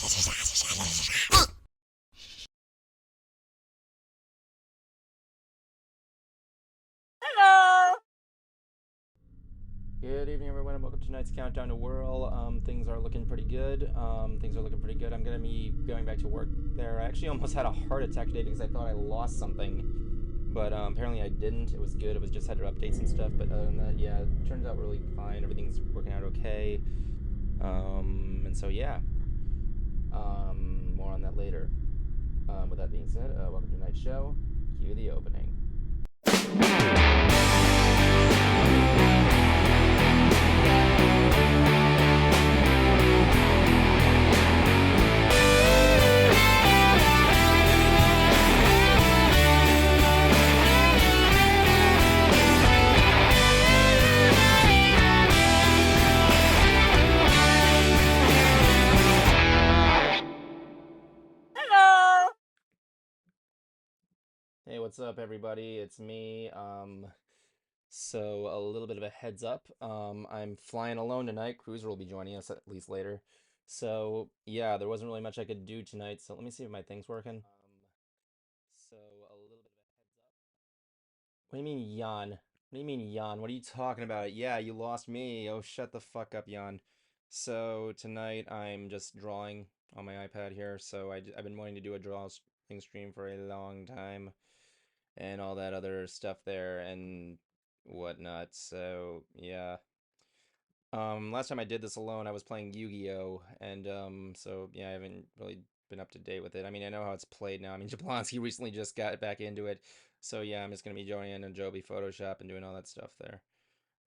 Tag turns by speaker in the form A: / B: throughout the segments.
A: Hello!
B: Good evening, everyone, and welcome to tonight's Countdown to Whirl. Things are looking pretty good. I'm gonna be going back to work there. I actually almost had a heart attack today because I thought I lost something, but apparently I didn't. It was good. It was just had to update some stuff, but other than that, yeah, it turns out really fine. Everything's working out okay. And so yeah, more on that later. With that being said, welcome to tonight's show. Cue the opening.
A: Hello!
B: Hey, what's up, everybody? It's me. So a little bit of a heads up. I'm flying alone tonight. Cruiser will be joining us at least later. So yeah, there wasn't really much I could do tonight. So let me see if my thing's working. So a little bit of a heads up. What do you mean, Yon? What do you mean, Yon? What are you talking about? Yeah, you lost me. Oh, shut the fuck up, Yon. So tonight I'm just drawing on my iPad here. So I've been wanting to do a drawing stream for a long time, and all that other stuff there and whatnot. So yeah. Last time I did this alone, I was playing Yu-Gi-Oh! And so yeah, I haven't really been up to date with it. I mean, I know how it's played now. I mean, Jablonski recently just got back into it. So yeah, I'm just gonna be joining in Adobe Photoshop and doing all that stuff there.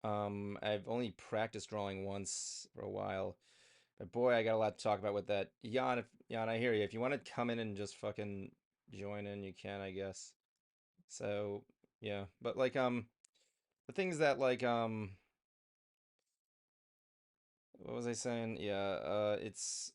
B: I've only practiced drawing once for a while. But boy, I got a lot to talk about with that. Jan, I hear you. If you want to come in and just fucking join in, you can, I guess. So yeah, but like the things that like what was I saying? Yeah, it's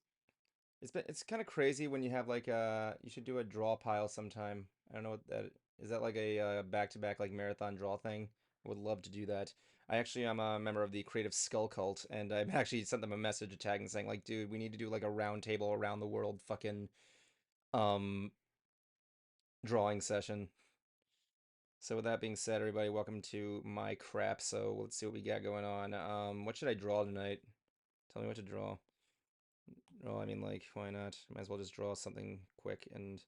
B: kind of crazy when you have like you should do a draw pile sometime. I don't know what that is. That like a back-to-back like marathon draw thing? I would love to do that. I actually am a member of the Creative Skull Cult, and I've actually sent them a message, a tag, and saying like, dude, we need to do like a round table around the world fucking um drawing session. So with that being said, everybody, welcome to my crap. So let's see what we got going on. What should I draw tonight? Tell me what to draw. Well, I mean, like, why not? Might as well just draw something quick and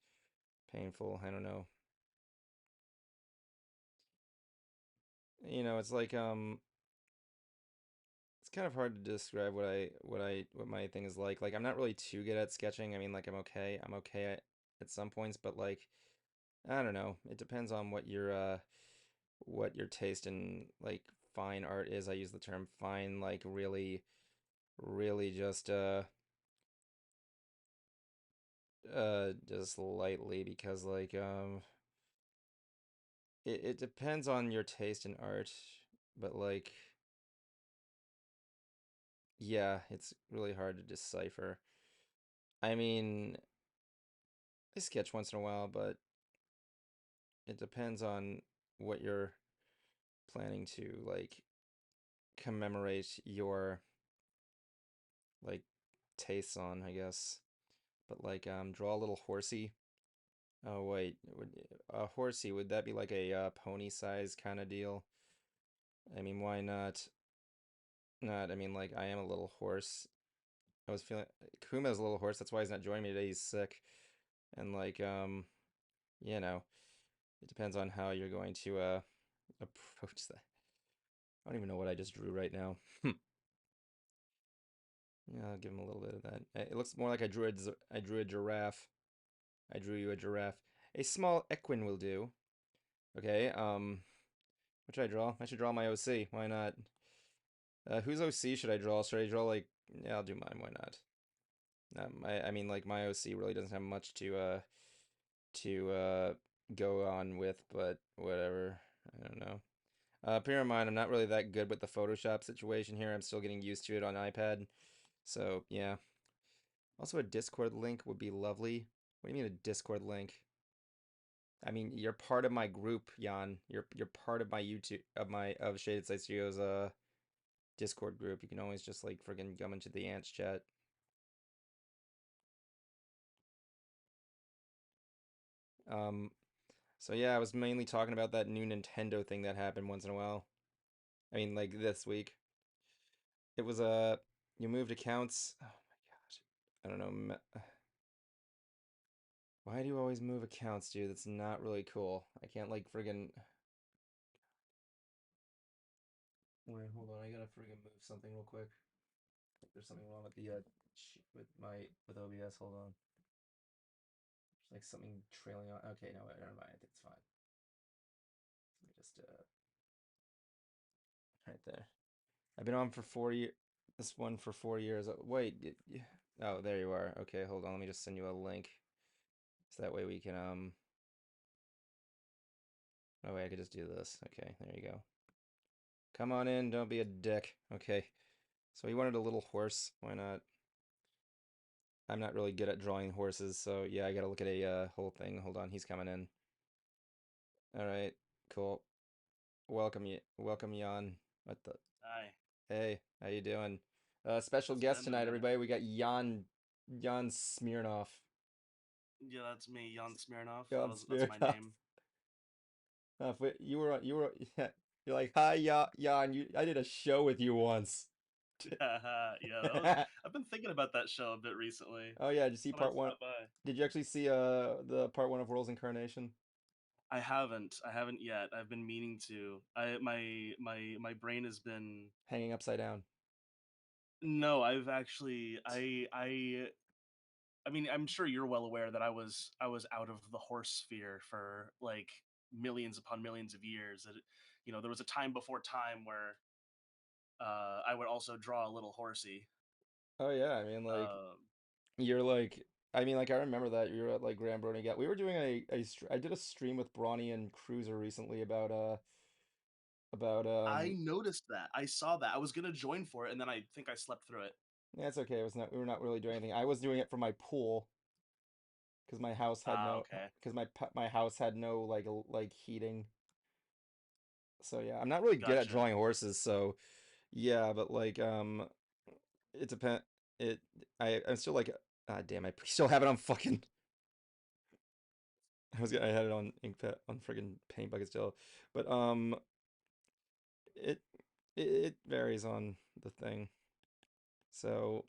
B: painful. I don't know. It's like it's kind of hard to describe what my thing is like. Like, I'm not really too good at sketching. I mean, like, I'm okay. I'm okay at some points, but like, I don't know. It depends on what your taste in like fine art is. I use the term fine like really just lightly because like it depends on your taste in art, but like, yeah, it's really hard to decipher. I mean, I sketch once in a while, but it depends on what you're planning to like commemorate your like tastes on, I guess. But like, draw a little horsey. Oh wait, a horsey, would that be like a pony size kind of deal? I mean, why not? Not, I mean, like, I am a little horse. I was feeling Kuma's a little horse. That's why he's not joining me today. He's sick, and like you know, it depends on how you're going to approach that. I don't even know what I just drew right now. Yeah, I'll give him a little bit of that. It looks more like I drew a giraffe. I drew you a giraffe. A small equine will do. Okay. What should I draw? I should draw my OC. Why not? Whose OC should I draw? Should I draw like? Yeah, I'll do mine. Why not? I mean, like my OC really doesn't have much to go on with, but whatever. I don't know. Bear in mind, I'm not really that good with the Photoshop situation here. I'm still getting used to it on iPad. So, yeah. Also, a Discord link would be lovely. What do you mean a Discord link? I mean, you're part of my group, Jan. You're part of my YouTube of Shaded Side Studios Discord group. You can always just like friggin' come into the ants chat. So yeah, I was mainly talking about that new Nintendo thing that happened once in a while. I mean, like this week. It was you moved accounts. Oh my gosh. I don't know. Why do you always move accounts, dude? That's not really cool. I can't like friggin' wait, hold on. I gotta friggin' move something real quick. There's something wrong with the with my with OBS. Hold on. There's like something trailing on. Okay, no, wait, never mind. I think it's fine. Let me just right there. I've been on for 4 years. This one for 4 years. Wait. Oh, there you are. Okay, hold on. Let me just send you a link. So that way we can oh wait, I could just do this. Okay, there you go. Come on in, don't be a dick. Okay. So he wanted a little horse. Why not? I'm not really good at drawing horses, so yeah, I gotta look at a whole thing. Hold on, he's coming in. All right, cool. Welcome, Jan. What the?
A: Hi.
B: Hey, how you doing? Special
A: It's
B: guest
A: been a
B: tonight,
A: minute.
B: everybody. We got Jan Smirnov.
A: Yeah, that's me, Yon Smirnov.
B: Jan
A: That's my
B: Smirnov.
A: name.
B: Yeah, you're like, hi, Jan. I did a show with you once.
A: Yeah, that was. I've been thinking about that show a bit recently.
B: Oh yeah, did you see
A: Thought I'd
B: part one?
A: stop by.
B: Did you actually see the part one of World's Incarnation
A: I haven't. I haven't yet. I've been meaning to. My brain has been.
B: hanging upside down?
A: No, I've actually. I mean, I'm sure you're well aware that I was out of the horse sphere for like millions upon millions of years. There was a time before time where I would also draw a little horsey.
B: Oh yeah, I mean like
A: Um,
B: you're like I mean like I remember that you were at like Grand Brony Gat. We were doing I did a stream with Bronny and Cruiser recently about
A: I noticed that. I saw that. I was gonna join for it, and then I think I slept through it.
B: yeah, it's okay. It was not we were not really doing anything. I was doing it for my pool because my house had
A: Ah,
B: no
A: okay,
B: because my house had no like heating. So yeah, I'm not really good at
A: gotcha.
B: drawing horses, so yeah, but like it depend it I'm still like ah damn I still have it on fucking I had it on ink pad on friggin' paint bucket still. But it it varies on the thing. So,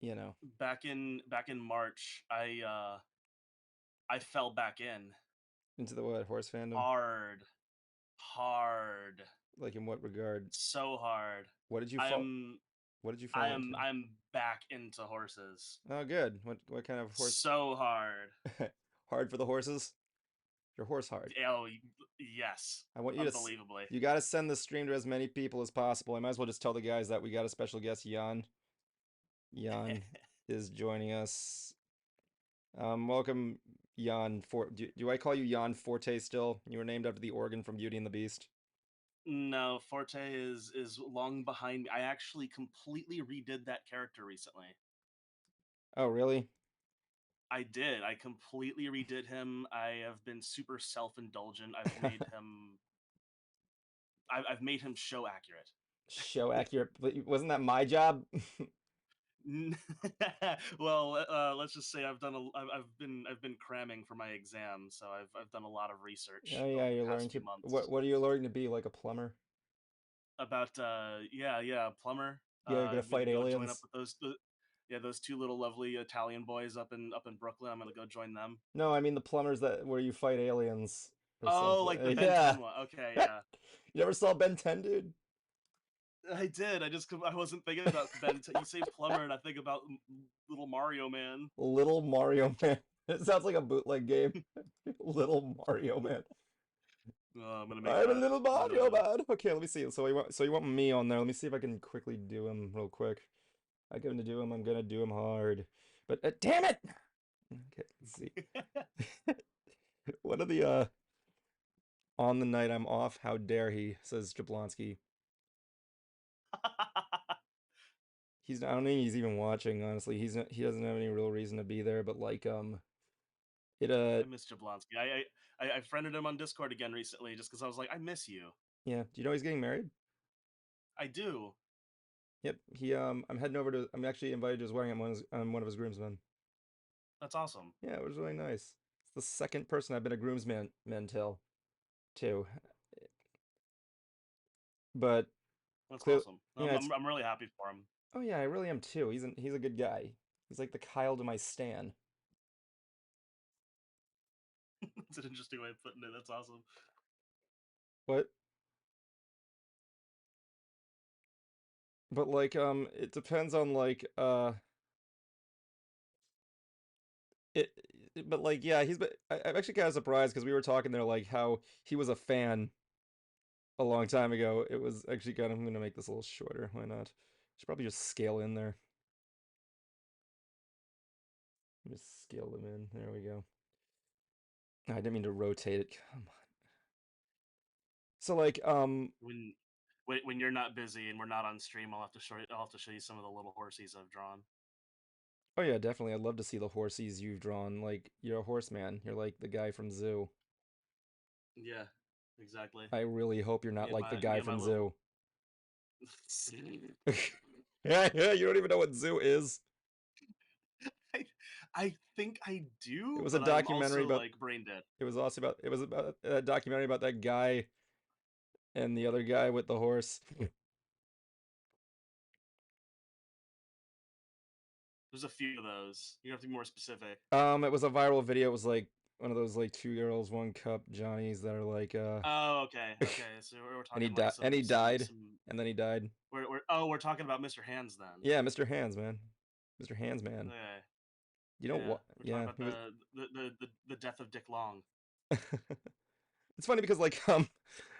B: you know,
A: Back in March, I fell back in
B: into the what, horse fandom?
A: hard, hard,
B: Like in what regard?
A: so hard.
B: What did you
A: I
B: fall
A: am
B: what did you
A: I
B: fall
A: am
B: into?
A: I'm back into horses.
B: Oh, good. What kind of horse?
A: So hard.
B: Hard for the horses? Your horse hard.
A: Oh, yes,
B: I want you to
A: unbelievably.
B: you got to send the stream to as many people as possible. I might as well just tell the guys that we got a special guest, Jan. Jan is joining us. Welcome, Jan. Do I call you Jan Forte still? You were named after the organ from Beauty and the Beast.
A: No, Forte is long behind me. I actually completely redid that character recently.
B: Oh, really?
A: I did. I completely redid him. I have been super self-indulgent. I've made him show accurate.
B: Show accurate, but wasn't that my job?
A: Well, let's just say I've been cramming for my exam, so I've done a lot of research
B: Oh yeah,
A: over the
B: you're learning
A: past
B: to
A: few months
B: what are you learning to be like a plumber?
A: about yeah, plumber.
B: Yeah, you're gonna
A: I'm gonna
B: fight
A: go join up
B: aliens.
A: with those two little lovely Italian boys up in Brooklyn. I'm gonna go join them.
B: No, I mean the plumbers that where you fight aliens or
A: Oh,
B: something.
A: like the Ben
B: Yeah.
A: 10 one. Okay,
B: You
A: yeah.
B: never saw Ben 10, dude?
A: I did. I wasn't thinking about Ben. You say plumber, and I think about little Mario Man.
B: Little Mario Man. It sounds like a bootleg game. Little Mario Man.
A: I'm gonna make
B: I'm a
A: that.
B: little
A: I'm
B: Mario
A: gonna.
B: Man. Okay, let me see. So you want me on there? Let me see if I can quickly do him real quick. I'm gonna do him. I'm gonna do him hard. But damn it! Okay, let's see. What are the on the night I'm off? How dare he? Says Jablonski. I don't think he's even watching. Honestly, he doesn't have any real reason to be there. But like it
A: I miss Jablonski. I friended him on Discord again recently just because I was like, I miss you.
B: yeah. Do you know he's getting married?
A: I do.
B: Yep. I'm actually invited to his wedding. I'm one of his groomsmen.
A: That's awesome.
B: Yeah, it was really nice. the second person I've been a groomsman till to. But
A: That's
B: clearly,
A: awesome.
B: yeah, it's
A: I'm really happy for him.
B: oh yeah, I really am too. He's a good guy. He's like the Kyle to my Stan.
A: It's an interesting way of putting it. That's awesome.
B: What? But like it depends on like it but like yeah, I'm actually kind of surprised because we were talking there like how he was a fan a long time ago. It was actually kind of I'm gonna make this a little shorter. Why not? Should probably just scale in there. Just scale them in. There we go. I didn't mean to rotate it. Come on. So like
A: When when you're not busy and we're not on stream, I'll have to show you some of the little horsies I've drawn.
B: oh yeah, definitely. I'd love to see the horsies you've drawn. Like you're a horseman. You're like the guy from Zoo.
A: Yeah, exactly.
B: I really hope you're not like the
A: Me
B: guy
A: and my
B: from
A: little.
B: Zoo. Yeah, yeah, you don't even know what Zoo is.
A: I, I think I
B: It
A: do,
B: was a
A: but I'm
B: documentary
A: also
B: about
A: like brain dead.
B: it was about a documentary about that guy and the other guy with the horse.
A: There's a few of those. You have to be more specific.
B: It was a viral video. It was like one of those like two girls, one cup Johnnies that are like
A: Oh, okay, okay. So we're
B: and he
A: talking like
B: died and he died
A: some.
B: and then he died.
A: We're talking about Mr. Hands then.
B: Yeah, Mr. Hands, man. Mr. Hands man.
A: Okay,
B: You know
A: yeah.
B: what?
A: We're talking
B: Yeah,
A: about
B: he was
A: the death of Dick Long.
B: it's funny because like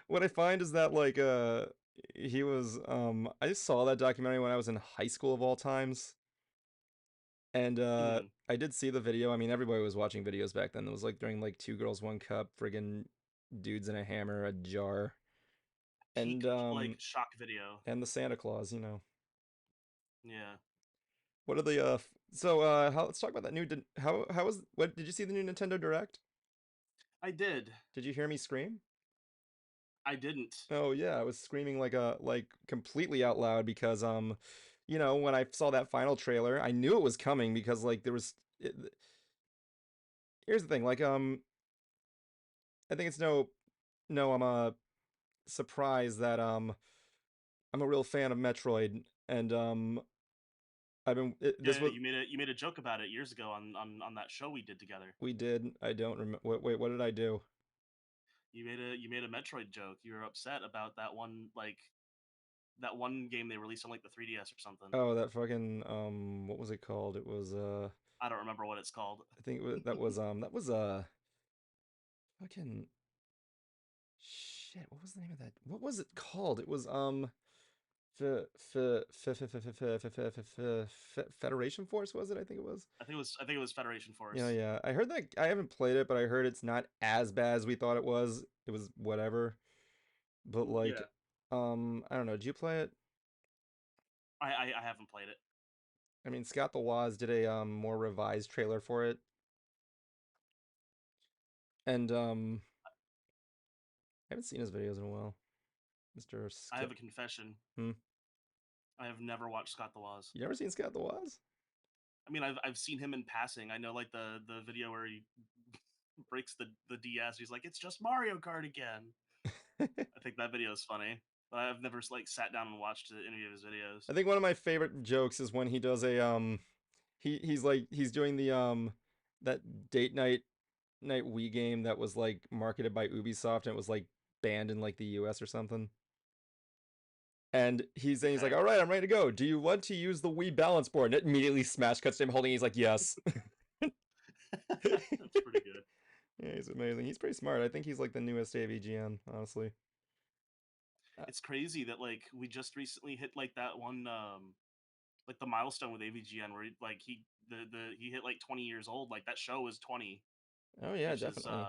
B: what I find is that like he was I saw that documentary when I was in high school of all times. And
A: Hmm.
B: I did see the video. I mean, everybody was watching videos back then. It was like during like Two Girls, One Cup, friggin' dudes in a hammer, a jar,
A: Peak
B: and
A: like shock video.
B: the Santa Claus, you know.
A: Yeah,
B: What are the how let's talk about that new how was what did you see the new Nintendo Direct?
A: I did.
B: Did you hear me scream?
A: I didn't.
B: Oh yeah, I was screaming like a like completely out loud because you know, when I saw that final trailer, I knew it was coming because like here's the thing, like I think it's no I'm surprised that I'm a real fan of Metroid and this
A: Yeah,
B: was
A: you made a joke about it years ago on that show we did together.
B: we did I don't remember wait what did I do?
A: You made a Metroid joke. You were upset about that one game they released on like the 3DS or something.
B: Oh, that fucking what was it called? It was
A: I don't remember what it's called.
B: I think that was fucking shit. What was the name of that? What was it called? It was Federation Force was it? I think it was.
A: I think it was Federation
B: Yeah,
A: Force.
B: yeah. I heard that I haven't played it, but I heard it's not as bad as we thought it was. It was whatever. But like,
A: Yeah,
B: I don't know. Did you play it?
A: I haven't played it.
B: I mean, Scott the Woz did a more revised trailer for it, and I haven't seen his videos in a while, Mr.
A: I have
B: Scott.
A: a confession.
B: Hmm.
A: I have never watched Scott the Woz.
B: You never seen Scott the Woz?
A: I mean, I've seen him in passing. I know like the video where he breaks the DS. He's like, "It's just Mario Kart again." I think that video is funny, but I've never like sat down and watched any of his videos.
B: I think one of my favorite jokes is when he does a he's like he's doing the that date night Wii game that was like marketed by Ubisoft and it was like banned in like the US or something. And he's like,
A: Okay,
B: all right, I'm ready to go. Do you want to use the Wii balance board? And it immediately smash cuts to him holding. He's like, yes.
A: that's pretty good.
B: Yeah, he's amazing. He's pretty smart. I think he's like the newest AVGN, honestly.
A: It's crazy that like we just recently hit like that one like the milestone with AVGN where he hit like 20 years old. Like that show was 20,
B: Oh yeah,
A: which is
B: definitely.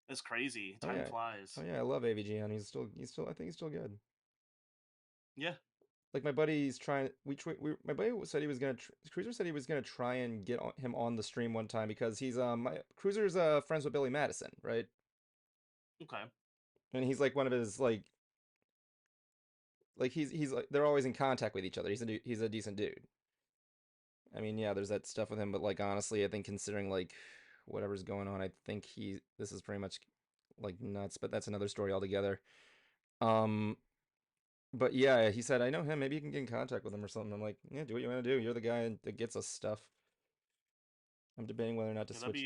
A: it's crazy.
B: Oh
A: Time
B: yeah.
A: flies.
B: Oh yeah, I love AVGN. He's still I think he's still good.
A: Yeah.
B: Like my buddy's trying my buddy said he was gonna Cruiser said he was gonna try and get him on the stream one time because he's my Cruiser's friends with Billy Madison, right?
A: Okay.
B: And he's like one of his like he's like they're always in contact with each other. He's a decent dude. I mean, yeah, there's that stuff with him, but like honestly, I think considering like whatever's going on. I think this is pretty much like nuts, but that's another story altogether. Um, but yeah, he said, I know him. Maybe you can get in contact with him or something. I'm like, yeah, do what you want to do. You're the guy that gets us stuff. I'm debating whether or not to
A: Yeah,
B: switch.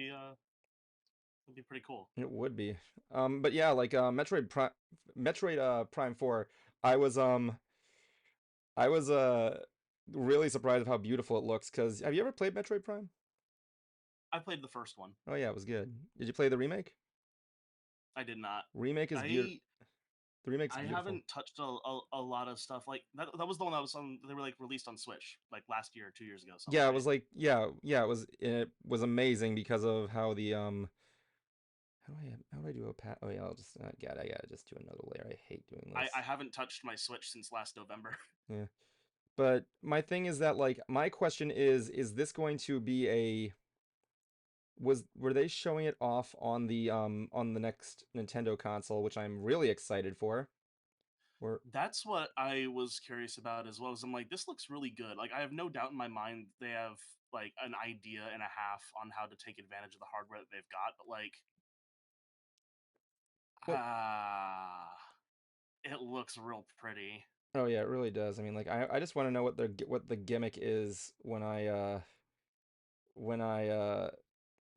A: that'd be pretty cool.
B: It would be. But yeah, like Metroid Prime 4, I was um I was really surprised of how beautiful it looks. Cause have you ever played Metroid Prime?
A: I played the first one.
B: Oh yeah, it was good. Did you play the remake?
A: I did not.
B: Remake is beautiful.
A: I
B: The remake's
A: I
B: beautiful.
A: haven't touched a lot of stuff like that. That was the one that was on. They were like released on Switch like last year or 2 years ago, something,
B: Yeah, it
A: right?
B: was like yeah, it was amazing because of how the how do I do a pat? Oh yeah, I'll just God, I gotta just do another layer. I hate doing
A: I
B: this.
A: haven't touched my Switch since last November.
B: Yeah. But my thing is that like my question is this going to be a were they showing it off on the next Nintendo console, which I'm really excited for? Or
A: That's what I was curious about as well. As I'm like, this looks really good. Like I have no doubt in my mind they have like an idea and a half on how to take advantage of the hardware that they've got, but like
B: well,
A: ah, it looks real pretty.
B: oh yeah, it really does. I mean, like I just want to know what the gimmick is when I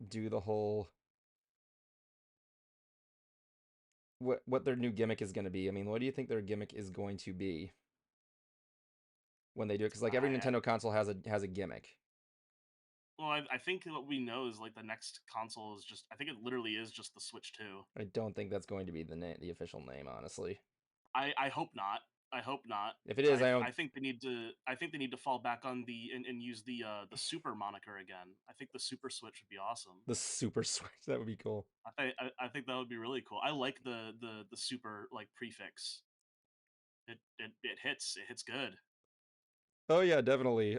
B: do the whole what their new gimmick is going to be. I mean, what do you think their gimmick is going to be when they do it? Because like every
A: I
B: Nintendo console has a gimmick.
A: Well, I think what we know is like the next console is just. I think it literally is just the Switch 2.
B: I don't think that's going to be the official name, honestly.
A: I hope not. I hope not.
B: If it is, I don't.
A: I think they need to. I think they need to fall back on and use the Super moniker again. I think the Super Switch would be awesome.
B: The Super Switch, that would be cool.
A: I think that would be really cool. I like the Super like prefix. It hits. It hits good.
B: Oh yeah, definitely.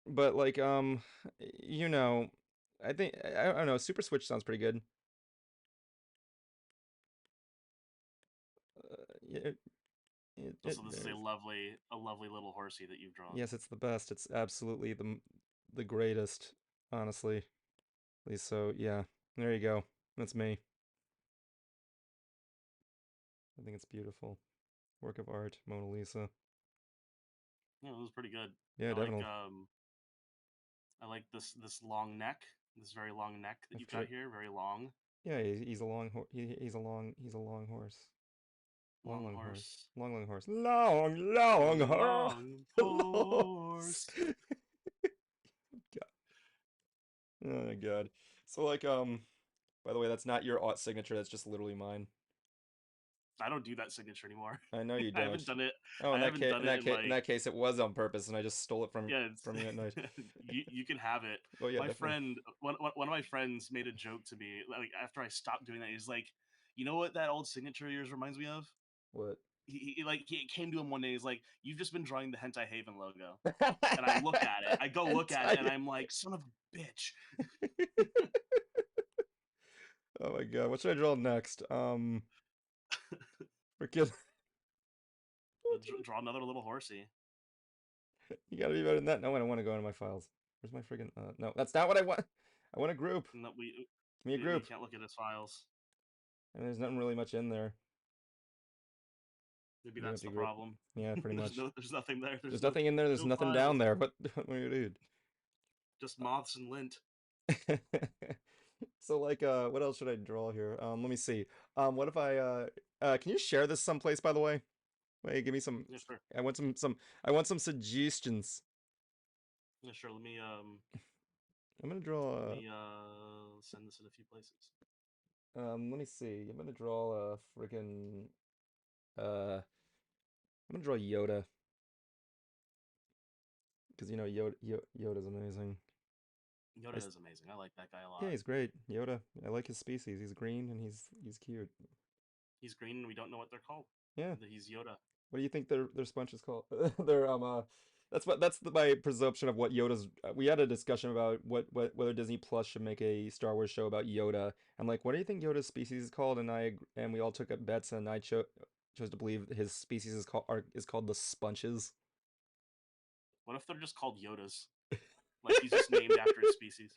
B: But like you know, I think I don't know. Super Switch sounds pretty good. It,
A: Also, this is a lovely little horsey that you've drawn.
B: yes, it's the best. It's absolutely the greatest, honestly. At least so, yeah. There you go. That's me. I think it's beautiful. Work of art, Mona Lisa.
A: Yeah, it was pretty good.
B: Yeah,
A: I like
B: definitely.
A: um I like this long neck, this very long neck that
B: I
A: you've got
B: forget.
A: here, very long,
B: Yeah, he's a he's a long horse.
A: long horse,
B: Long horse. Long horse.
A: long
B: horse.
A: horse.
B: Oh my god. So like by the way, that's not your aught signature, that's just literally mine.
A: I don't do that signature anymore.
B: I know you
A: I
B: don't.
A: haven't done it.
B: Oh,
A: I haven't done it in
B: in
A: like
B: that case it was on purpose and I just stole it
A: yeah.
B: from you at night.
A: You can have it.
B: Oh yeah,
A: My
B: definitely.
A: friend, one of my friends made a joke to me like after I stopped doing that. He's like, you know what that old signature of yours reminds me of?
B: What?
A: He came to him one day. He's like, "You've just been drawing the Hentai Haven logo," and I look at it. I go look at it, and
B: Hentai.
A: I'm like, "Son of a bitch!"
B: Oh my god, what should I draw next? Freaking what should
A: Draw another little horsey.
B: you gotta be better than that. No, I don't want to go into my files. Where's my freaking no, that's not what I want. I want a group.
A: And that
B: Give me a
A: we
B: group.
A: can't look at his files.
B: I mean, there's nothing really much in there.
A: Maybe
B: Give me an
A: that's
B: empty
A: the
B: group.
A: problem.
B: Yeah, pretty much.
A: There's nothing there.
B: There's nothing in there, there's
A: No
B: nothing down
A: files.
B: there. What what do you do?
A: Just moths and lint.
B: So like what else should I draw here? Let me see. What if can you share this someplace by the way? Wait, give me some
A: Yeah, sure.
B: I want I want some suggestions.
A: Yeah, sure.
B: I'm gonna draw
A: let me send this in a few places.
B: let me see. I'm gonna draw a freaking I'm gonna draw Yoda because you know Yoda's amazing. I
A: Yoda
B: s
A: is amazing. I like that guy a
B: yeah,
A: lot.
B: he's great. Yoda. I like his species. He's green and he's cute.
A: He's green, and we don't know what they're called.
B: Yeah.
A: He's Yoda.
B: What do you think their sponge is called? their my presumption of what Yoda's. We had a discussion about whether Disney Plus should make a Star Wars show about Yoda. I'm like, what do you think Yoda's species is called? And we all took up bets, and I chose to believe his species is called the Sponges.
A: What if they're just called Yodas? Like he's just named after his species.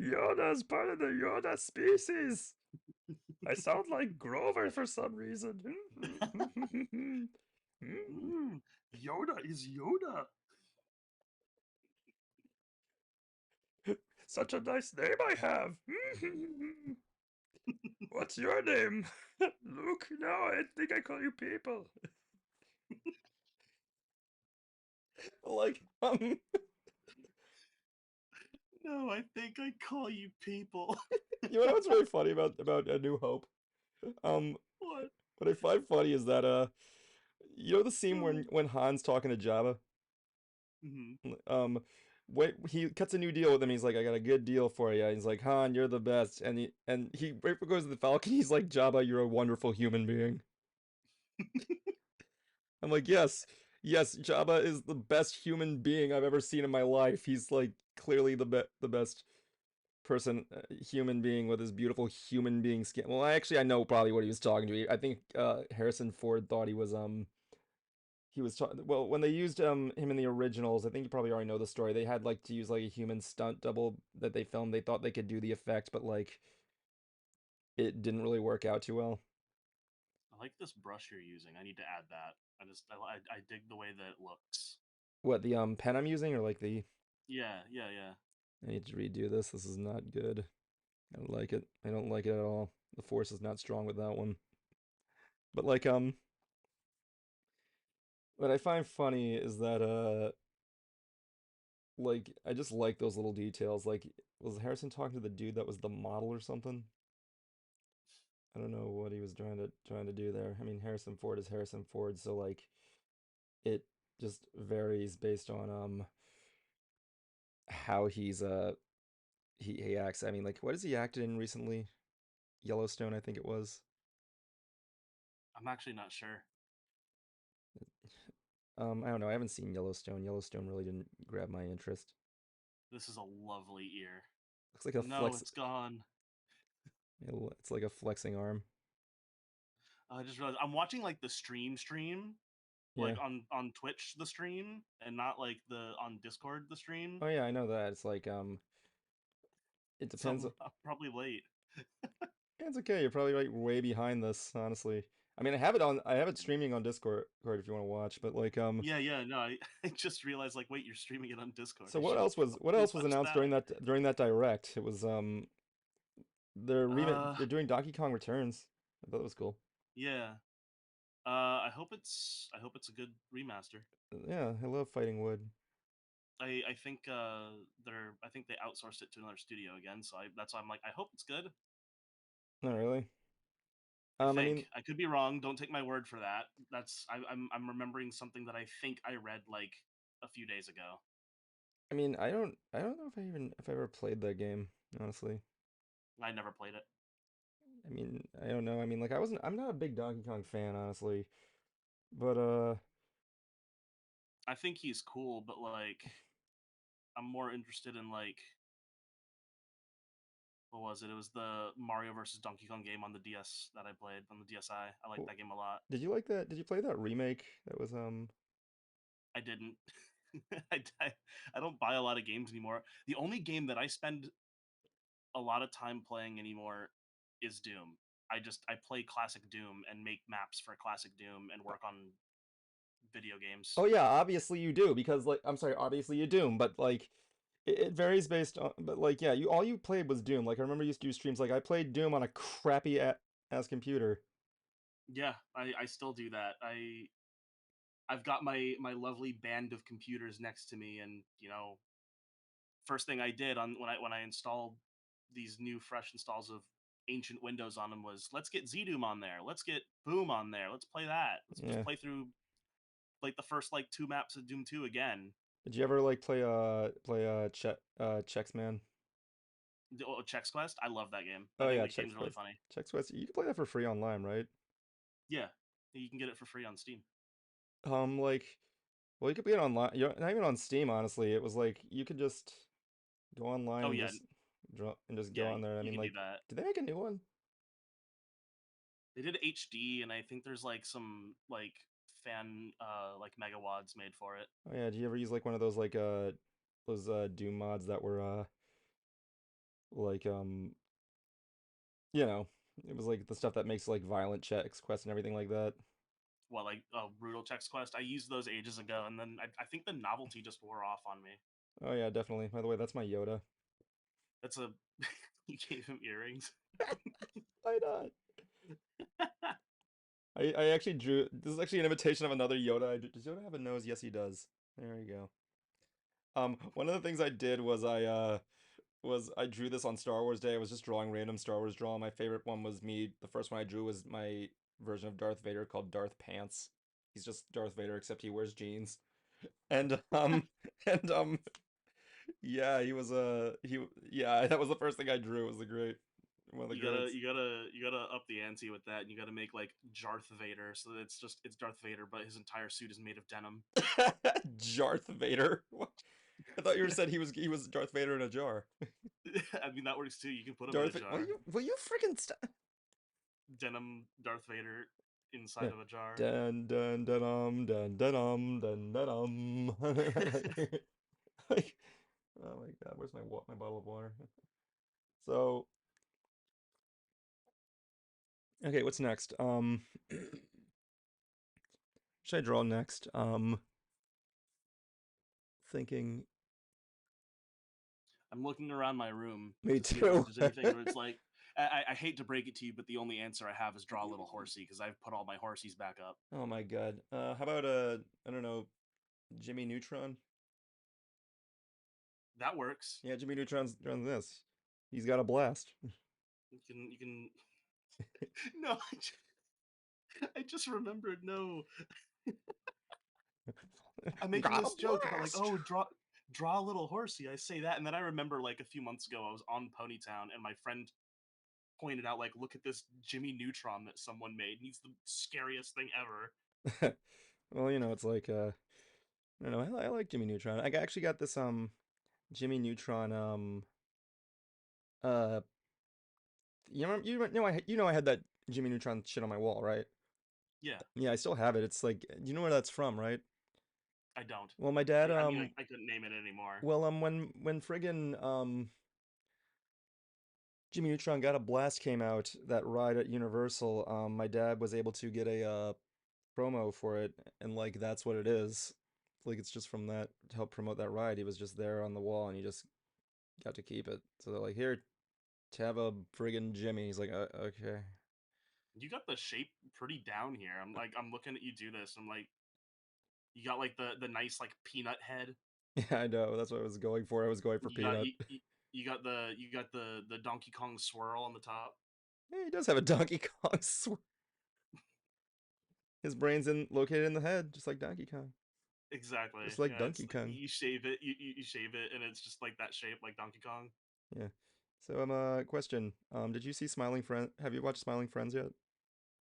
B: Yoda's part of the Yoda species. I sound like Grover for some reason.
A: Yoda is Yoda.
B: Such a nice name I have. What's your name? Luke? No, I think I call you people. like,
A: No, I think I call you people.
B: you know what's really funny about A New Hope? Um,
A: What?
B: what I find funny is that you know the scene when Han's talking to Jabba.
A: Mhm.
B: Um, wait, he cuts a new deal with him. He's like, "I got a good deal for you." He's like, "Han, you're the best." And he right before he goes to the Falcon, he's like, "Jabba, you're a wonderful human being." I'm like, "Yes, yes, Jabba is the best human being I've ever seen in my life. He's like clearly the best person, human being with his beautiful human being skin." Well, I know probably what he was talking to. I think Harrison Ford thought he was well when they used him in the originals. I think you probably already know the story. They had like to use like a human stunt double that they filmed. They thought they could do the effect, but like it didn't really work out too well.
A: I like this brush you're using. I need to add that. I dig the way that it looks.
B: What, the pen I'm using, or like the
A: Yeah, yeah, yeah.
B: I need to redo this. This is not good. I don't like it. I don't like it at all. The force is not strong with that one. But like what I find funny is that like I just like those little details. Like, was Harrison talking to the dude that was the model or something? I don't know what he was trying to do there. I mean, Harrison Ford is Harrison Ford, so like it just varies based on how he acts. I mean, like what has he acted in recently? Yellowstone, I think it was.
A: I'm actually not sure.
B: I don't know. I haven't seen Yellowstone. Yellowstone really didn't grab my interest.
A: This is a lovely ear.
B: Looks like a
A: No,
B: flex.
A: it's gone.
B: It's like a flexing arm.
A: I just realized I'm watching like the stream,
B: Yeah.
A: like on Twitch the stream, and not like the on Discord the stream.
B: Oh yeah, I know that. It's like it
A: So
B: depends.
A: I'm probably late.
B: Yeah, it's okay. You're probably like way behind this, honestly. I mean, I have it streaming on Discord if you want to watch, but like
A: Yeah, yeah. No, I just realized like, wait, you're streaming it on Discord.
B: so
A: I should
B: what
A: probably
B: else was
A: watch
B: announced
A: that.
B: during that direct? It was
A: Uh,
B: they're doing Donkey Kong Returns. I thought it was cool.
A: yeah. I hope it's a good remaster.
B: Yeah, I love fighting wood.
A: I think I think they outsourced it to another studio again, so that's why I'm like I hope it's good.
B: Not really.
A: I
B: I
A: think
B: mean,
A: I could be wrong. Don't take my word for that. I'm remembering something that I think I read like a few days ago.
B: I don't know if I ever played that game, honestly.
A: I never played it.
B: I don't know. Like I'm not a big Donkey Kong fan, honestly. But
A: I think he's cool, but like I'm more interested in like what was it? It was the Mario versus Donkey Kong game on the DS that I played on the DSi. I like
B: w-
A: that game a lot.
B: did you like that? Did you play that remake that was
A: I didn't. I I don't buy a lot of games anymore. The only game that I spend a lot of time playing anymore is Doom. I play classic Doom and make maps for classic Doom and work on video games.
B: Oh yeah, obviously you do because like I'm sorry, obviously you do, but like it varies based on but like yeah, you all you played was Doom. Like I remember you used to do streams like I played Doom on a crappy ass computer.
A: Yeah, I still do that. I've got my lovely band of computers next to me, and first thing I did on when I installed these new fresh installs of ancient Windows on them was let's get ZDoom on there, let's get Boom on there, let's play that, let's just
B: Yeah.
A: play through like the first like two maps of Doom 2 again.
B: Did you ever like play Chex Man?
A: Oh, Chex Quest, I love that game. I
B: Oh
A: think
B: yeah,
A: the
B: Chex
A: game's really
B: Quest.
A: funny.
B: Chex Quest. You can play that for free online, right?
A: Yeah, you can get it for free on Steam.
B: Like well, you could play it online. You're not even on Steam, honestly. It was like you could just go online
A: Oh
B: and
A: yeah,
B: just draw and just go
A: yeah,
B: on there.
A: you can do
B: Like,
A: that.
B: did they make a new one?
A: They did HD, and I think there's like some like fan like megawads made for it.
B: Oh yeah, did you ever use like one of those like those Doom mods that were like you know, it was like the stuff that makes like violent checks quests and everything like that.
A: Well, like brutal text quest. I used those ages ago, and then I think the novelty just wore off on me.
B: Oh yeah, definitely. By the way, that's my Yoda.
A: That's a you gave him earrings.
B: Why not? I actually drew. This is actually an imitation of another Yoda. Does Yoda have a nose? Yes, he does. There you go. One of the things I did was I drew this on Star Wars Day. I was just drawing random Star Wars draw. My favorite one was me. The first one I drew was my version of Darth Vader called Darth Pants. He's just Darth Vader except he wears jeans. And and yeah, he was he yeah, that was the first thing I drew. It was the great one of the
A: You gotta
B: greats.
A: you gotta you gotta up the ante with that, and you gotta make like Darth Vader, so that it's Darth Vader, but his entire suit is made of denim.
B: Darth Vader. What? I thought you said he was Darth Vader in a jar.
A: I mean that works too. You can put him in a
B: Darth,
A: jar.
B: will you freaking stop?
A: Denim Darth Vader inside of a jar.
B: Dun dun dun dun dun dun dun like, oh my God, where's my bottle of water? So, okay, what's next? Should I draw next? Thinking.
A: I'm looking around my room
B: Me
A: to see if
B: too.
A: there's anything where it's like I hate to break it to you, but the only answer I have is draw a little horsey because I've put all my horsies back up.
B: Oh my God. How about I don't know, Jimmy Neutron?
A: That works.
B: Yeah, Jimmy Neutron's drawing this. He's got a blast.
A: You can no. I just remembered. No, I'm making
B: Got a
A: this joke about like,
B: blast.
A: oh, draw a little horsey. I say that, and then I remember like a few months ago I was on Ponytown, and my friend pointed out like, look at this Jimmy Neutron that someone made. He's the scariest thing ever.
B: Well, it's like I don't know. I like Jimmy Neutron. I actually got this Jimmy Neutron uh I had that Jimmy Neutron shit on my wall, right?
A: Yeah,
B: Yeah, I still have it. It's like, you know where that's from, right?
A: I don't.
B: Well, my dad
A: I mean, I couldn't name it anymore.
B: when friggin' Jimmy Neutron Got a Blast came out, that ride at Universal, my dad was able to get a promo for it, and like that's what it is. Like it's just from that to help promote that ride. He was just there on the wall, and he just got to keep it. So they're like, here, to have a friggin' Jimmy. He's like, okay.
A: You got the shape pretty down here. I'm looking at you do this. I'm like, you got like the nice like peanut head.
B: Yeah, I know. That's what I was going for. I was going for
A: You got
B: Peanut.
A: the Donkey Kong swirl on the top.
B: Yeah, he does have a Donkey Kong. His brain's located in the head, just like Donkey Kong,
A: Exactly.
B: just like
A: Yeah, it's
B: Donkey Kong.
A: you shave it, you shave it, and it's just like that shape, like Donkey Kong.
B: Yeah. So question. Did you see Smiling Friend? Have you watched Smiling Friends yet?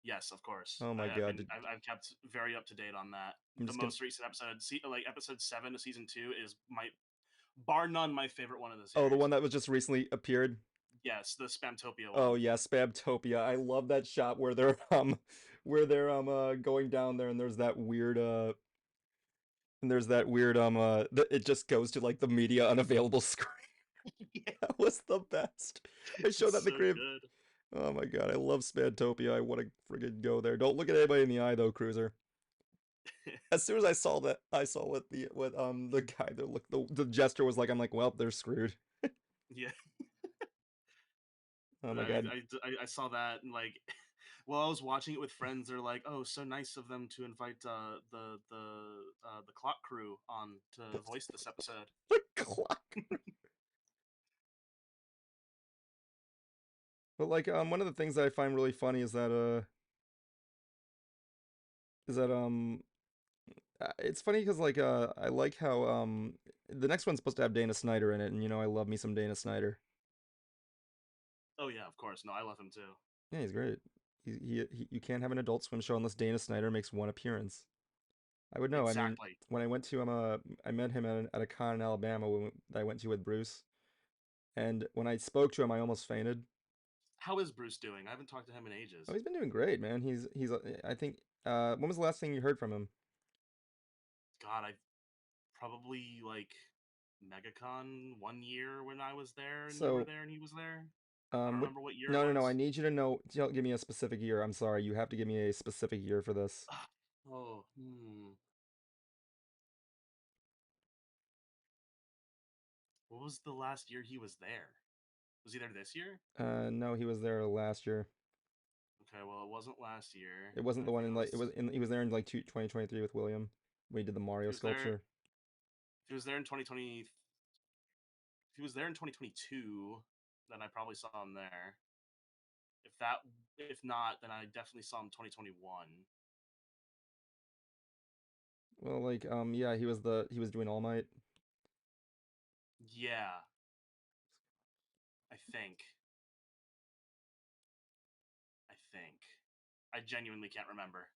A: Yes, of course.
B: Oh my God.
A: I've kept very up to date on that.
B: I'm
A: The
B: just gonna.
A: most recent episode, like episode 7 of season 2, is my bar none my favorite one of the
B: Oh, the
A: series.
B: one that was just recently appeared.
A: Yes, the Spamtopia
B: Oh
A: one.
B: yeah, Spamtopia. I love that shot where they're going down there, and there's that weird it just goes to like the media unavailable screen.
A: Yeah,
B: That was the best. I showed
A: it's
B: that in the
A: so
B: crib.
A: good.
B: Oh my God, I love Spantopia. I want to friggin' go there. Don't look at anybody in the eye though, Cruiser. As soon as I saw that, I saw what the guy that looked the gesture was like. I'm like, well, they're screwed.
A: Yeah,
B: Oh my God.
A: I saw that and like, while I was watching it with friends, they're like, "Oh, so nice of them to invite the clock crew on to voice this episode."
B: The clock. But like one of the things that I find really funny is that it's funny because like I like how the next one's supposed to have Dana Snyder in it, and I love me some Dana Snyder.
A: Oh yeah, of course. No, I love him too.
B: Yeah, he's great. You can't have an Adult Swim show unless Dana Snyder makes one appearance. I would know. I mean,
A: Exactly.
B: when I went to I met him at a con in Alabama that I went to with Bruce, and when I spoke to him, I almost fainted.
A: How is Bruce doing? I haven't talked to him in
B: Oh,
A: ages.
B: he's been doing great, man. He's I think when was the last thing you heard from him?
A: God, I probably like MegaCon 1 year when I was there and you were
B: So,
A: there and he was there. I don't
B: what?
A: remember what year it
B: No, no, no. I
A: was.
B: need you to know. Don't give me a specific year. I'm sorry. You have to give me a specific year for this.
A: Oh, what was the last year he was there? Was he there this year?
B: No, he was there last year.
A: Okay, well, it wasn't last year.
B: It wasn't
A: I
B: the one
A: think
B: in
A: it
B: like it
A: was.
B: was in. He was there in like 2023 with William. We did the
A: If
B: Mario
A: he was there,
B: sculpture.
A: if he was there in 2020, if he was there in 2022, then I probably saw him there. If that, if not, then I definitely saw him 2021.
B: Well, like yeah, he was doing All Might.
A: Yeah, I think. I think. I genuinely can't remember.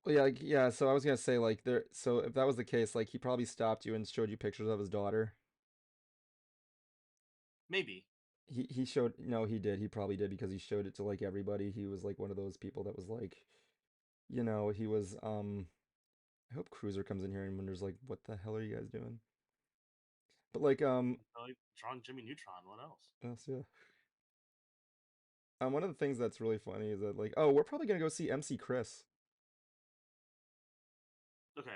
B: Well, yeah, yeah. So I was gonna say like there. So if that was the case, like he probably stopped you and showed you pictures of his daughter.
A: Maybe.
B: He showed. No, he did. He probably did because he showed it to like everybody. He was like one of those people that was like, he was. I hope Cruiser comes in here and wonders like, what the hell are you guys doing? But like
A: Like drawing Jimmy Neutron. What else?
B: else, yeah. One of the things that's really funny is that like, oh, we're probably gonna go see MC Chris.
A: Okay.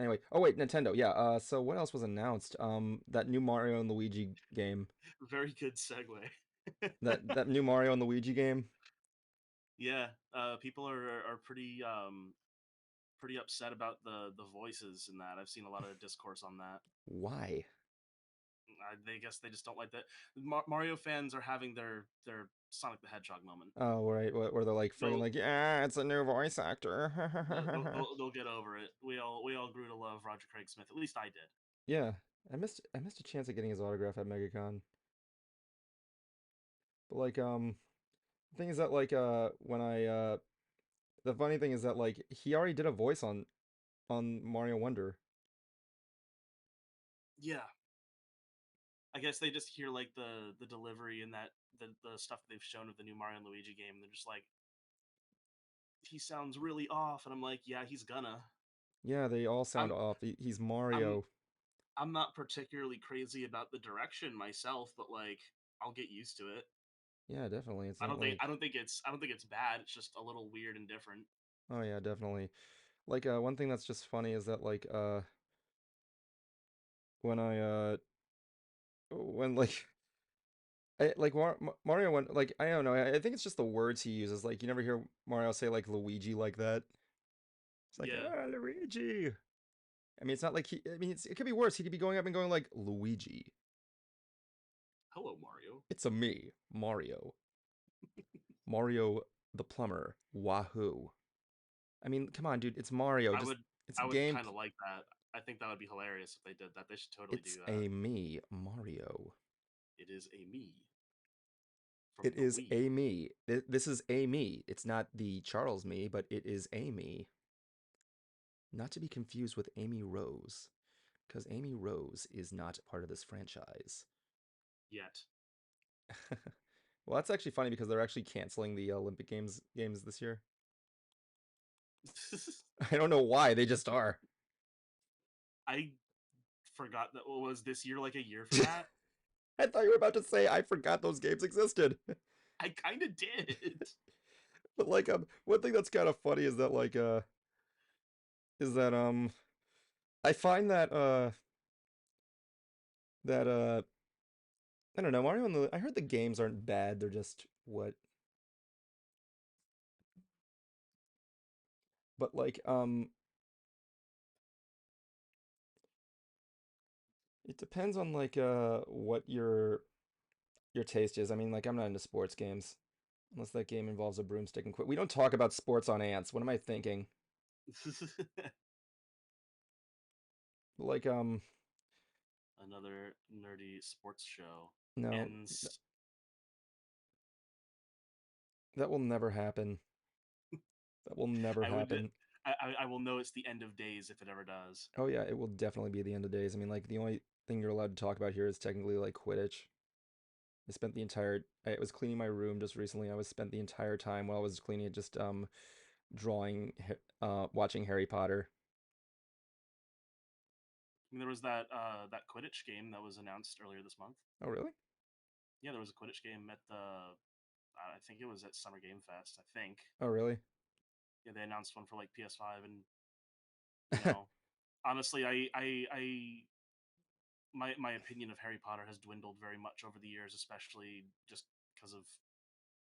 B: Anyway, oh wait, Nintendo. Yeah. So what else was announced? That new Mario and Luigi game.
A: Very good segue.
B: That new Mario and Luigi game.
A: Yeah. People are pretty upset about the voices in that. I've seen a lot of discourse on that.
B: Why?
A: They guess they just don't like that. Mario fans are having their Sonic the Hedgehog moment.
B: Oh, right. Where they're like friggin'
A: They'll
B: like, yeah, it's a new voice actor.
A: they'll get over it. We all grew to love Roger Craig Smith. At least I did.
B: Yeah, I missed a chance of getting his autograph at MegaCon. But like, the thing is that like, when I the funny thing is that like he already did a voice on Mario Wonder.
A: Yeah, I guess they just hear like the delivery and that the stuff they've shown of the new Mario and Luigi game. And they're just like, he sounds really off, and I'm like, yeah, he's gonna.
B: Yeah, they all sound
A: I'm
B: off. He's
A: I'm
B: Mario.
A: I'm not particularly crazy about the direction myself, but like, I'll get used to it.
B: Yeah, definitely. It's
A: I
B: not
A: don't think
B: like,
A: I don't think it's I don't think it's bad. It's just a little weird and different.
B: oh yeah, definitely. Like, one thing that's just funny is that like, when I when like like Mario when like I don't know. I think it's just the words he uses. Like you never hear Mario say like Luigi like that. It's like,
A: Yeah.
B: ah, Luigi. I mean, it's not like it could be worse. He could be going up and going like, Luigi.
A: Hello, Mario.
B: It's a me, Mario. Mario the plumber. Wahoo. I mean, come on, dude. It's Mario.
A: I
B: Just,
A: would
B: it's
A: I would
B: game.
A: kind of like that. I think that would be hilarious if they did that. They should totally
B: It's
A: do that.
B: a me, Mario.
A: It is a me from
B: It
A: the
B: is
A: Wii.
B: a me. This is a me. It's not the Charles me, but it is a me. Not to be confused with Amy Rose, because Amy Rose is not part of this franchise.
A: Yet.
B: Well, that's actually funny because they're actually canceling the Olympic games this year. I don't know why, they just are.
A: I forgot that was this year like a year for that.
B: I thought you were about to say I forgot those games existed.
A: I kind of did.
B: But like one thing that's kind of funny is that like is that I find that that I don't know, Mario and the I heard the games aren't bad, they're just what, but like it depends on like what your taste is. I mean, like I'm not into sports games unless that game involves a broomstick and quit. We don't talk about sports on ants. What am I thinking? Like
A: Another nerdy sports show
B: no,
A: ends.
B: that will never happen. That will never
A: I would.
B: happen.
A: I will know it's the end of days if it ever does.
B: Oh yeah, it will definitely be the end of days. I mean, like the only thing you're allowed to talk about here is technically like Quidditch. I was cleaning my room just recently. I was spent the entire time while I was cleaning it just drawing watching Harry Potter.
A: mean, there was that Quidditch game that was announced earlier this month.
B: Oh, really?
A: Yeah, there was a Quidditch game at the I think it was at Summer Game Fest. I think.
B: Oh, really?
A: Yeah, they announced one for like PS5, and you know, honestly, my opinion of Harry Potter has dwindled very much over the years, especially just because of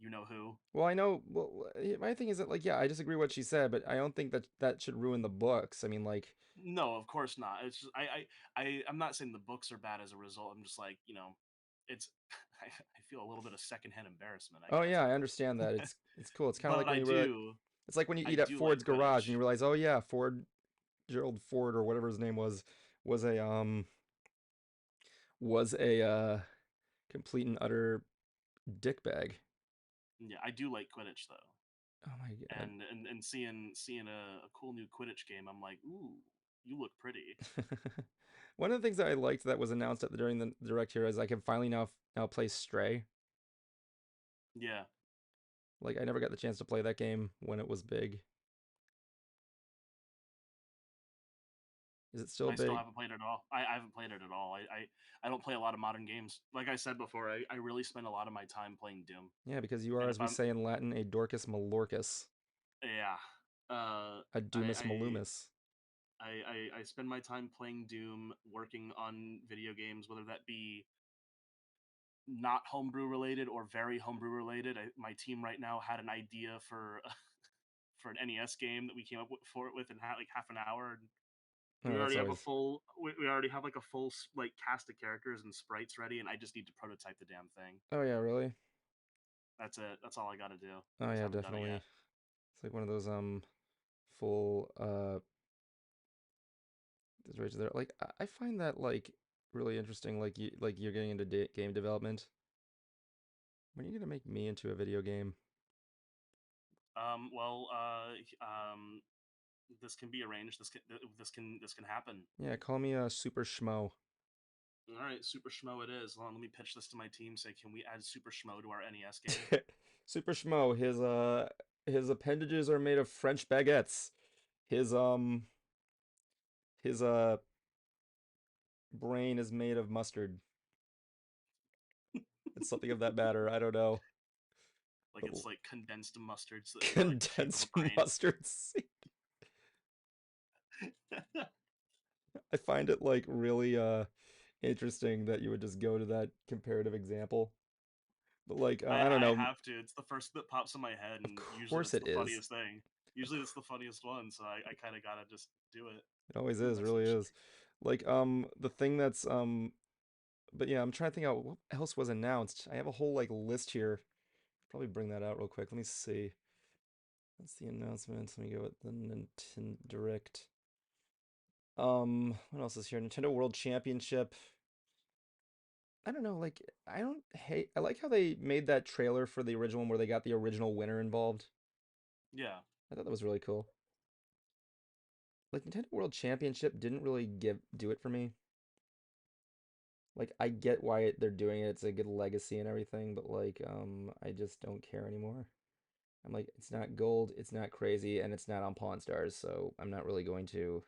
A: you know who.
B: Well, I know. Well, my thing is that, like, yeah, I disagree with what she said, but I don't think that that should ruin the books. I mean, like,
A: No, of course not. It's just I'm not saying the books are bad as a result. I'm just like it's I feel a little bit of secondhand embarrassment, I
B: oh yeah, I
A: guess.
B: understand that. It's cool. It's kind of
A: But
B: like when you it's like when you
A: I
B: eat at
A: do like
B: Ford's Garage and you
A: Quidditch.
B: realize, oh yeah, Gerald Ford or whatever his name was a complete and utter dickbag.
A: Yeah, I do like Quidditch though.
B: Oh my God.
A: And seeing a cool new Quidditch game, I'm like, ooh, you look pretty.
B: One of the things that I liked that was announced during the direct here is I can finally now play Stray.
A: Yeah,
B: Like I never got the chance to play that game when it was big. Is it still
A: I still
B: big?
A: haven't played it at all. I haven't played it at all. I don't play a lot of modern games. Like I said before, I really spend a lot of my time playing Doom.
B: Yeah, because you are,
A: And
B: as
A: if
B: we
A: I'm
B: say in Latin, a Dorcas Malorcus,
A: yeah, uh,
B: a
A: I
B: Doomus
A: I
B: Malumus.
A: I spend my time playing Doom, working on video games, whether that be not homebrew related or very homebrew related. My team right now had an idea for for an NES game that we came up for it with in like half an hour. And
B: Oh,
A: we
B: that's
A: already have a
B: always.
A: full we already have like a full like cast of characters and sprites ready, and I just need to prototype the damn thing.
B: Oh yeah, really?
A: That's it. That's all I got to do.
B: Oh
A: I just
B: yeah,
A: haven't done it
B: definitely.
A: yet.
B: It's like one of those full there's right there. Like I find that like really interesting. Like you're getting into game development. When are you gonna make me into a video game?
A: Well, this can be arranged. This can happen.
B: Yeah, call me a super schmo.
A: All right, Super Schmo it is. Hold on, let me pitch this to my team. Say, can we add Super Schmo to our NES game?
B: Super schmo. His appendages are made of French baguettes. His his brain is made of mustard. It's something of that matter. I don't know.
A: Like
B: But
A: it's like condensed mustard in like the shape of a
B: condensed
A: brain.
B: mustard seed. I find it like really interesting that you would just go to that comparative example. But like I don't
A: I
B: know.
A: have to. It's the first that pops in my head,
B: Of
A: and usually
B: course
A: that's
B: it
A: the
B: is.
A: funniest thing.
B: Of
A: Usually
B: course
A: that's the funniest one, so I kind of gotta just do it.
B: it always
A: Ooh,
B: is,
A: nice
B: really
A: little
B: is.
A: streak.
B: Like the thing that's but yeah, I'm trying to think out what else was announced. I have a whole like list here. Probably bring that out real quick. Let me see. That's the announcements. Let me go with the Nintendo Direct. What else is here? Nintendo World Championship. I don't know, like I don't hate I like how they made that trailer for the original one where they got the original winner involved.
A: Yeah,
B: I thought that was really cool. Like Nintendo World Championship didn't really do it for me. Like I get why they're doing it. It's a good legacy and everything, but like I just don't care anymore. I'm like it's not gold, it's not crazy, and it's not on Pawn Stars, so I'm not really going to.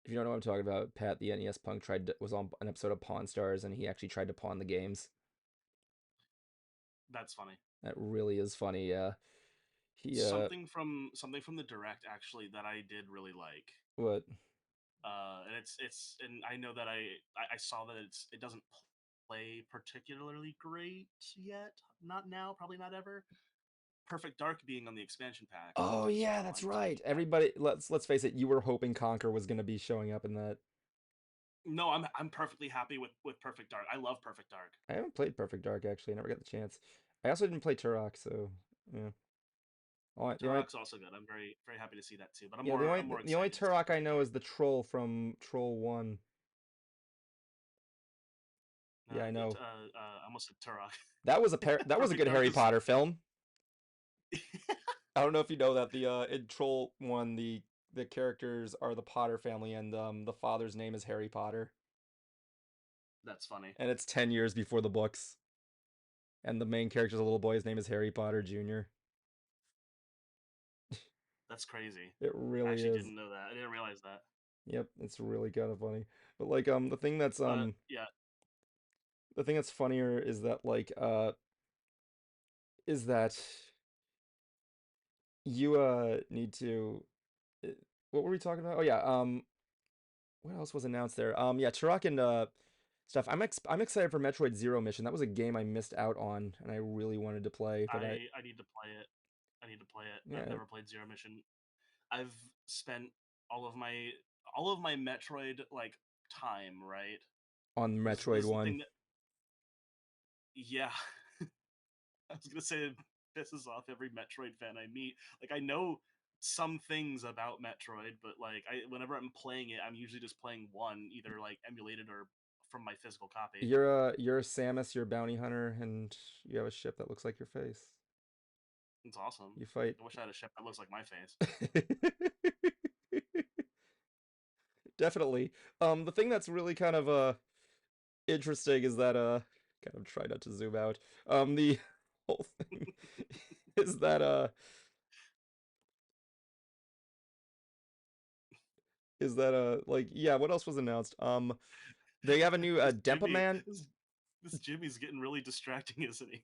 B: If you don't know what I'm talking about, Pat the NES Punk was on an episode of Pawn Stars and he actually tried to pawn the games.
A: that's funny.
B: That really is funny. Yeah. He
A: Something from the direct actually that I did really like.
B: what?
A: And it's and I know that I saw that it doesn't play particularly great yet. Not now, probably not ever. Perfect Dark being on the expansion pack
B: Oh
A: is what
B: yeah,
A: I
B: that's
A: wanted to
B: right.
A: add.
B: Everybody, let's face it, you were hoping Conker was gonna be showing up in that.
A: No, I'm perfectly happy with Perfect Dark. I love Perfect Dark.
B: I haven't played Perfect Dark actually. I never got the chance. I also didn't play Turok, so yeah. The only
A: Turok's also good. I'm very happy to see that too. But
B: yeah
A: I'm more
B: the only
A: excited to see
B: Turok I
A: Perfect
B: know
A: Dark.
B: is the troll from Troll One. Yeah, I know.
A: I almost said Turok.
B: That was a
A: Perfect
B: good
A: Dark
B: Harry
A: is
B: Potter film. I don't know if you know that the in Troll One the characters are the Potter family and the father's name is Harry Potter
A: that's funny.
B: and it's 10 years before the books and the main character's a little boy. His name is Harry Potter Jr.
A: That's crazy.
B: It
A: I
B: really
A: actually
B: is.
A: didn't know that. I didn't realize that.
B: Yep, it's really kind of funny. But like
A: But yeah,
B: the thing that's funnier is that is that you need to uh, what were we talking about? Oh yeah, what else was announced there? Yeah, Turok and stuff. I'm excited for Metroid Zero Mission. That was a game I missed out on and I really wanted to play, but
A: I need to play it. I need to play it. I've
B: yeah,
A: never played Zero Mission. I've spent all of my all of my Metroid like time, right?
B: on
A: This
B: Metroid
A: is the
B: 1.
A: thing that yeah, I was gonna say it pisses off every Metroid fan I meet. Like I know some things about Metroid, but like I whenever I'm playing it, I'm usually just playing one, either like emulated or from my physical copy.
B: You're Samus, you're a bounty hunter, and you have a ship that looks like your face.
A: It's awesome.
B: You fight.
A: I wish I had a ship that looks like my face.
B: Definitely. The thing that's really kind of interesting is that kind of try not to zoom out. The whole thing is that like yeah, what else was announced? They have a new
A: this
B: Dempa
A: Jimmy,
B: Man.
A: this Jimmy's getting really distracting, isn't he?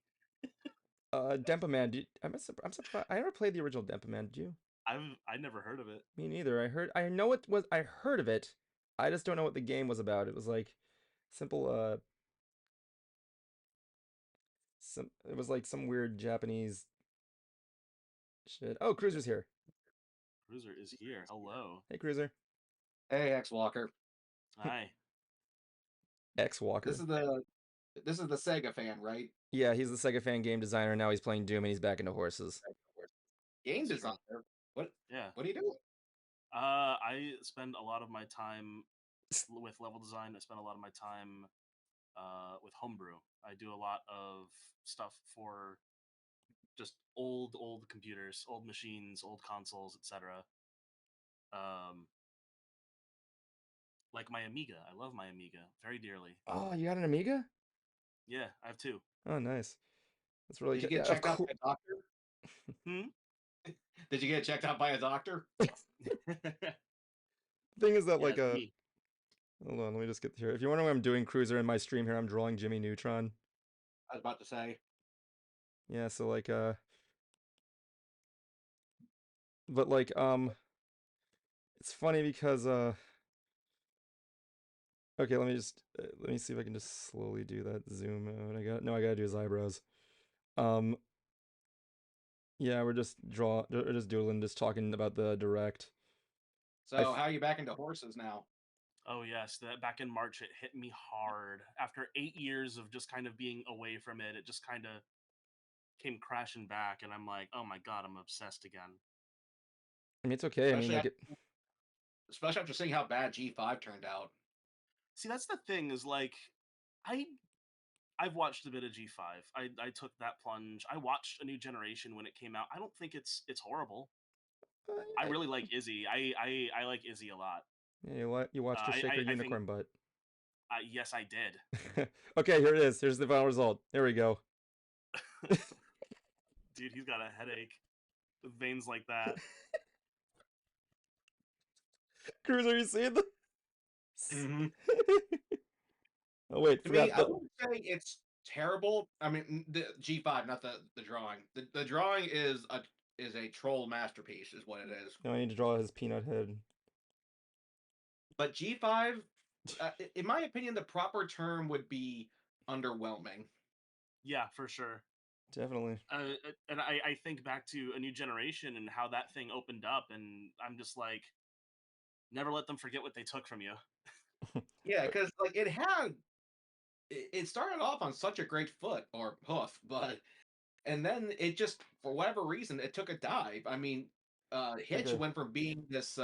B: Dempa Man. I'm surprised. I never played the original Dempa Man. Did you?
A: I never heard of it.
B: Me neither. I know it was. I heard of it. I just don't know what the game was about. It was like simple. It was like some weird Japanese shit. Oh, Cruiser's here.
A: Cruiser is here. Hello.
B: Hey, Cruiser.
C: Hey, X Walker.
A: Hi.
B: X
C: This
B: Walker.
C: is the this is the Sega fan, right?
B: Yeah, he's the Sega fan game designer. Now he's playing Doom and he's back into horses.
C: Game
A: It's true.
C: designer. What
A: Yeah.
C: what are you doing?
A: I spend a lot of my time with level design. I spend a lot of my time with homebrew. I do a lot of stuff for just old computers, old machines, old consoles, etc. Um, like my Amiga. I love my Amiga very dearly.
B: Oh, you got an Amiga?
A: Yeah, I have two.
B: Oh, nice. That's really
C: Did you
B: good.
C: get
B: Yeah, of
C: checked out
B: course.
C: by a doctor?
A: Hmm.
C: Did you get checked out by a doctor?
B: Thing is that
A: Yeah,
B: like
A: it's me.
B: hold on, let me just get here. If you wonder what I'm doing, Cruiser, in my stream here, I'm drawing Jimmy Neutron.
C: I was about to say.
B: Yeah, so like but like it's funny because okay, let me see if I can just slowly do that zoom out. I gotta do his eyebrows. Um yeah, we're just doodling, just talking about the direct. I
C: So how are you back into horses now?
A: Oh yes, that back in March it hit me hard. After 8 years of just kind of being away from it, it just kind of came crashing back, and I'm like, oh my god, I'm obsessed again.
B: mean it's okay. I mean
C: Especially
B: like
C: after,
B: it
C: especially after seeing how bad G5 turned out.
A: See, that's the thing is like, I I've watched a bit of G5. I took that plunge. I watched A New Generation when it came out. I don't think it's horrible. I
B: I,
A: really like Izzy. I like Izzy a lot.
B: yeah, you watched her shake her
A: I think
B: unicorn butt.
A: yes, I did.
B: Okay, here it is. Here's the final result. There we go.
A: Dude, he's got a headache with veins like that.
B: Cruiser, you see the
C: Hmm.
B: Oh wait,
C: To me,
B: forgot
C: I
B: the
C: wouldn't say it's terrible. I mean, the G5, not the drawing. The drawing is a troll masterpiece, is what it is.
B: now I need to draw his peanut head.
C: But G5, in my opinion, the proper term would be underwhelming.
A: Yeah, for sure.
B: Definitely.
A: And I think back to A New Generation and how that thing opened up, and I'm just like, never let them forget what they took from you.
C: Yeah, because like it started off on such a great foot or hoof, but and then it just for whatever reason it took a dive. I mean, Hitch
B: Okay.
C: went from being this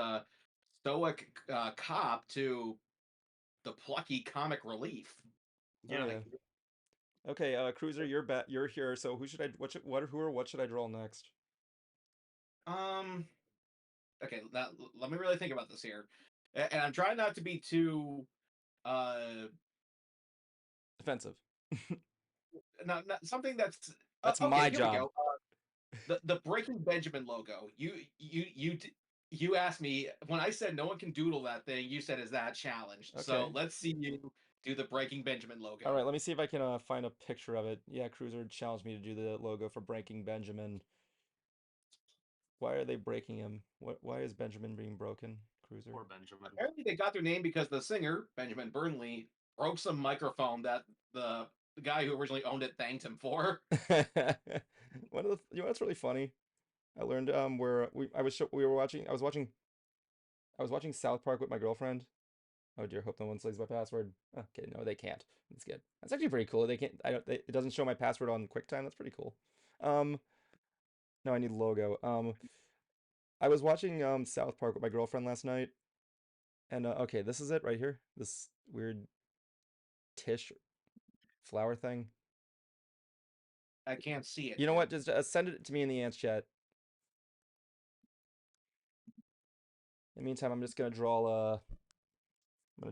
C: stoic cop to the plucky comic relief.
B: Oh
A: Yeah.
B: yeah.
C: Like,
B: Okay, Cruiser, you're here. So who should I what should I draw next?
C: um, okay, let me really think about this here, and I'm trying not to be too uh
B: Defensive.
C: not something that's
B: That's
C: okay.
B: my
C: Here we
B: job.
C: go. The Breaking Benjamin logo. you asked me when I said no one can doodle that thing. You said, "Is that challenged?"
B: Okay.
C: So let's see you do the Breaking Benjamin logo.
B: All right, let me see if I can find a picture of it. Yeah, Cruiser challenged me to do the logo for Breaking Benjamin. Why are they breaking him? Why is Benjamin being broken, Cruiser?
A: Poor Benjamin.
C: Apparently, they got their name because the singer Benjamin Burnley broke some microphone that the guy who originally owned it thanked him for.
B: One of the you know what's really funny? I learned where we were watching I was watching South Park with my girlfriend. Oh dear, hope no one sees my password. Okay, no, they can't. That's good. That's actually pretty cool. They can't. It doesn't show my password on QuickTime. That's pretty cool. No, I need logo. I was watching South Park with my girlfriend last night, and okay, this is it right here. This weird Tish flower thing.
C: I can't see it.
B: You know what? Just send it to me in the ants chat. In the meantime, I'm just gonna draw. I'm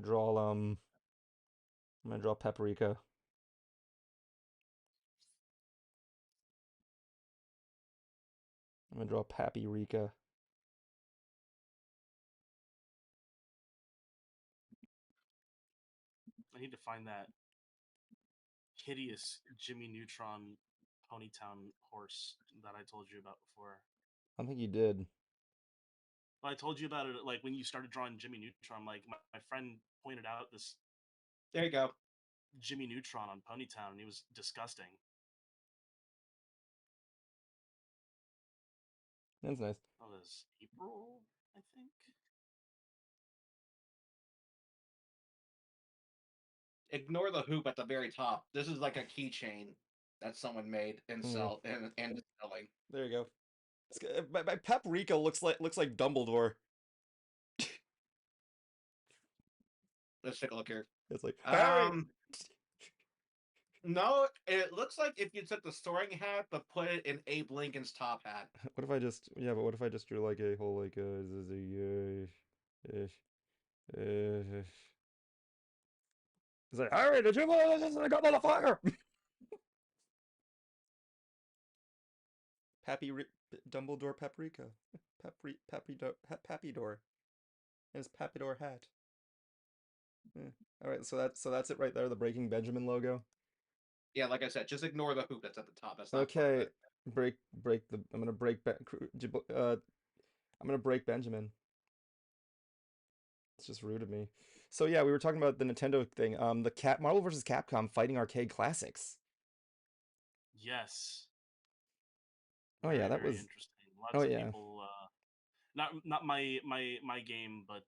B: gonna draw paprika. I'm gonna draw Pappy-Rika.
A: I need to find that hideous Jimmy Neutron Ponytown horse that I told you about before.
B: I don't think you did.
A: Well, I told you about it like when you started drawing Jimmy Neutron. Like my friend pointed out this
C: There you go.
A: Jimmy Neutron on Ponytown, and he was disgusting.
B: That's nice.
A: That was April, I think.
C: Ignore the hoop at the very top. This is like a keychain that someone made and sell and selling.
B: There you go. My Paprika looks like Dumbledore.
C: Let's take a look here.
B: It's like Harry.
C: No, it looks like if you took the soaring hat but put it in Abe Lincoln's top hat.
B: What if I just but what if I just drew like a whole like it's like Harry, did you motherfucker? Dumbledore Paprika. Pappydor. His Pappydor hat. All right, so that's it right there. The Breaking Benjamin logo.
C: Yeah, like I said, just ignore the hoop that's at the top. That's not
B: okay. Break the. I'm gonna break. I'm gonna break Benjamin. It's just rude of me. So yeah, we were talking about the Nintendo thing. The Marvel vs. Capcom Fighting Arcade Classics.
A: Yes.
B: Oh
A: very,
B: yeah, that
A: very
B: was
A: interesting. Lots of
B: yeah.
A: people. Not my game, but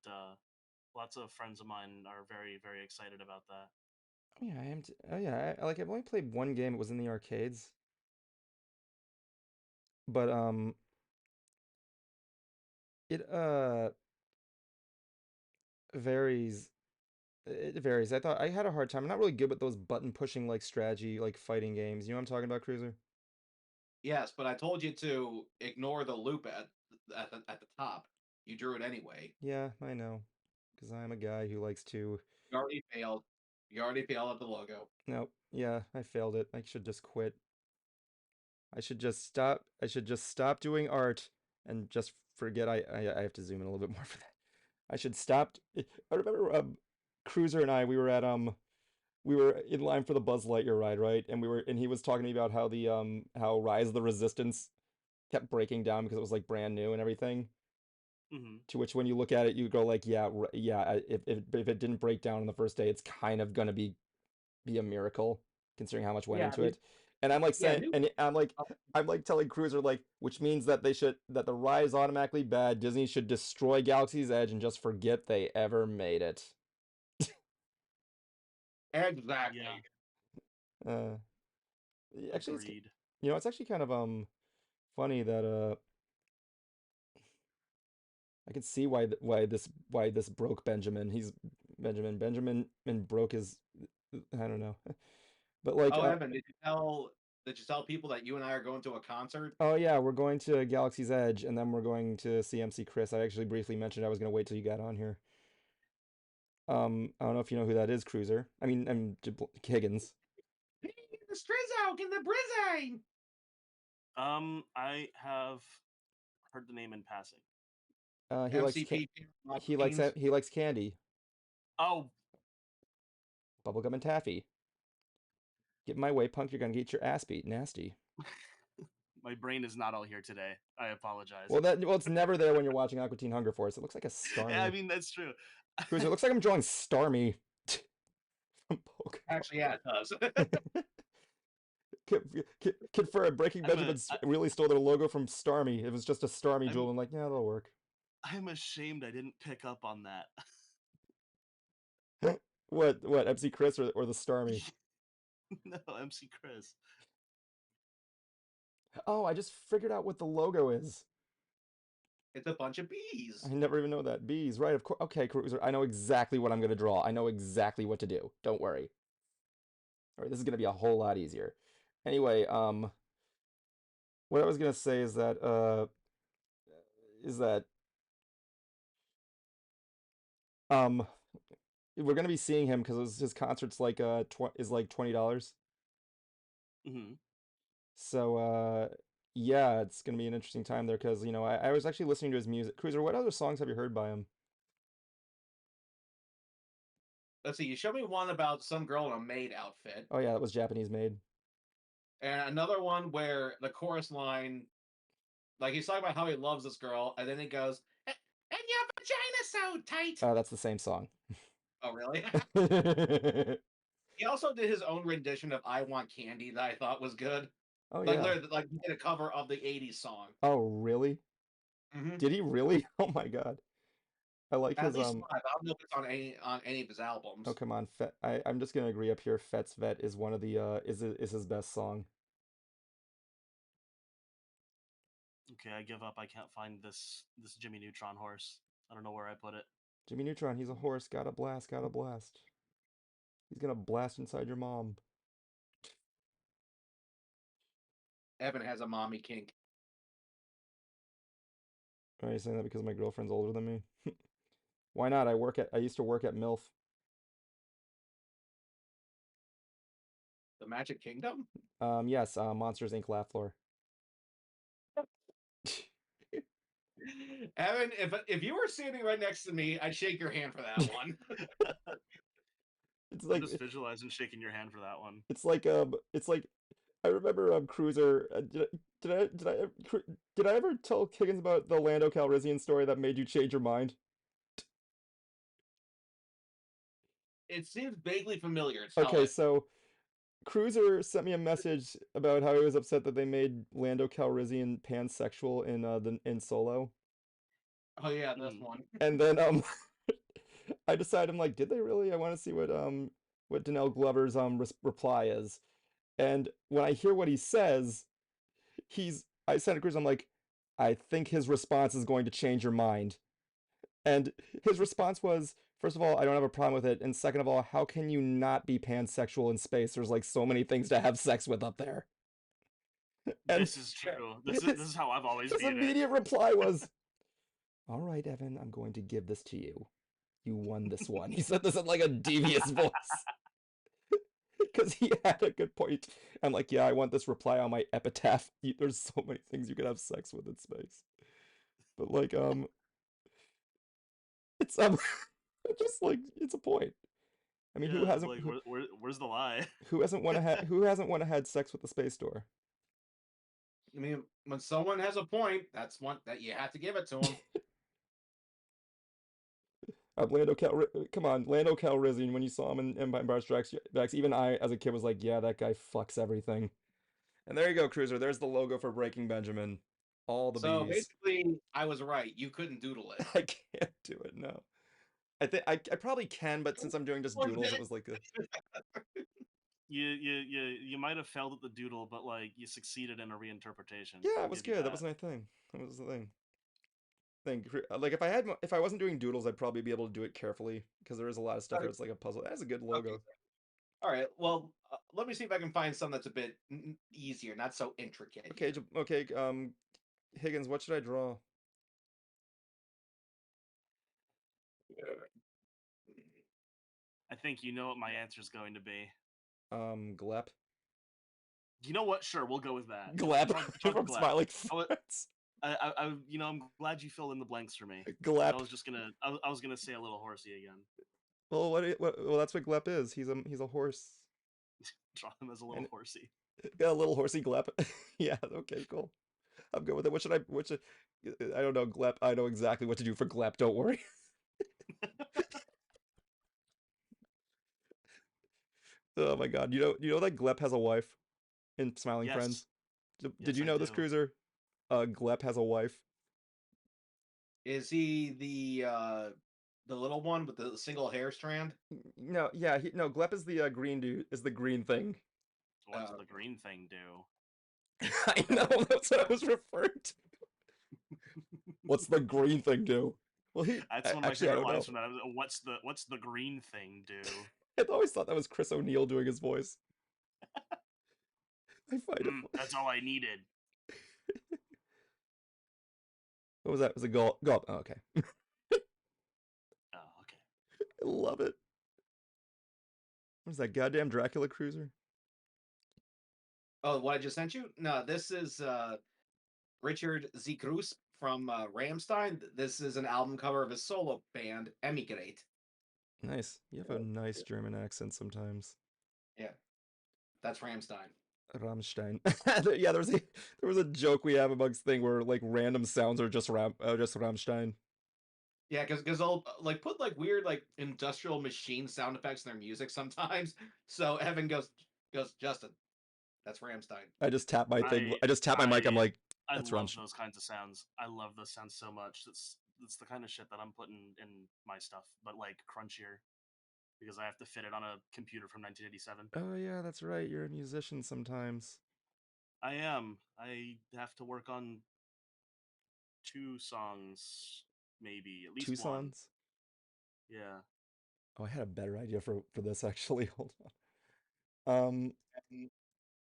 A: lots of friends of mine are very, very excited about that.
B: Oh yeah, I am. Oh yeah, I've only played one game. It was in the arcades. But it varies. It varies. I thought I had a hard time. I'm not really good with those button pushing like strategy like fighting games. You know what I'm talking about, Cruiser?
C: Yes, but I told you to ignore the loop at the top. You drew it anyway.
B: Yeah, I know. Because I'm a guy who likes to.
C: You already failed. You already failed at the logo.
B: No, yeah, I failed it. I should just quit. I should just stop. I should just stop doing art and just forget. I have to zoom in a little bit more for that. I should stop. I remember Cruiser and I we were in line for the Buzz Lightyear ride, right? And he was talking to me about how the how Rise of the Resistance kept breaking down because it was like brand new and everything. To which when you look at it, you go like, yeah, yeah. If it didn't break down on the first day, it's kind of gonna be a miracle considering how much went into it. And I'm like saying, and I'm like telling Cruiser like, which means that that the ride is automatically bad. Disney should destroy Galaxy's Edge and just forget they ever made it.
C: Exactly.
B: Yeah. Actually,
A: Agreed.
B: it's actually kind of funny that I can see why this broke Benjamin. He's Benjamin and broke his I don't know. But like
C: Evan, did you tell people that you and I are going to a concert?
B: Oh yeah, we're going to Galaxy's Edge and then we're going to see MC Chris. I actually briefly mentioned I was going to wait till you got on here. I don't know if you know who that is, Cruiser. I mean, I'm Higgins.
C: The Strizzo in the Brizzine.
A: I have heard the name in passing.
B: He likes
C: MCP.
B: he likes candy,
A: Oh,
B: bubblegum and taffy. Get in my way, punk. You're gonna get your ass beat. Nasty.
A: my brain is not all here today. I apologize.
B: Well, it's never there when you're watching Aqua Teen Hunger Force. It looks like a
A: Yeah, I
B: Starmie.
A: mean, that's true.
B: Cruiser, it looks like I'm drawing Starmie from Pokemon.
C: Actually, yeah, it does.
B: Confirm Breaking
A: I'm a-
B: Benjamin
A: I-
B: really stole their logo from Starmie. It was just a Starmie jewel. I'm like, yeah, that'll work.
A: I'm ashamed I didn't pick up on that.
B: What, MC Chris or the Starmie?
A: No, MC Chris.
B: Oh, I just figured out what the logo is.
C: It's a bunch of bees.
B: I never even know that. Bees, right? Of course. Okay, Cruiser. I know exactly what I'm gonna draw. I know exactly what to do. Don't worry. All right, this is gonna be a whole lot easier. Anyway, what I was gonna say is that um we're gonna be seeing him because his concert's like is like $20.
A: Hmm.
B: So yeah, it's gonna be an interesting time there because I was actually listening to his music. Cruiser, what other songs have you heard by him?
C: Let's see. You showed me one about some girl in a maid outfit,
B: Oh yeah, that was Japanese made.
C: and another one where the chorus line, like he's talking about how he loves this girl, and then he goes, "And your vagina's so tight."
B: Oh, that's the same song.
C: Oh, really?
B: Oh
C: He also did his own rendition of "I Want Candy" that I thought was good. Like,
B: yeah.
C: literally, like he did a cover of the '80s song.
B: Oh really?
C: Mm-hmm.
B: Did he really? Oh my God. I like
C: At
B: his
C: least five. I don't know if it's on any of his albums.
B: Oh come on, I'm just gonna agree up here. Fet's Vet is one of the is his best song.
A: Okay, I give up. I can't find this Jimmy Neutron horse. I don't know where I put it.
B: Jimmy Neutron, he's a horse. Gotta blast, gotta blast. He's gonna blast inside your mom.
C: Evan has a mommy kink.
B: Are you saying that because my girlfriend's older than me? Why not? I used to work at MILF.
C: The Magic Kingdom?
B: Yes, Monsters Inc. Laugh Floor.
C: Evan, if you were standing right next to me, I'd shake your hand for that one.
B: It's
A: I'm
B: like
A: just visualizing shaking your hand for that one.
B: it's like I remember Cruiser. Did I ever tell Higgins about the Lando Calrissian story that made you change your mind?
C: It seems vaguely familiar. Tell
B: Okay,
C: it.
B: so Cruiser sent me a message about how he was upset that they made Lando Calrissian pansexual in Solo,
C: Oh yeah, this
A: Mm.
C: one.
B: and then I decided I'm like, did they really? I want to see what Danelle Glover's reply is, and when I hear what he says, I sent it to Cruiser. I'm like, I think his response is going to change your mind, and his response was, first of all, I don't have a problem with it, and second of all, how can you not be pansexual in space? There's like so many things to have sex with up there. And
A: This is true. This is how I've always
B: his
A: viewed it.
B: immediate reply was, "All right, Evan, I'm going to give this to you. You won this one." He said this in like a devious voice. Because he had a good point. I'm like, yeah, I want this reply on my epitaph. There's so many things you could have sex with in space. But like, it's just like it's a point. I mean,
A: Yeah, like where's the lie?
B: who hasn't want to had sex with the space door?
C: I mean, when someone has a point, that's one that you have to give it to them.
B: Come on, Lando Calrissian. When you saw him in Empire Strikes Back, even I, as a kid, was like, yeah, that guy fucks everything. And there you go, Cruiser. There's the logo for Breaking Benjamin. All the
C: So
B: bees.
C: basically, I was right. You couldn't doodle it.
B: I can't do it, no. I think I probably can, but since I'm doing just doodles, it was like a...
A: You might have failed at the doodle, but like you succeeded in a reinterpretation.
B: Yeah,
A: I'll
B: it was
A: give you
B: good. That was my thing. That was the thing. Like if I wasn't doing doodles, I'd probably be able to do it carefully because there is a lot of stuff where it's like a puzzle. That's a good logo.
C: Okay. All right. Well, let me see if I can find some that's a bit easier, not so intricate.
B: Okay, okay. Higgins, what should I draw?
A: I think you know what my answer is going to be.
B: Glep.
A: You know what? Sure, we'll go with that.
B: Glep
A: Chunk
B: from
A: Glep.
B: Smiling
A: I was-
B: Frets.
A: I'm glad you filled in the blanks for me. I
B: Glep.
A: was just gonna, I was gonna say a little horsey again.
B: Well, well, that's what Glep is. He's a horse.
A: Draw him as a little horsey.
B: Got a little horsey Glep. Yeah. Okay. Cool. I'm good with it. I don't know Glep. I know exactly what to do for Glep. Don't worry. Oh my God. You know that Glep has a wife in Smiling Friends?
A: Yes.
B: Did
A: Yes,
B: you
A: I
B: know this,
A: do.
B: Cruiser? Glep has a wife.
C: Is he the little one with the single hair strand?
B: No, yeah, no. Glep is the green dude. Is the green thing.
A: What's the green thing do?
B: I know, that's what I was referring to. What's the green thing do? Well,
A: That's one of my
B: actually, I
A: favorite
B: don't know.
A: lines from that. What's the green thing do?
B: I always thought that was Chris O'Neill doing his voice. I find it.
A: That's all I needed.
B: What was that? Was it Gulp? Oh, okay.
A: Oh, okay.
B: I love it. What is that goddamn Dracula Cruiser?
C: Oh, what I just sent you? No, this is Richard Z. Cruz from Rammstein. This is an album cover of his solo band, Emigrate.
B: Nice. You have a nice German accent sometimes.
C: Yeah, that's Rammstein.
B: Rammstein. Yeah, there was a joke we have amongst thing where like random sounds are just Rammstein.
C: Yeah, because they'll like put like weird like industrial machine sound effects in their music sometimes. So Evan goes, Justin, that's Rammstein.
B: I just tap my thing. I just tap my mic. I'm like,
A: I
B: that's
A: love
B: Rammstein.
A: those kinds of sounds. I love those sounds so much. It's the kind of shit that I'm putting in my stuff, but like crunchier, because I have to fit it on a computer from 1987.
B: Oh yeah, that's right. You're a musician sometimes.
A: I am. I have to work on 2 songs, maybe at least 1.
B: Songs?
A: Yeah.
B: Oh, I had a better idea for this actually. Hold on.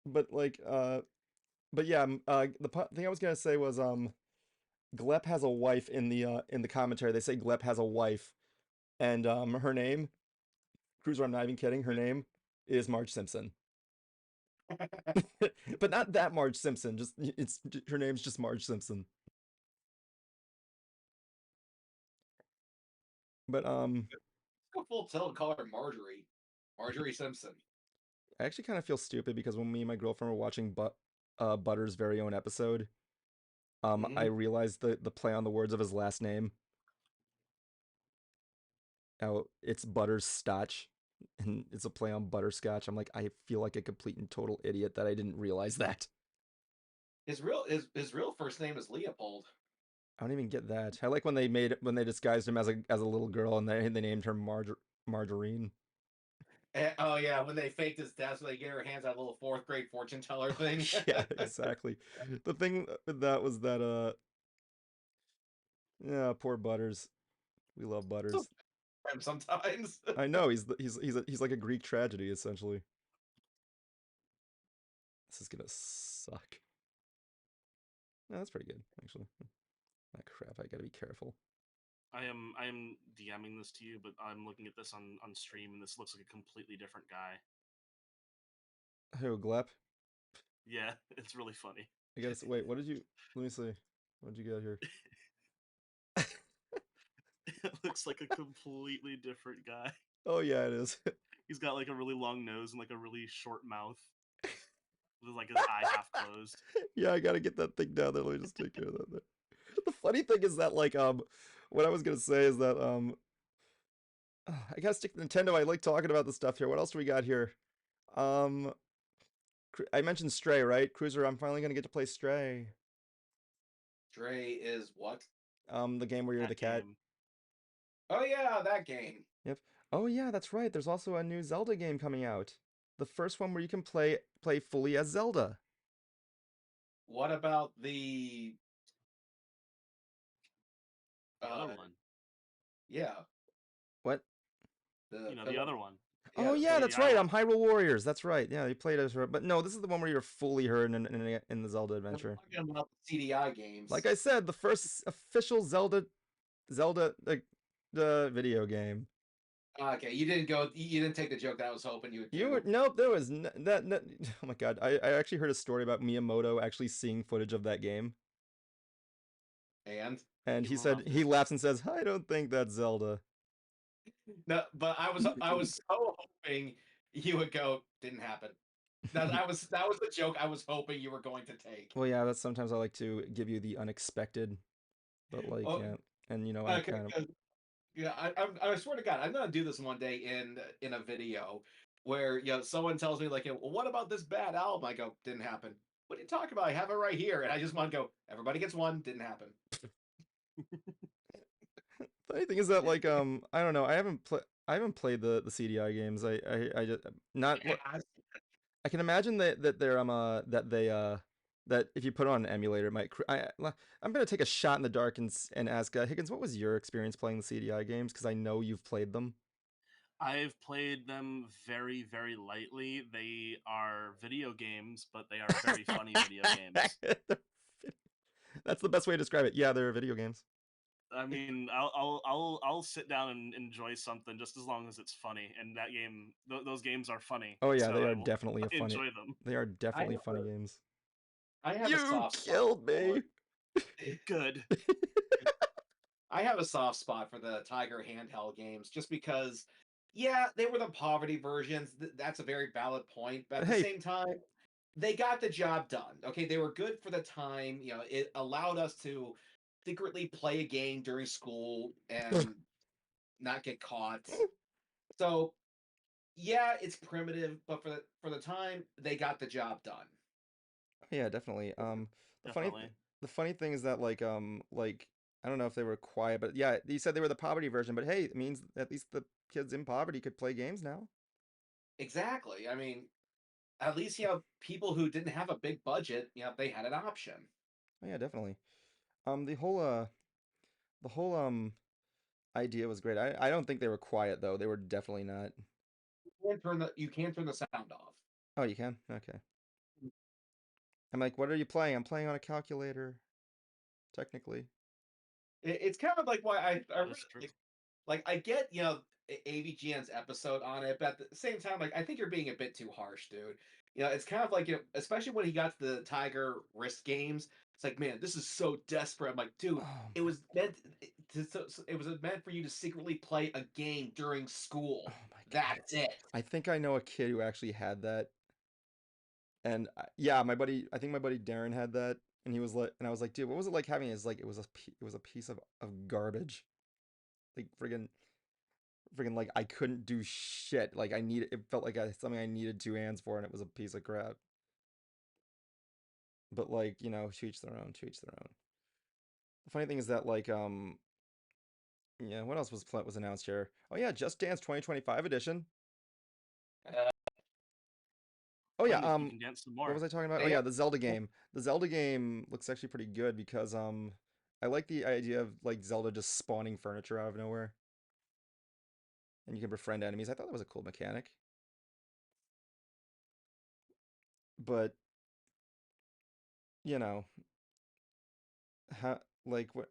B: But like but yeah, the thing I was gonna say was Glep has a wife in the commentary. They say Glep has a wife, and her name, Cruiser, I'm not even kidding, her name is Marge Simpson. But not that Marge Simpson, just her name's just Marge Simpson. But
C: Let's go full tilt and call her Marjorie Simpson.
B: I actually kind of feel stupid because when me and my girlfriend were watching Butter's very own episode, I realized the play on the words of his last name. How it's Butter's Scotch, and it's a play on butterscotch. I'm like, I feel like a complete and total idiot that I didn't realize that.
C: His real first name is Leopold.
B: I don't even get that. I like when they disguised him as a little girl and they named her Margarine.
C: Oh yeah, when they faked his death so they get her hands that little 4th-grade fortune teller thing.
B: Yeah, exactly. The thing with that was that yeah, poor Butters. We love Butters.
C: Sometimes.
B: I know he's like a Greek tragedy essentially. This is gonna suck. No, that's pretty good actually. Ah, crap, I gotta be careful.
A: I am DMing this to you, but I'm looking at this on stream, and this looks like a completely different guy.
B: Who, Glep?
A: Yeah, it's really funny.
B: I guess. Wait, what did you? Let me see. What did you get here?
A: It looks like a completely different guy.
B: Oh yeah, it is.
A: He's got like a really long nose and like a really short mouth, with like his eye half closed.
B: Yeah, I gotta get that thing down there. Let me just take care of that there. The funny thing is that like what I was gonna say is that I gotta stick to Nintendo. I like talking about the stuff here. What else do we got here? I mentioned Stray, right? Cruiser, I'm finally gonna get to play Stray.
C: Stray is what?
B: The game where you're the cat.
A: Game.
C: Oh yeah, that game.
B: Yep. Oh yeah, that's right. There's also a new Zelda game coming out. The first one where you can play fully as Zelda.
C: What about the
A: other one?
C: Yeah.
B: What?
A: The other one.
B: Oh yeah, that's right. Hyrule Warriors. That's right. Yeah, you played as her, but no, this is the one where you're fully her in the Zelda adventure.
C: I'm talking about the CDI games.
B: Like I said, the first official Zelda the video game.
C: Okay, you didn't take the joke that I was hoping you would do.
B: Nope, there was that. Oh my god, I actually heard a story about Miyamoto actually seeing footage of that game. And
A: Give
B: he
A: him a
B: said,
A: rough
B: he
A: estimate.
B: laughs and says, I don't think that's Zelda.
C: No, but I was so hoping you would go. Didn't happen. That was the joke I was hoping you were going to take.
B: Well, yeah, that's sometimes I like to give you the unexpected, but like,
C: Oh,
B: yeah, and I
C: okay,
B: kind of.
C: 'cause, yeah, I swear to God, I'm gonna do this one day in a video where someone tells me like, well, what about this bad album? I go, didn't happen. What are you talking about? I have it right here, and I just want to go. Everybody gets one. Didn't happen.
B: Funny thing is that like I don't know, I haven't played the CDI games. I just not
C: Yeah,
B: I can imagine that they're that if you put it on an emulator it might I'm gonna take a shot in the dark and ask Higgins, what was your experience playing the CDI games? Because I know you've played them.
A: I've played them very, very lightly. They are video games, but they are very funny video games.
B: That's the best way to describe it. Yeah, they're video games.
A: I mean, I'll sit down and enjoy something just as long as it's funny. And that game, those games are funny.
B: Oh yeah,
A: So
B: they
A: I
B: are
A: will
B: definitely a funny.
A: enjoy them.
B: They are
C: I
B: definitely
C: have
B: funny games.
C: I have a
B: You
C: soft spot
B: killed
C: for.
B: me.
A: Good.
C: I have a soft spot for the Tiger handheld games just because, yeah, they were the poverty versions. That's a very valid point. But at the
B: Hey,
C: same time, they got the job done. Okay, they were good for the time. It allowed us to secretly play a game during school and not get caught. So, yeah, it's primitive, but for the time, they got the job done.
B: yeah, definitely. The funny
A: Definitely.
B: the funny thing is that like I don't know if they were quiet, but yeah, you said they were the poverty version, but hey, it means at least the kids in poverty could play games now.
C: Exactly. I mean, at least people who didn't have a big budget, they had an option.
B: Oh yeah, definitely. The whole idea was great. I don't think they were quiet though. They were definitely not.
C: You can turn the sound off.
B: Oh, you can? Okay. I'm like, what are you playing? I'm playing on a calculator, technically.
C: It's kind of like why I
A: That
C: really
A: is true.
C: like I get AVGN's episode on it, but at the same time, like I think you're being a bit too harsh, dude. It's kind of like especially when he got to the Tiger wrist games. It's like, man, this is so desperate. I'm like, dude,
B: Oh
C: it
B: my,
C: was meant it was meant for you to secretly play a game during
B: oh
C: school.
B: my God.
C: That's it.
B: I think I know a kid who actually had that. And yeah, I think my buddy Darren had that, and he was like, and I was like, dude, what was it like having it? It's like it was a piece of garbage, like friggin' like I couldn't do shit. Like it felt like something I needed two hands for, and it was a piece of crap. But like to each their own, to each their own. The funny thing is that yeah, what else was announced here? Oh yeah, Just Dance 2025 edition.
C: Uh,
B: Oh yeah,
A: Fun, you can dance some
B: what
A: more.
B: was I talking about? Oh
C: they
B: yeah,
C: have,
B: the Zelda game. The Zelda game looks actually pretty good because I like the idea of like Zelda just spawning furniture out of nowhere and you can befriend enemies. I thought that was a cool mechanic. But, you know, how like what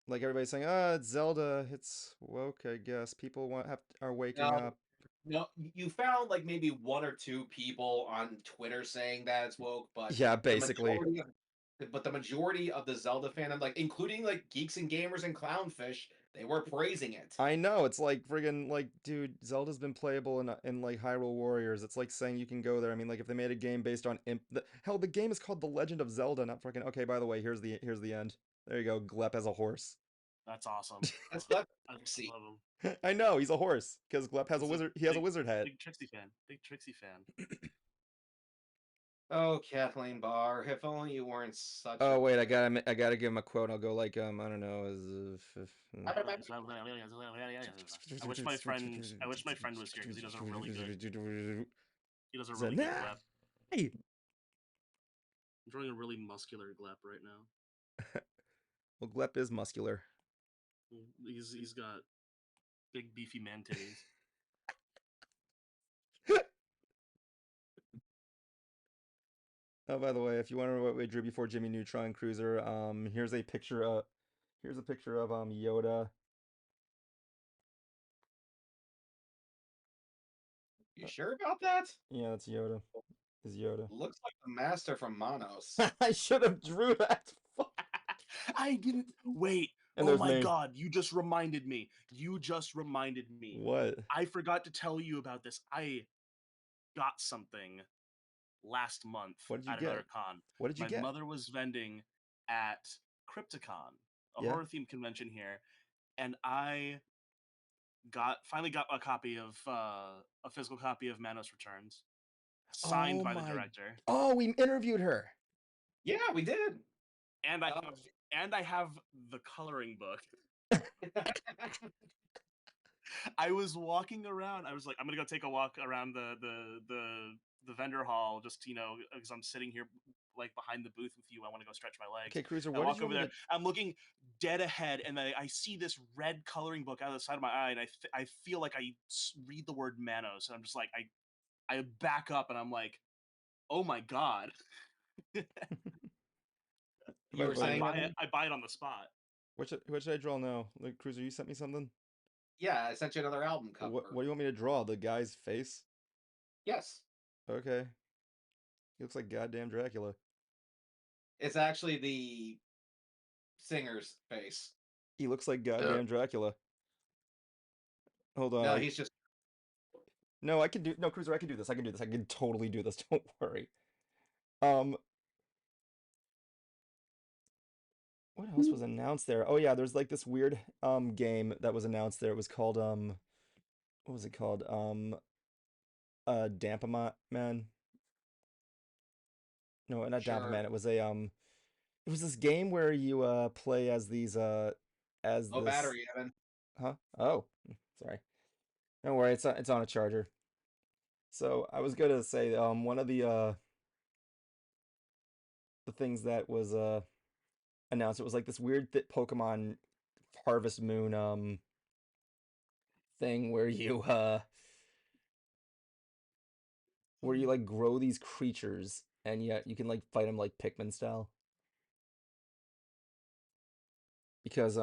B: like everybody's saying, "Ah, it's Zelda. It's woke, I guess. People are waking
C: no,
B: up."
C: no, you found like maybe one or two people on Twitter saying that it's woke, but
B: Yeah,
C: the
B: basically.
C: majority of the majority of the Zelda fandom, like including like geeks and gamers and clownfish, they were praising it.
B: I know, it's like friggin' like, dude, Zelda's been playable in like Hyrule Warriors. It's like saying you can go there. I mean, like if they made a game based on hell, the game is called The Legend of Zelda, not fucking okay, by the way, here's the end. There you go, Glep as a horse.
A: That's awesome.
C: That's that.
A: I
C: See,
A: love him.
B: I know, he's a horse, because Glep has a
A: He's a
B: wizard he has a
A: big,
B: wizard hat.
A: big Trixie fan. Big Trixie fan.
C: oh Kathleen Barr, if only you weren't such
B: Oh
C: a.
B: wait, I gotta give him a quote. I'll go like I don't know,
A: I wish my friend was here because he does a really good. He does a really good
B: Zanai!
A: glap. I'm drawing a really muscular glap right now.
B: Well, Glep is muscular.
A: He's got big beefy man titties.
B: Oh, by the way, if you wonder what we drew before Jimmy Neutron Cruiser, here's a picture of Yoda.
C: You sure about that?
B: Yeah, that's Yoda. Is Yoda.
C: Looks like the master from Manos.
B: I should have drew that.
A: I didn't wait.
B: And
A: Oh
B: there's
A: my
B: me.
A: god, you just reminded me. You just reminded me.
B: What?
A: I forgot to tell you about this. I got something last month
B: What did you
A: at another
B: get?
A: con.
B: What did you
A: My
B: get?
A: mother was vending at Crypticon, a
B: Yeah.
A: horror themed convention here, and I finally got a copy of a physical copy of Manos Returns, signed
B: Oh
A: by the
B: my.
A: director,
B: Oh, we interviewed her.
C: Yeah, we did.
A: and I
C: Oh.
A: have and I have the coloring book. I was walking around. I was like, I'm gonna go take a walk around the vendor hall, just because I'm sitting here like behind the booth with you. I want to go stretch my legs.
B: Okay, Cruiser,
A: I
B: what did
A: walk
B: you
A: over
B: want me
A: there.
B: to?
A: I'm looking dead ahead, and I see this red coloring book out of the side of my eye, and I feel like I read the word Manos, and I'm just like I back up, and I'm like, oh my god.
B: Am
C: You
B: I
C: were
A: I
B: voting?
C: saying,
A: buy it.
C: Evan?
A: I buy it on the spot.
B: What should I draw now? Like, Cruiser, you sent me something.
C: Yeah, I sent you another album
B: What
C: cover.
B: do you want me to draw? The guy's face?
C: Yes,
B: Okay. He looks like goddamn Dracula.
C: it's actually the singer's face.
B: He looks like goddamn Dracula. Hold on.
C: No, he's just.
B: No, I can do. No, Cruiser, I can do this. I can do this. I can totally do this. Don't worry. Um, what else was announced there? Oh yeah, there's like this weird game that was announced there. It was called what was it called? Man. No, not
C: Sure.
B: Man. It was this game where you play as these as
C: No
B: this
C: battery, Evan.
B: huh? Oh, sorry. Don't worry, it's on a charger. So I was gonna say one of the things that was announced, it was like this weird Pokemon Harvest Moon thing where you like grow these creatures and yet you can like fight them like Pikmin style. Because I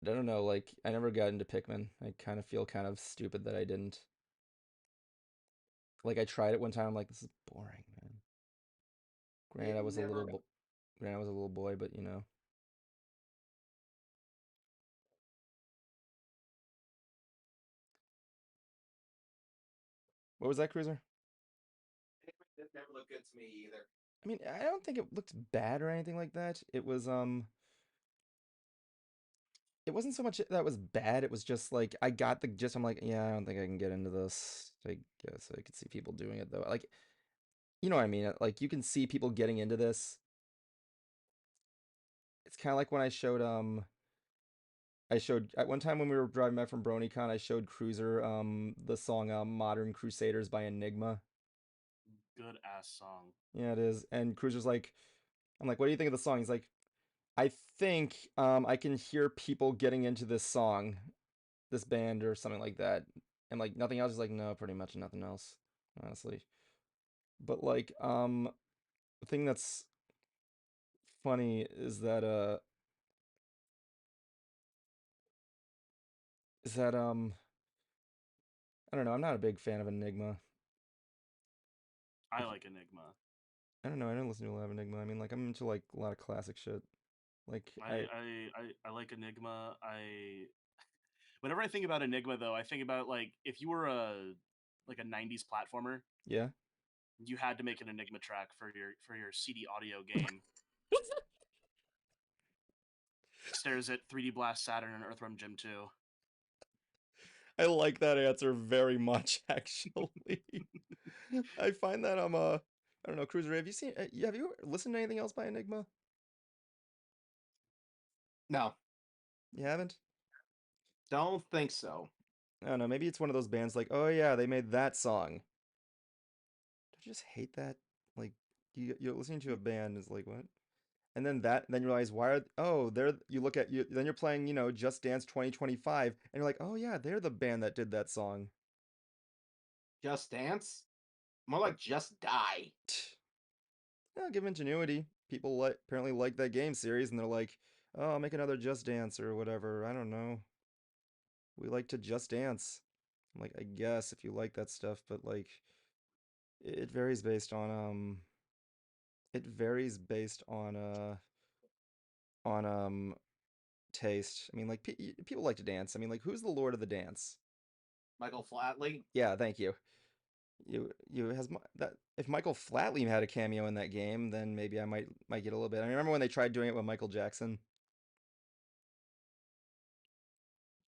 B: don't know, like I never got into Pikmin. I kind of feel kind of stupid that I didn't. Like I tried it one time, I'm like, this is boring, man. Granted, I
C: It
B: was a
C: never.
B: granted I was a little boy, but you know. What was that, Cruiser?
C: It never looked good to me either.
B: I mean, I don't think it looked bad or anything like that. It wasn't so much that was bad, it was just like I got the gist. I'm like, yeah, I don't think I can get into this. I guess I could see people doing it though. Like, you know what I mean? Like you can see people getting into this. It's kind of like when I showed at one time when we were driving back from BronyCon, I showed Cruiser the song Modern Crusaders by Enigma.
A: Good ass song.
B: Yeah, it is. And Cruiser's like, I'm like, what do you think of the song? He's like, I think I can hear people getting into this song, this band or something like that. And like nothing else is like, no, pretty much nothing else, honestly. But like the thing that's funny is that I don't know, I'm not a big fan of Enigma.
A: I
B: If
A: like Enigma.
B: I don't know, I don't listen to a lot of Enigma. I mean, like I'm into like a lot of classic shit. Like
A: I like Enigma. I Whenever I think about Enigma, though, I think about like if you were a '90s platformer,
B: yeah.
A: you had to make an Enigma track for your CD audio game. Stares at 3D Blast Saturn and Earthworm Jim 2.
B: I like that answer very much, actually. I find that I don't know, Cruiser, have you listened to anything else by Enigma?
C: No,
B: You haven't?
C: don't think so.
B: I don't know, maybe it's one of those bands like, oh yeah, they made that song. Don't you just hate that? Like you're listening to a band is like what? And then you realize why are they're you look at you then you're playing, Just Dance 2025 and you're like, "Oh yeah, they're the band that did that song."
C: Just Dance? More like Just Die.
B: Yeah, give ingenuity. People apparently like that game series and they're like, "Oh, I'll make another Just Dance or whatever. I don't know. We like to Just Dance." I'm like, "I guess if you like that stuff, but like it varies based on it varies based on on taste. I mean, like people like to dance. I mean, like who's the lord of the dance?
C: Michael Flatley.
B: Yeah, thank you. You has that if Michael Flatley had a cameo in that game, then maybe I might get a little bit. I remember when they tried doing it with Michael Jackson.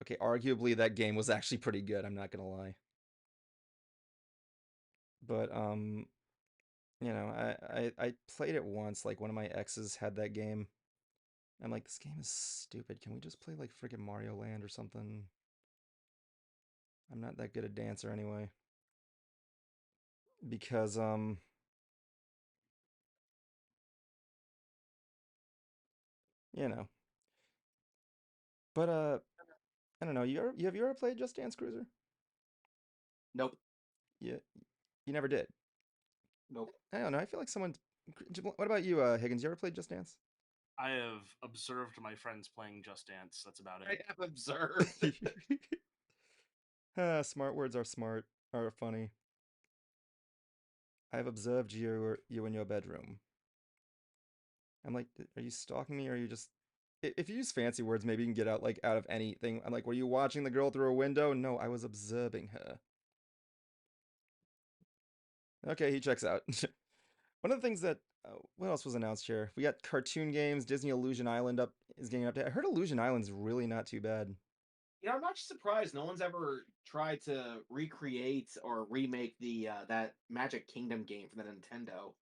B: Okay, arguably that game was actually pretty good, I'm not gonna lie. But I played it once, like one of my exes had that game. I'm like, this game is stupid. Can we just play like freaking Mario Land or something? I'm not that good a dancer anyway. Because you know. But I don't know. Have you ever played Just Dance Cruiser?
C: Nope.
B: Yeah, you never did.
C: Nope.
B: I don't know. I feel like someone. What about you, Higgins? You ever played Just Dance?
A: I have observed my friends playing Just Dance. That's about
C: I
A: it.
C: have observed.
B: Smart words are funny. I've observed you in your bedroom. I'm like, are you stalking me or are you just? If you use fancy words, maybe you can get out of anything. I'm like, were you watching the girl through a window? No, I was observing her. Okay, he checks out. One of the things that what else was announced here? We got cartoon games. Disney Illusion Island is getting up. I heard Illusion Island's really not too bad.
C: I'm not surprised no one's ever tried to recreate or remake the that Magic Kingdom game for the Nintendo.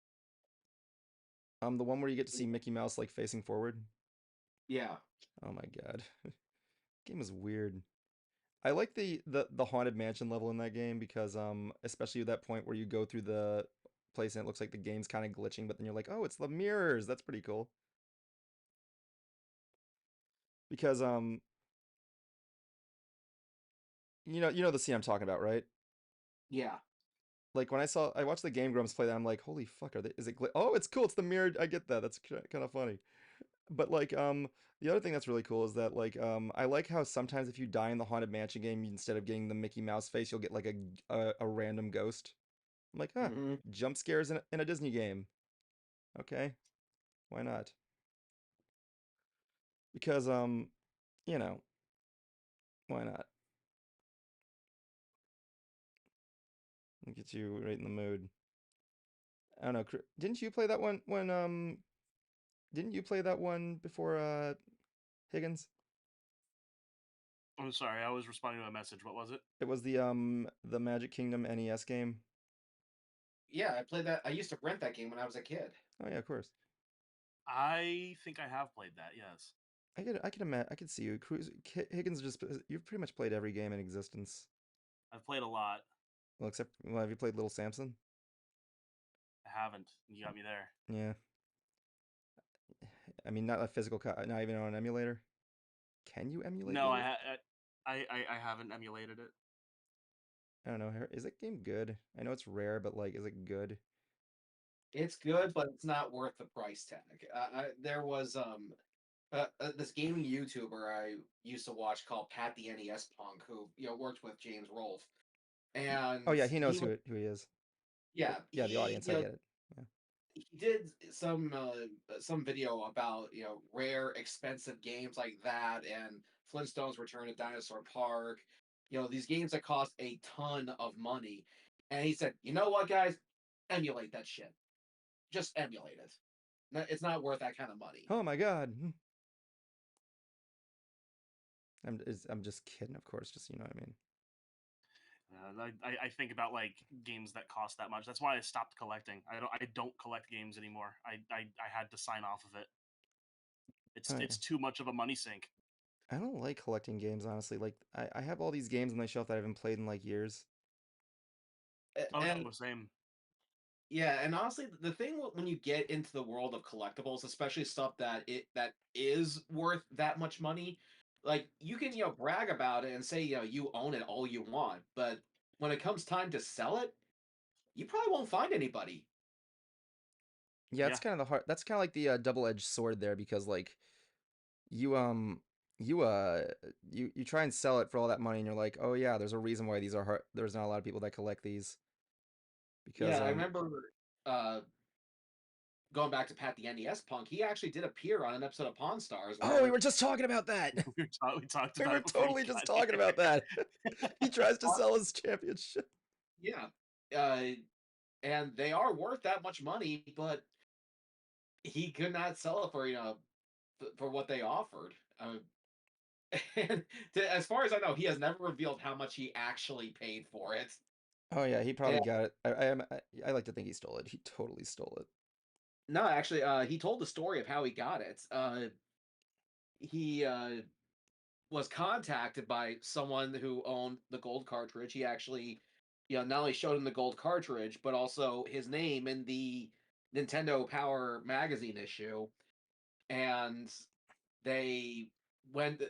B: The one where you get to see Mickey Mouse like facing forward.
C: Yeah.
B: Oh my god, game is weird. I like the haunted mansion level in that game because especially that point where you go through the place and it looks like the game's kind of glitching, but then you're like, oh, it's the mirrors. That's pretty cool. Because you know the scene I'm talking about, right?
C: Yeah.
B: Like when I watched the Game Grumps play that, I'm like, holy fuck, is it oh, it's cool, it's the mirror. I get that. That's kind of funny. But like the other thing that's really cool is that like I like how sometimes if you die in the haunted mansion game, instead of getting the Mickey Mouse face, you'll get like a random ghost. I'm like, huh,
C: Hmm.
B: jump scares in a Disney game. Okay, why not? Because you know, why not? Get you right in the mood. I don't know. Didn't you play that one when didn't you play that one before Higgins?
A: I'm sorry, I was responding to a message. What was it?
B: It was the Magic Kingdom NES game.
C: Yeah, I played that. I used to rent that game when I was a kid.
B: Oh yeah, of course.
A: I think I have played that. Yes,
B: I could see you. Higgins just you've pretty much played every game in existence.
A: I've played a lot.
B: Well, have you played Little Samson?
A: I haven't. You got me there.
B: Yeah. I mean, not a not even on an emulator. Can you emulate
A: No,
B: Little?
A: I haven't emulated it.
B: I don't know. Is that game good? I know it's rare, but like, is it good?
C: It's good, but it's not worth the price tag. There was this gaming YouTuber I used to watch called Pat the NES Punk, who worked with James Rolfe,
B: Oh
C: and
B: yeah, he knows
C: he was
B: who he is.
C: yeah
B: Yeah, the
C: he
B: audience, I get it. Yeah.
C: he did some video about rare expensive games like that and Flintstones Return to Dinosaur Park, these games that cost a ton of money, and he said, you know what, guys, emulate that shit, just emulate it. It's not worth that kind of money.
B: Oh my god. I'm just kidding, of course. Just you know what I mean.
A: I think about like games that cost that much. That's why I stopped collecting. I don't collect games anymore. I had to sign off of it.
B: Oh yeah.
A: It's too much of a money sink.
B: I don't like collecting games, honestly. Like I have all these games on my shelf that I haven't played in like years.
A: Oh
C: And
A: no, same.
C: yeah, and honestly, the thing when you get into the world of collectibles, especially stuff that is worth that much money, like you can brag about it and say you own it all you want, but when it comes time to sell it, you probably won't find anybody.
B: Yeah, it's
A: Yeah,
B: kind of the hard. That's kind of like the double-edged sword there because like you you you try and sell it for all that money and you're like, oh yeah, there's a reason why these are hard. There's not a lot of people that collect these because
C: Yeah, I remember uh going back to Pat the NES Punk, he actually did appear on an episode of Pawn Stars.
B: Oh, we
C: where-
B: were just talking about that.
A: We talked
B: We
A: about
B: were
A: it before you
B: totally just
A: got
B: talking
A: here.
B: about that. He tries to sell his championship.
C: Yeah, and they are worth that much money, but he could not sell it for for what they offered. And as far as I know, he has never revealed how much he actually paid for it.
B: Oh yeah, he probably
C: And,
B: got it. I like to think he stole it. He totally stole it.
C: no, actually, he told the story of how he got it. He was contacted by someone who owned the gold cartridge. He actually, not only showed him the gold cartridge, but also his name in the Nintendo Power magazine issue. And they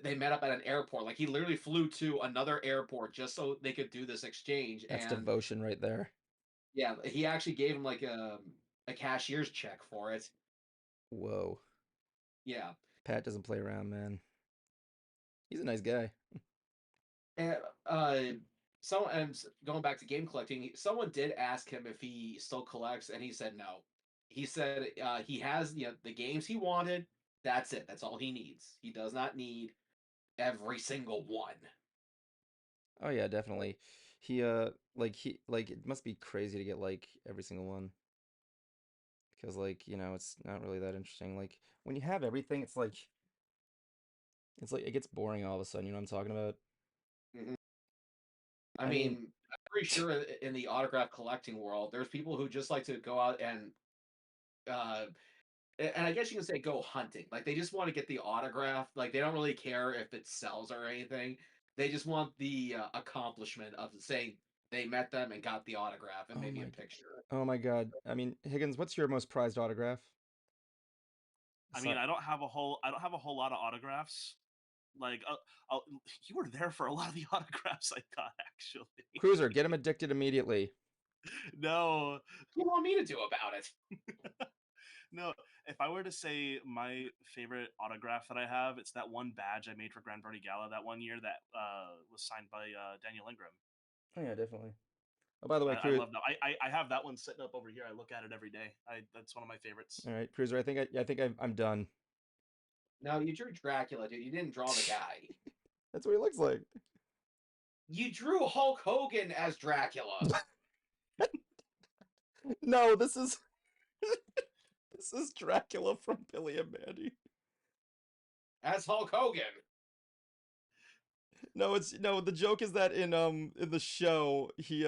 C: they met up at an airport. Like he literally flew to another airport just so they could do this exchange.
B: That's
C: And
B: devotion right there.
C: yeah, he actually gave him like a cashier's check for it.
B: Whoa.
C: Yeah.
B: Pat doesn't play around, man. He's a nice guy.
C: And going back to game collecting, someone did ask him if he still collects, and he said no. He said he has the games he wanted. That's it. That's all he needs. He does not need every single one.
B: Oh yeah, definitely. He it must be crazy to get like every single one. Because like, it's not really that interesting. Like when you have everything, it's like it gets boring all of a sudden, you know what I'm talking about?
C: Mhm.
B: I mean,
C: I'm pretty sure in the autograph collecting world, there's people who just like to go out uh, and I guess you can say go hunting. Like they just want to get the autograph. Like they don't really care if it sells or anything. They just want the accomplishment of saying they met them and got the autograph and
B: oh
C: maybe
B: my
C: a
B: g-
C: picture.
B: oh my God. I mean, Higgins, what's your most prized autograph?
A: I mean,
B: So,
A: I don't have a whole lot of autographs. Like, you were there for a lot of the autographs I got, actually.
B: Cruiser, get him addicted immediately.
A: No,
C: What do you want me to do about it?
A: no. If I were to say my favorite autograph that I have, it's that one badge I made for Grand Brony Gala that one year that was signed by Daniel Ingram.
B: Oh yeah, definitely. Oh, by the way,
A: I
B: Cruiser.
A: love that. I have that one sitting up over here. I look at it every day. That's one of my favorites.
B: All right, Cruiser. I'm done.
C: No, you drew Dracula, dude. You didn't draw the guy.
B: That's what he looks like.
C: You drew Hulk Hogan as Dracula.
B: No, this is this is Dracula from Billy and Mandy.
C: As Hulk Hogan.
B: No, the joke is that in the show he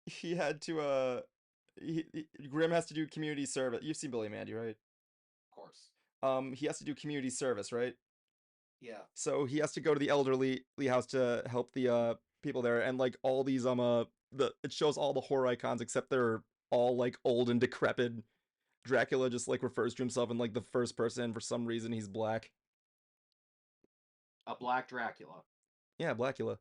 B: he had to Grimm has to do community service. You've seen Billy and Mandy, right?
C: Of course.
B: He has to do community service, right?
C: Yeah.
B: So he has to go to the elderly house to help the people there, and like all these it shows all the horror icons except they're all like old and decrepit. Dracula just like refers to himself in like the first person. For some reason he's black.
C: A black Dracula.
B: Yeah, Blackula.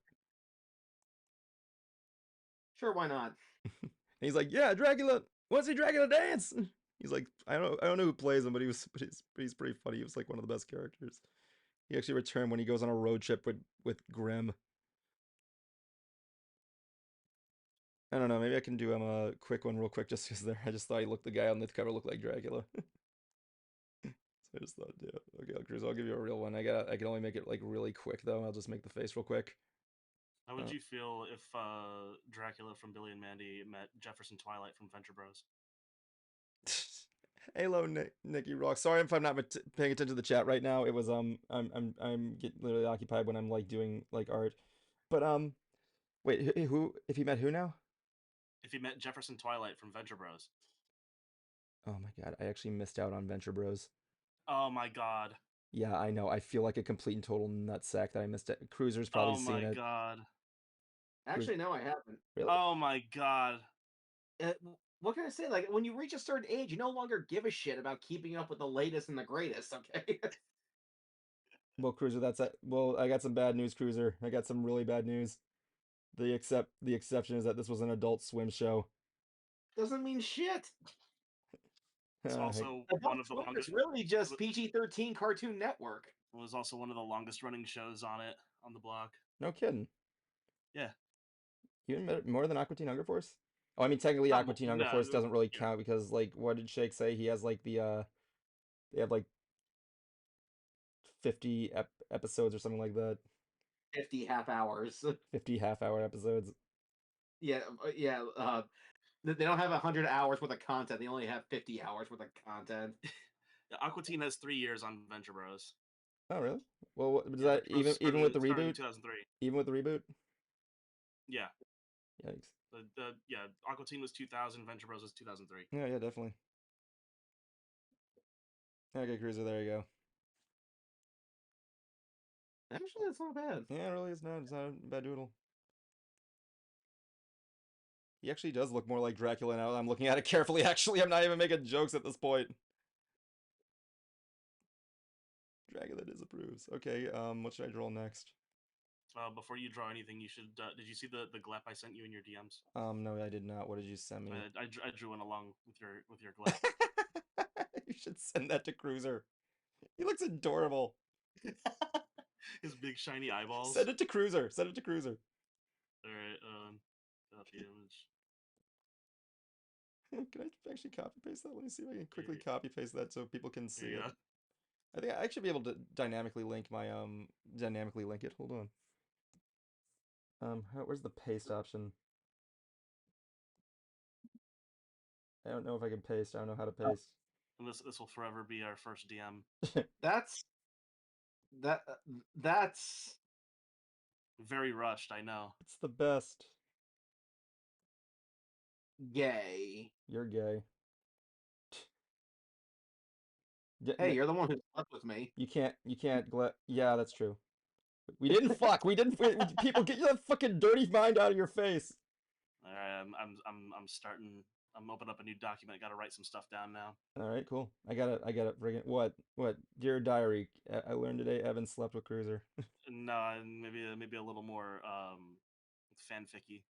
C: Sure, why not?
B: And he's like, yeah, Dracula. Want to see Dracula dance? He's like, I don't know who plays him, but he's pretty funny. He was like one of the best characters. He actually returned when he goes on a road trip with Grimm. I don't know. Maybe I can do him a quick one real quick just because there. I just thought the guy on the cover looked like Dracula. So I just thought, yeah, okay, Cruz, I'll give you a real one. I can only make it like really quick though. I'll just make the face real quick.
A: How would you feel if Dracula from Billy and Mandy met Jefferson Twilight from Venture Bros?
B: Hello, Nikki Rock. Sorry if I'm not paying attention to the chat right now. It was I'm getting literally occupied when I'm like doing like art. But wait, who? If he met who now?
A: If he met Jefferson Twilight from Venture Bros.
B: Oh my God, I actually missed out on Venture Bros.
A: Oh my God.
B: Yeah, I know. I feel like a complete and total nutsack that I missed it. Cruiser's probably
A: Oh
B: seen
A: my
B: it.
A: God.
C: Actually, no, I haven't.
B: Really?
A: Oh my God.
C: What can I say? Like, when you reach a certain age, you no longer give a shit about keeping up with the latest and the greatest, okay?
B: Well, Cruiser, well, I got some bad news, Cruiser. I got some really bad news. The exception is that this was an Adult Swim show.
C: Doesn't mean shit.
A: It's also one of the longest.
C: It's really just PG-13 Cartoon Network.
A: It was also one of the longest running shows on the block.
B: No kidding.
A: Yeah.
B: Even more than Aqua Teen Hunger Force? Oh, I mean, technically,
A: Not
B: Aqua Teen Hunger
A: no,
B: Force doesn't really
A: yeah.
B: count because, like, what did Shake say? He has like they have like 50 episodes or something like that.
C: 50 half hours.
B: 50 half-hour episodes.
C: Yeah, yeah. They don't have 100 hours worth of content. They only have 50 hours worth of content.
A: Yeah, Aqua Teen has 3 years on Venture Bros.
B: Oh, really? Well, what, does
A: Yeah,
B: that
A: Venture Bros
B: even with the
A: started in
B: reboot?
A: 2003.
B: Even with the reboot?
A: Yeah.
B: Yikes.
A: Yeah, Aqua Teen was 2000, Venture Bros was 2003.
B: Yeah, definitely. Okay, Cruiser, there you go.
C: Actually, it's not bad.
B: Yeah, it really is not. It's not a bad doodle. He actually does look more like Dracula now that I'm looking at it carefully. Actually, I'm not even making jokes at this point. Dracula disapproves. Okay, what should I draw next?
A: Before you draw anything, you should. Did you see the glep I sent you in your DMs?
B: No, I did not. What did you send me?
A: I drew one along with your glep.
B: You should send that to Cruiser. He looks adorable.
A: His big shiny eyeballs.
B: Send it to Cruiser. Send it to Cruiser.
A: All right. Copy image.
B: Can I actually copy paste that? Let me see if I can quickly copy paste that so people can see it.
A: Go.
B: I think I should be able to dynamically link my dynamically link it. Hold on. Where's the paste option? I don't know if I can paste. I don't know how to paste.
A: And this will forever be our first DM.
C: That's
A: Very rushed, I know.
B: It's the best.
C: gay.
B: You're gay.
C: Hey, you're the one who slept with me.
B: You can't. Yeah, that's true. We didn't fuck. We didn't. People, get your fucking dirty mind out of your face.
A: All right, I'm starting. I'm opening up a new document. Got to write some stuff down now.
B: All right, cool. I got it. Friggin' what? Dear diary, I learned today Evan slept with Cruiser.
A: No, maybe a little more fanficky.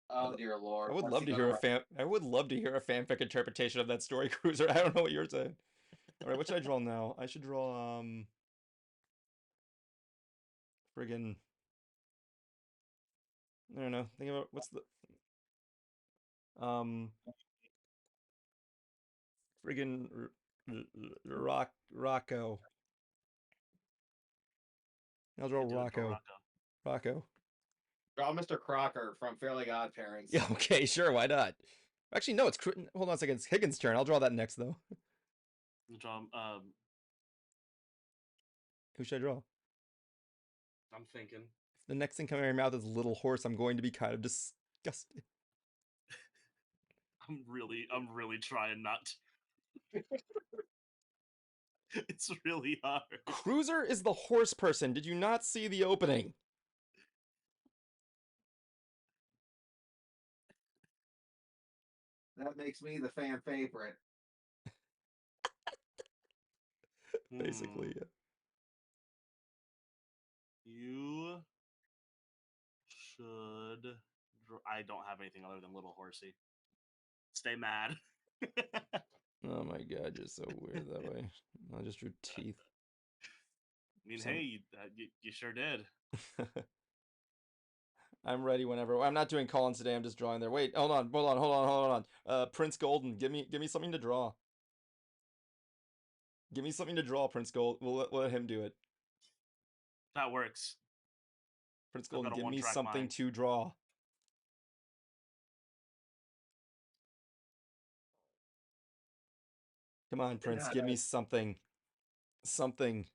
C: Oh dear lord!
B: I would love to hear a fanfic interpretation of that story, Cruiser. I don't know what you're saying. All right, what should I draw now? I should draw friggin'. I don't know. Think about what's the friggin' Rocco. I'll draw Rocco. Rocco.
C: Draw Mr. Crocker from Fairly Godparents.
B: Yeah, okay, sure, why not? Actually, no, hold on a second. It's Higgins' turn. I'll draw that next, though.
A: You draw.
B: Who should I draw?
A: I'm thinking.
B: If the next thing coming out of your mouth is Little Horse, I'm going to be kind of disgusted.
A: I'm really trying not to. It's really hard.
B: Cruiser is the horse person. Did you not see the opening?
C: That makes me the fan favorite.
B: Basically, yeah.
A: You should. I don't have anything other than Little Horsey. Stay mad.
B: Oh my god, you're so weird that way. I just drew teeth.
A: I mean, hey, you sure did.
B: I'm ready whenever. I'm not doing call-ins today. I'm just drawing there. Wait, hold on. Prince Golden, give me something to draw. Give me something to draw, Prince Gold. We'll let him do it.
A: That works.
B: Prince Golden, give me something to draw. Come on, Prince, give me something. Something.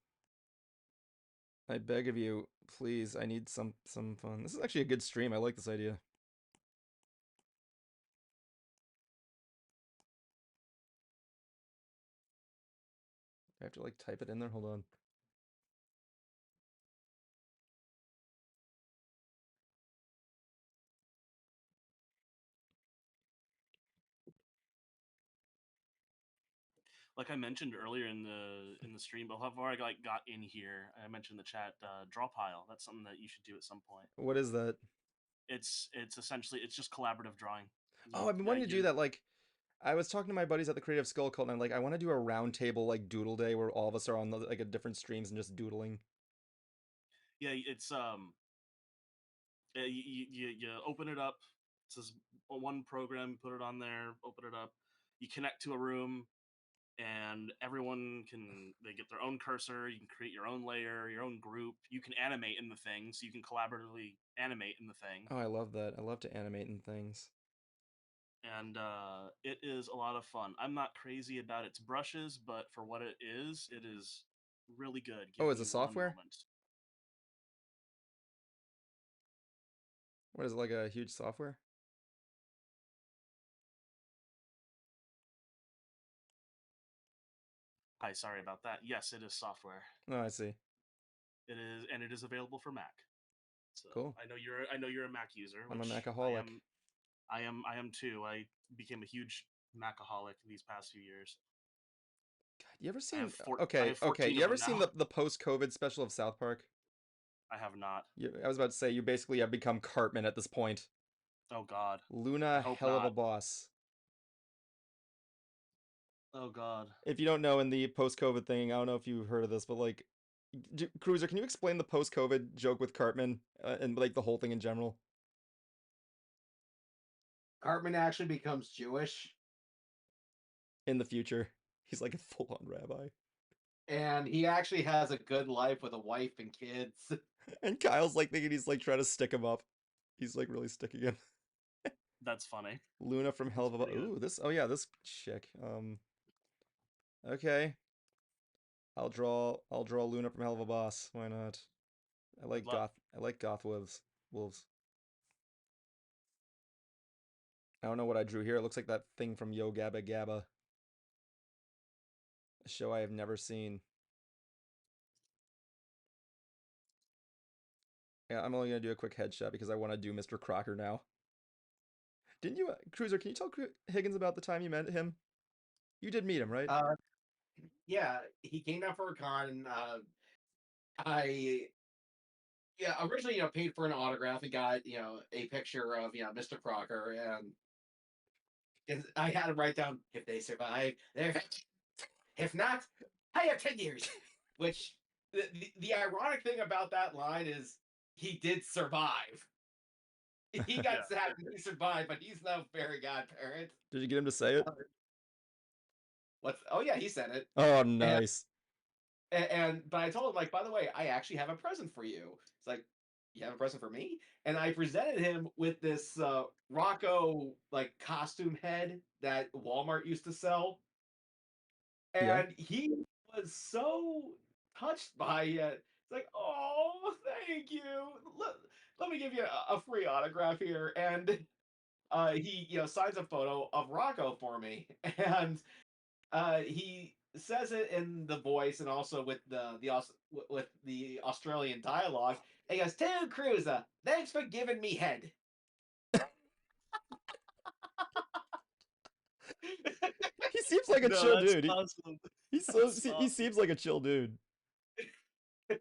B: I beg of you, please. I need some fun. This is actually a good stream. I like this idea. I have to like type it in there. Hold on.
A: Like I mentioned earlier in the stream, but however I got in here, I mentioned in the chat, draw pile. That's something that you should do at some point.
B: What is that?
A: It's essentially it's just collaborative drawing.
B: Oh, I've been wanting to do that. Like, I was talking to my buddies at the Creative Skull Cult, and I'm like, I want to do a round table like doodle day where all of us are on like a different streams and just doodling.
A: Yeah, it's you open it up. It says one program, you put it on there, open it up, you connect to a room, and everyone they get their own cursor. You can create your own layer, your own group. You can animate in the thing, so you can collaboratively animate in the thing.
B: Oh, I love that. I love to animate in things.
A: And it is a lot of fun. I'm not crazy about its brushes, but for what it is really good. Give
B: Oh, is
A: me
B: it
A: one
B: software?
A: moment.
B: What is it, like a huge software?
A: Hi, sorry about that. Yes, it is software.
B: Oh, I see.
A: It is, and it is available for Mac. So
B: Cool.
A: I know you're a Mac user,
B: I'm a
A: which
B: Macaholic.
A: I am too. I became a huge Macaholic these past few years.
B: God, you ever seen?
A: I
B: Okay,
A: have
B: okay.
A: 14
B: You
A: of
B: ever
A: them
B: seen
A: now.
B: the post-COVID special of South Park?
A: I have not.
B: I was about to say you basically have become Cartman at this point.
A: Oh God. I
B: Luna,
A: hope
B: hell of a
A: not.
B: boss.
A: Oh God.
B: If you don't know, in the post-COVID thing, I don't know if you've heard of this, but like, Cruiser, can you explain the post-COVID joke with Cartman and like the whole thing in general?
C: Cartman actually becomes Jewish,
B: In the future, he's like a full-on rabbi,
C: and he actually has a good life with a wife and kids.
B: and Kyle's like thinking he's like trying to stick him up. He's like really sticking him.
A: That's funny.
B: Luna from Hell
A: That's
B: of a
A: pretty good.
B: Ooh, this. Oh yeah, this chick. Okay. I'll draw Luna from Hell of a Boss. Why not?
A: Good luck.
B: I like goth wolves. Wolves. I don't know what I drew here. It looks like that thing from Yo Gabba Gabba, a show I have never seen. Yeah, I'm only gonna do a quick headshot because I want to do Mr. Crocker now. Didn't you, Cruiser? Can you tell Higgins about the time you met him? You did meet him, right?
C: Yeah, he came down for a con, and I originally paid for an autograph and got a picture of Mr. Crocker, and I had him write down, if they survive, they're if not, I have 10 years. Which the ironic thing about that line is he did survive. He got
A: Yeah.
C: zapped and he survived, but he's no fairy godparent.
B: Did you get him to say it?
C: Oh yeah, he said it.
B: Oh,
C: And,
B: nice.
C: but I told him, like, by the way, I actually have a present for you. It's like, you have a present for me? And I presented him with this Rocco like costume head that Walmart used to sell.
B: Yeah.
C: And he was so touched by it. It's like, oh, thank you. Let me give you a free autograph here. And he, signs a photo of Rocco for me, and he says it in the voice and also with with the Australian dialogue. And he goes, "To Cruiser, thanks for giving me head."
B: He seems like a
A: No,
B: chill
A: that's
B: dude.
A: awesome.
B: He
A: Awesome.
B: seems like a chill dude. But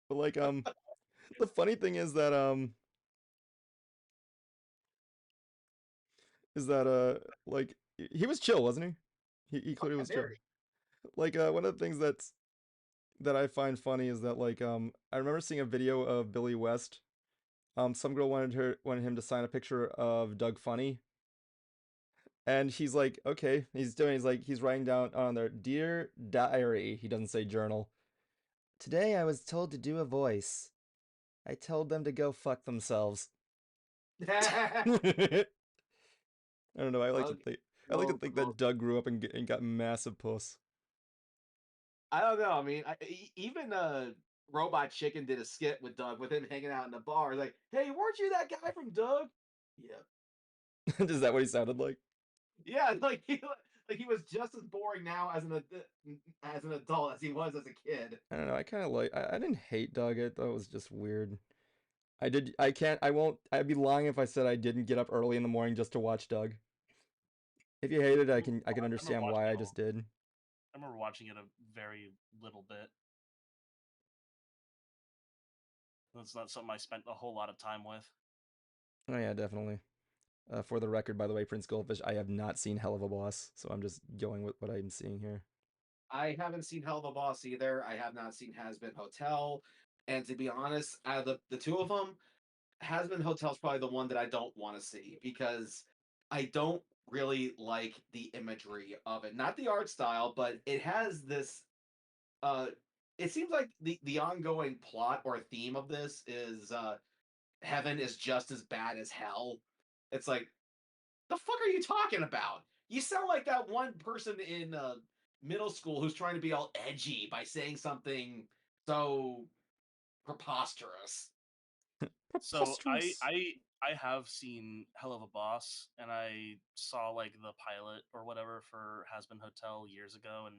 B: like the funny thing is that like he was chill, wasn't he? He
C: Oh
B: clearly
C: yeah,
B: was chill.
C: very.
B: Like one of the things that I find funny is that like I remember seeing a video of Billy West. Some girl wanted him to sign a picture of Doug Funny. And he's like, okay, he's writing down on there, Dear Diary. He doesn't say journal. Today I was told to do a voice. I told them to go fuck themselves. I don't know.
C: Okay,
B: I like to
C: well,
B: think that Doug grew up and got massive puss.
C: I don't know. I mean, even Robot Chicken did a skit with Doug with him hanging out in the bar. Like, hey, weren't you that guy from Doug? Yeah,
B: Is that what he sounded like?
C: yeah. Like he was just as boring now as an adult as he was as a kid.
B: I don't know. I kind of like. I didn't hate Doug. I thought it was just weird. I did. I can't. I won't. I'd be lying if I said I didn't get up early in the morning just to watch Doug. If you hated it, I can
A: I remember
B: understand
A: watching
B: why.
A: it.
B: I just did.
A: I remember watching it a very little bit. That's not something I spent a whole lot of time with.
B: Oh yeah, definitely. For the record, by the way, Prince Goldfish, I have not seen Hell of a Boss, so I'm just going with what I'm seeing here.
C: I haven't seen Hell of a Boss either. I have not seen Has Been Hotel. And to be honest, out of the two of them, Has-Been Hotel is probably the one that I don't want to see because I don't really like the imagery of it. Not the art style, but it has this. Uh, it seems like the ongoing plot or theme of this is heaven is just as bad as hell. It's like, the fuck are you talking about? You sound like that one person in middle school who's trying to be all edgy by saying something so preposterous.
A: So
B: Preposterous.
A: I have seen Hell of a Boss, and I saw like the pilot or whatever for Has Been Hotel years ago, and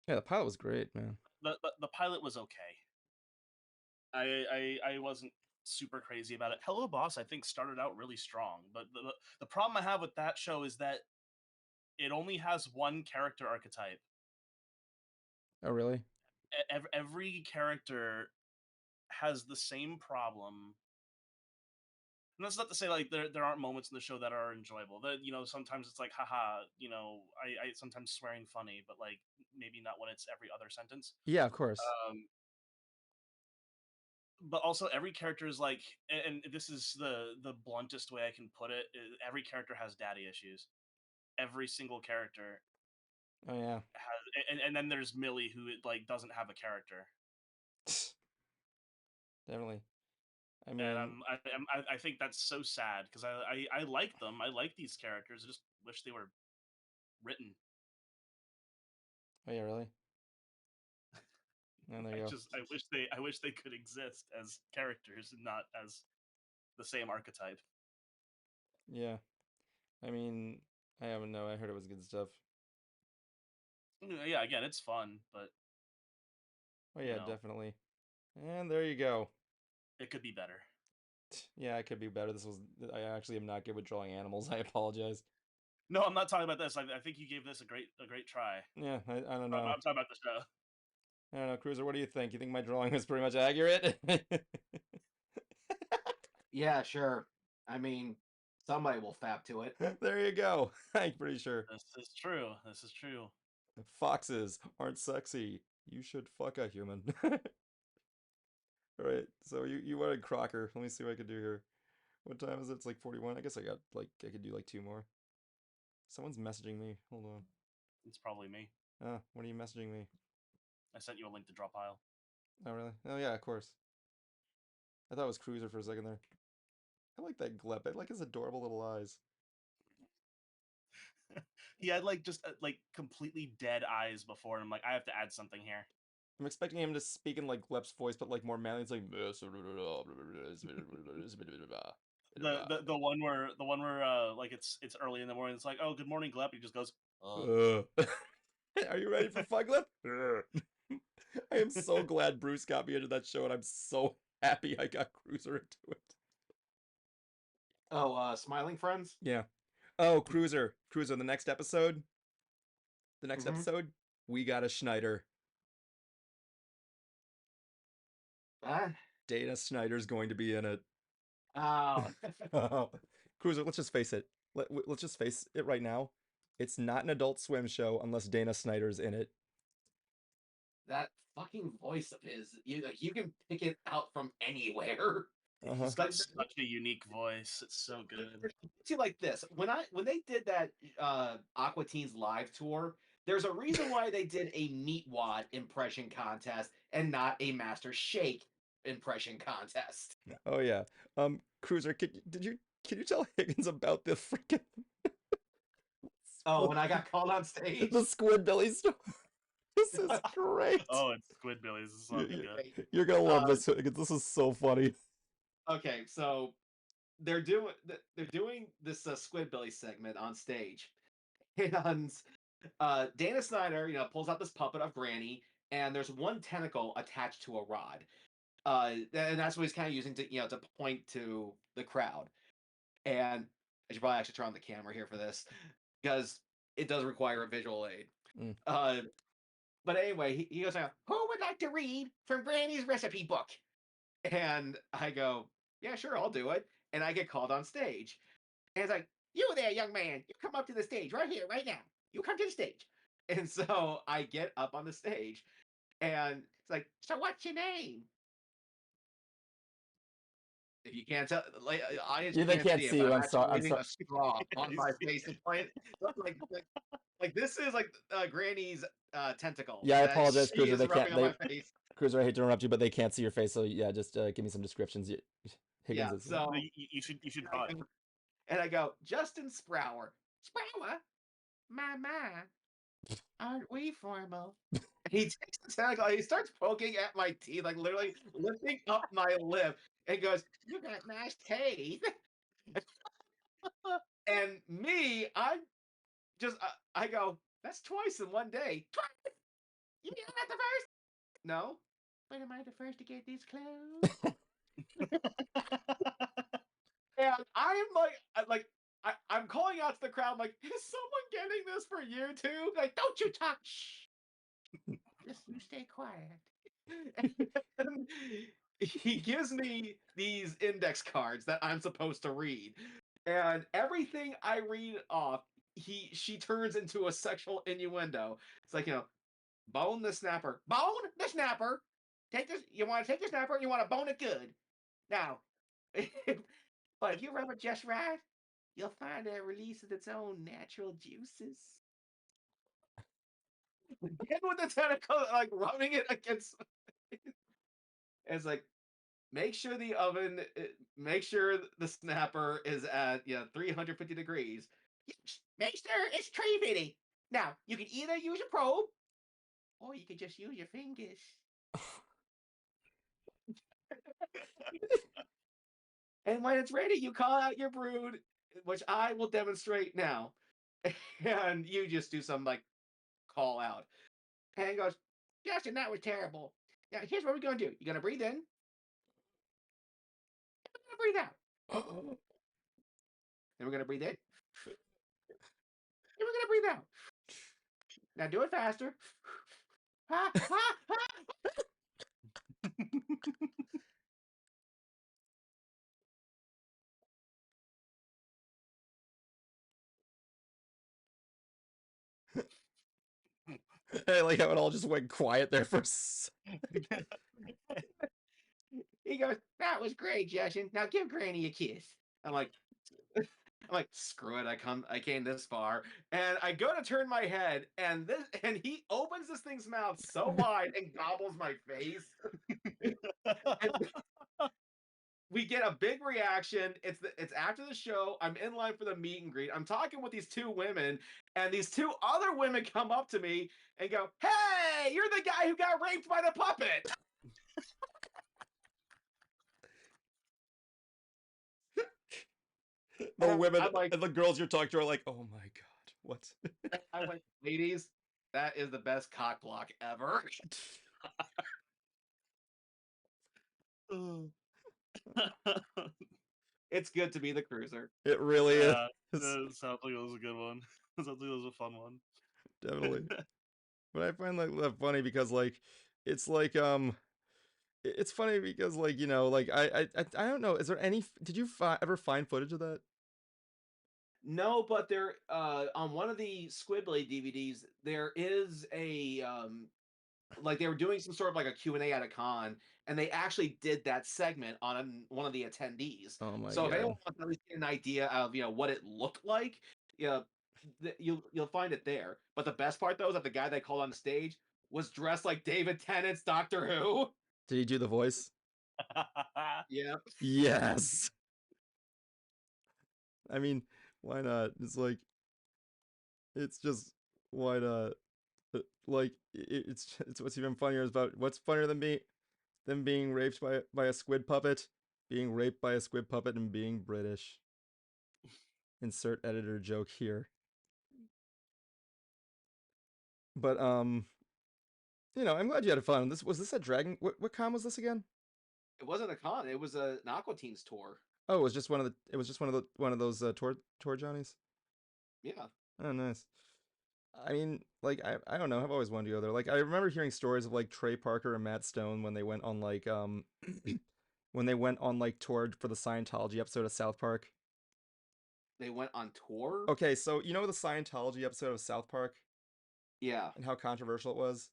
B: Yeah, the pilot was great, man.
A: the pilot was okay. I wasn't super crazy about it. Hello Boss, I think, started out really strong, but the problem I have with that show is that it only has one character archetype.
B: Oh, really?
A: Every character has the same problem. And that's not to say like there aren't moments in the show that are enjoyable. That, you know, sometimes it's like, haha, you know, I sometimes swearing funny, but like maybe not when it's every other sentence.
B: Yeah, of course.
A: But also every character is like, and this is the bluntest way I can put it, every character has daddy issues. Every single character
B: Oh yeah.
A: has, and then there's Millie, who like doesn't have a character.
B: Definitely. I
A: And
B: mean,
A: I think that's so sad because I like them. I like these characters. I just wish they were written.
B: oh yeah, really? And there you go.
A: I wish they could exist as characters and not as the same archetype.
B: Yeah. I mean, I haven't know. I heard it was good stuff.
A: Yeah, again, it's fun, but
B: Oh
A: you
B: yeah,
A: know,
B: definitely. And there you go.
A: it could be better.
B: Yeah, it could be better. I actually am not good with drawing animals. I apologize.
A: No, I'm not talking about this. I think you gave this a great try.
B: Yeah, I don't
A: I'm
B: know.
A: talking about the show.
B: I don't know, Cruiser, what do you think? You think my drawing was pretty much accurate?
C: Yeah, sure. I mean, somebody will fap to it.
B: There you go. I'm pretty sure.
A: This is true. This is true.
B: Foxes aren't sexy. You should fuck a human. All right, so you wanted Crocker. Let me see what I can do here. What time is it? It's like 41. I guess I could do like two more. Someone's messaging me. Hold on.
A: It's probably me.
B: What are you messaging me?
A: I sent you a link to drop pile.
B: Oh, really? Oh, yeah, of course. I thought it was Cruiser for a second there. I like that Glep. I like his adorable little eyes.
A: He had like just like completely dead eyes before, and I'm like, I have to add something here.
B: I'm expecting him to speak in like Glep's voice, but like more manly. It's like
A: The one where like it's early in the morning. It's like, oh, good morning, Gleb. He just goes,
B: Are you ready for Fun Glep? I am so glad Bruce got me into that show, and I'm so happy I got Cruiser into it.
C: Oh, Smiling Friends?
B: Yeah. Oh, Cruiser. The next episode. The next
C: Mm-hmm.
B: episode, we got a Schneider. Dana Schneider's going to be in it.
C: Oh.
B: Cruiser, let's just face it. Let's just face it right now. It's not an Adult Swim show unless Dana Snyder's in it.
C: That fucking voice of his, you can pick it out from anywhere.
B: Uh-huh.
A: he's got such a unique voice. It's so good.
C: See, like this, when they did that Aqua Teens live tour, there's a reason why they did a Meatwad impression contest and not a Master Shake impression contest.
B: Oh yeah. Cruiser, can you tell Higgins about the freaking
C: Oh, when I got called on stage,
B: the Squidbilly story? This is great.
A: Oh, it's Squidbillies. This is so good.
B: You're gonna love this. This is so funny.
C: Okay, so they're doing this Squidbilly segment on stage, and Dana Snyder, pulls out this puppet of Granny, and there's one tentacle attached to a rod, and that's what he's kind of using to to point to the crowd. And I should probably actually turn on the camera here for this because it does require a visual aid.
B: Mm.
C: But anyway, he goes, "Who would like to read from Granny's recipe book?" And I go, "Yeah, sure, I'll do it." And I get called on stage. And it's like, "You there, young man, you come up to the stage right here, right now. You come to the stage." And so I get up on the stage, and it's like, "So what's your name?" If you can't tell, like audience,
B: Yeah,
C: you
B: they
C: can't
B: can't
C: see it,
B: see
C: but
B: you.
C: I'm
B: I'm sorry.
C: actually
B: I'm
C: leaving
B: sorry.
C: a straw on my
A: See.
C: face and playing like this is like Granny's tentacle
B: Yeah, I
C: that
B: apologize,
C: she
B: Cruiser.
C: is
B: They can't.
C: rubbing on
B: They
C: my face.
B: Cruiser, I hate to interrupt you, but they can't see your face. So yeah, just give me some descriptions. Higgins
C: Yeah,
B: is.
A: No,
C: so
A: you should
C: and
A: draw it.
C: and I go, Justin Sprower. Sprower? My, aren't we formal? And he takes the tentacle, he starts poking at my teeth, like literally lifting up my lip, and goes, "You got nice teeth." And me, I'm just, I go, "That's twice in one day." Twice? You mean I'm not the first? No. But am I the first to get these clothes? And I'm I'm calling out to the crowd, like, is someone getting this for you too? Like, don't you talk. Shh. Just you stay quiet. And he gives me these index cards that I'm supposed to read. And everything I read off, she turns into a sexual innuendo. It's like, bone the snapper. Bone the snapper. Take this. You want to take the snapper and you want to bone it good. Now, but if you rub it just right, you'll find it releases its own natural juices. Again with the tentacle, like rubbing it against. It's like, make sure the oven, make sure the snapper is at 350 degrees. Make sure it's 350. Now you can either use a probe or you can just use your fingers. And when it's ready, you call out your brood, which I will demonstrate now. And you just do some like call out. And he goes, Justin, that was terrible. Now here's what we're gonna do. You're gonna breathe in, you're gonna breathe out. Then we're gonna breathe in, and we're gonna breathe out. Now do it faster. Ha, ha, ha.
B: I like how it all just went quiet there for.
C: He goes, that was great, Justin. Now give Granny a kiss. I'm like, screw it. I came this far, and I go to turn my head, and he opens this thing's mouth so wide and gobbles my face. And we get a big reaction. It's after the show. I'm in line for the meet and greet. I'm talking with these two women, and these two other women come up to me and go, "Hey, you're the guy who got raped by the puppet."
B: The
C: And
B: women
C: I'm like,
B: and the girls you're talking to are like, oh my god, what?
C: I'm like, ladies, that is the best cock block ever. It's good to be the cruiser.
B: It really
A: Yeah,
B: is.
A: it sounds like it was a good one. It sounds like it was a fun one.
B: Definitely. But I find that funny because like it's like it's funny because like like I don't know, is there any, did you ever find footage of that?
C: No, but there on one of the Squidblade DVDs there is a like they were doing some sort of like a Q&A at a con, and they actually did that segment on one of the attendees.
B: Oh my
C: So if anyone
B: god.
C: wants to at least get an idea of what it looked like, yeah, you'll find it there. But the best part though is that the guy they called on stage was dressed like David Tennant's Doctor Who.
B: Did he do the voice?
C: Yeah.
B: Yes. I mean, why not? It's like, it's just, why not? Like it's what's even funnier is about what's funnier than being raped by a squid puppet, being raped by a squid puppet, and being British. Insert editor joke here. But I'm glad you had fun. Was this a Dragon? What con was this again?
C: It wasn't a con, it was an Aqua Teens tour.
B: Oh, it was just one of those tour Johnnies.
C: Yeah.
B: Oh, nice. I mean, like I don't know. I've always wanted to go there. Like I remember hearing stories of like Trey Parker and Matt Stone when they went on like when they went on like tour for the Scientology episode of South Park.
C: They went on tour?
B: Okay, so you know the Scientology episode of South Park
C: Yeah.
B: and how controversial it was?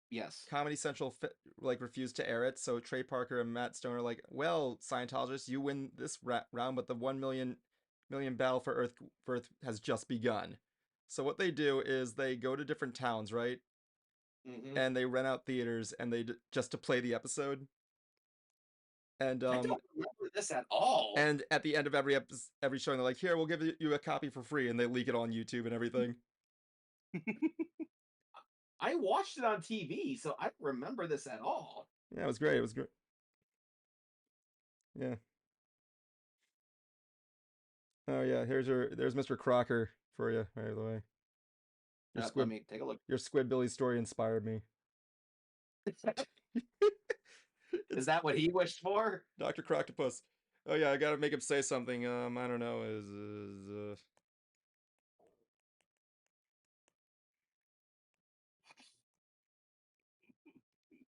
C: Yes.
B: Comedy Central like refused to air it, so Trey Parker and Matt Stone are like, "Well, Scientologists, you win this round, but the 1 million battle for Earth has just begun." So what they do is they go to different towns, right?
C: Mm-hmm.
B: And they rent out theaters and just to play the episode. And
C: I don't remember this at all.
B: and at the end of every show, they're like, "Here, we'll give you a copy for free," and they leak it on YouTube and everything.
C: I watched it on TV, so I don't remember this at all.
B: Yeah, it was great. It was great. Yeah. Oh yeah, there's Mr. Crocker for you, by the way.
C: Let me take a look.
B: Your Squidbilly story inspired me.
C: Is that what he wished for?
B: Dr. Croctopus. Oh yeah, I gotta make him say something. I don't know. Is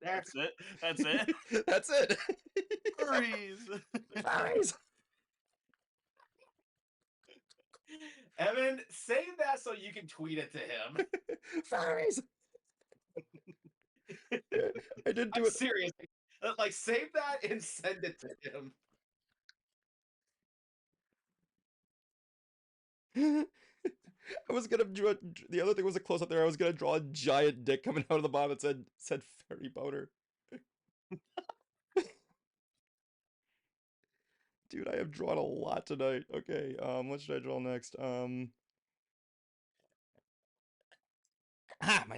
C: There.
A: That's it. That's it.
B: That's it.
A: Furries.
B: Furries.
C: Evan, save that so you can tweet it to him.
B: Furries. I did do
C: I'm
B: it.
C: serious. Like, save that and send it to him.
B: I was gonna draw. The other thing was a close up there. I was gonna draw a giant dick coming out of the bottom. It said furry boner. Dude, I have drawn a lot tonight. Okay, what should I draw next? My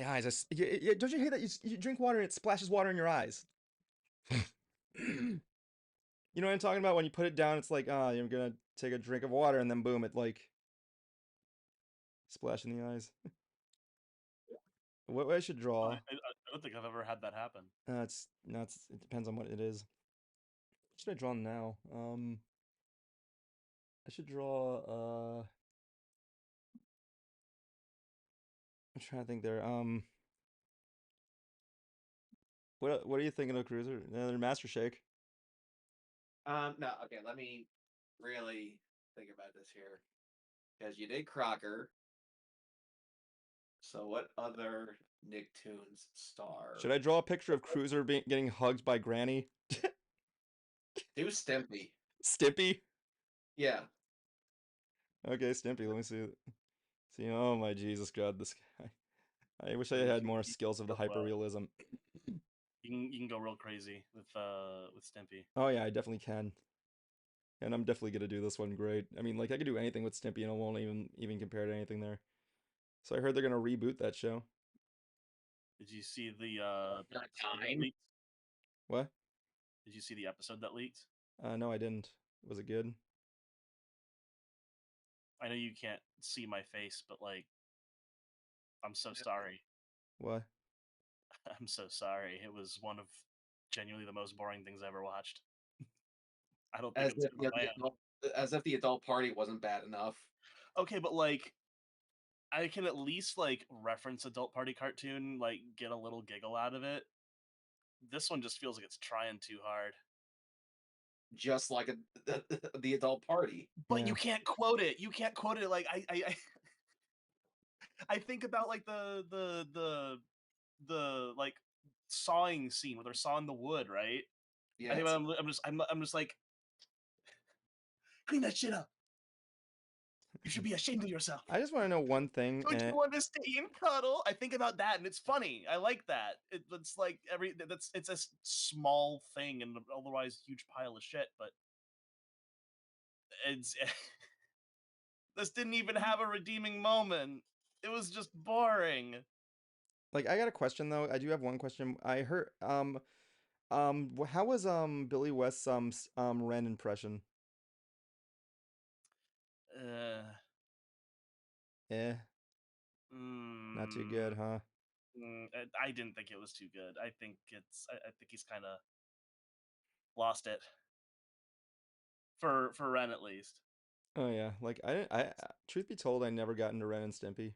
B: eyes. Don't you hate that you drink water and it splashes water in your eyes? You know what I'm talking about? When you put it down, it's like, you're gonna take a drink of water, and then boom, it like splash in the eyes. What I should draw?
A: I don't think I've ever had that happen.
B: It's nuts. It depends on what it is. What should I draw now? I should draw. I'm trying to think there. What are you thinking of, Cruiser? Another Master Shake.
C: No, okay, let me really think about this here. Because you did Crocker. So what other Nicktoons star?
B: Should I draw a picture of Cruiser getting hugged by Granny?
C: Do Stimpy.
B: Stimpy?
C: Yeah.
B: Okay, Stimpy. Let me see. See, oh my Jesus God, this guy. I wish I had more skills of the hyperrealism.
A: You can go real crazy with Stimpy.
B: Oh yeah, I definitely can. And I'm definitely gonna do this one great. I mean, like I could do anything with Stimpy and it won't even compare to anything there. So I heard they're gonna reboot that show.
A: Did you see the
C: Not
A: episode that
C: time.
A: leaked?
B: What?
A: Did you see the episode that leaked?
B: No, I didn't. Was it good?
A: I know you can't see my face, but like, I'm so sorry.
B: What?
A: I'm so sorry. It was one of genuinely the most boring things I ever watched. I don't think
C: As if the adult party wasn't bad enough.
A: Okay, but like, I can at least like reference adult party cartoon, like get a little giggle out of it. This one just feels like it's trying too hard.
C: Just like the adult party.
A: But
B: Yeah.
A: you can't quote it. You can't quote it. Like I think about like the like sawing scene where they're sawing the wood, right?
C: Yeah.
A: I'm just like, clean that shit up. You should be ashamed of yourself.
B: I just want to know one thing.
A: Don't you want to stay and cuddle? I think about that, and it's funny. I like that. It's like it's a small thing and otherwise huge pile of shit, but it's this didn't even have a redeeming moment. It was just boring.
B: Like, I got a question though. I do have one question. I heard how was Billy West's Ren impression? Eh, not too good, huh?
A: I didn't think it was too good. I think he's kind of lost it for Ren at least.
B: Oh yeah, like I truth be told, I never got into Ren and Stimpy.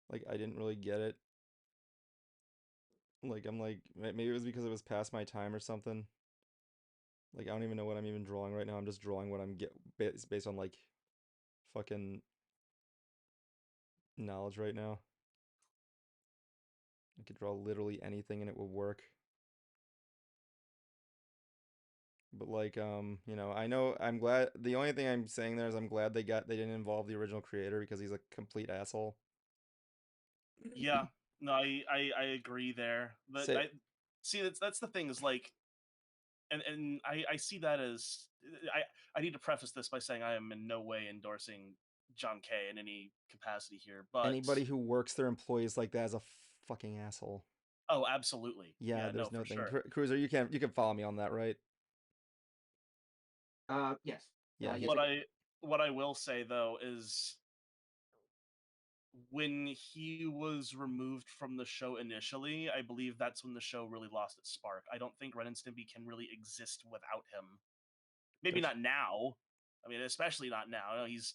B: Like I didn't really get it. Like I'm like maybe it was because it was past my time or something. Like I don't even know what I'm even drawing right now. I'm just drawing what I'm based on like fucking knowledge right now. I could draw literally anything and it would work. But like, I know I'm glad. The only thing I'm saying there is I'm glad they didn't involve the original creator because he's a complete asshole.
A: Yeah, no, I agree there. But
B: Say
A: I see that's the thing is like, and I see that as I need to preface this by saying I am in no way endorsing John Kay in any capacity here, but
B: anybody who works their employees like that is a fucking asshole.
A: oh, absolutely,
B: Yeah,
A: yeah, no,
B: there's no
A: for
B: thing.
A: sure.
B: Cruiser, you can follow me on that, right?
C: Yes.
B: Yeah,
C: Yes,
A: What
C: I can.
A: I will say though is when he was removed from the show initially, I believe that's when the show really lost its spark. I don't think Ren and Stimpy can really exist without him. Maybe
B: There's
A: not now. I mean, especially not now. I know he's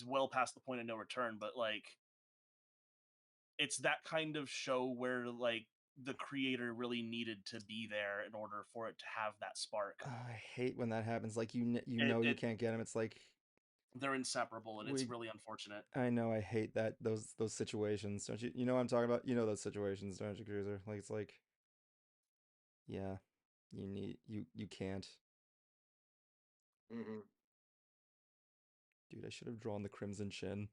A: well past the point of no return, but like it's that kind of show where like the creator really needed to be there in order for it to have that spark.
B: I hate when that happens. Like
A: It,
B: you
A: it
B: can't get him. It's like
A: they're inseparable, and it's
B: we.
A: really unfortunate.
B: I know I hate that those situations. Don't you? You know what I'm talking about? You know those situations, don't you, Cruiser? Like it's like, yeah, you can't.
C: Mm-hmm.
B: Dude, I should have drawn the Crimson Chin.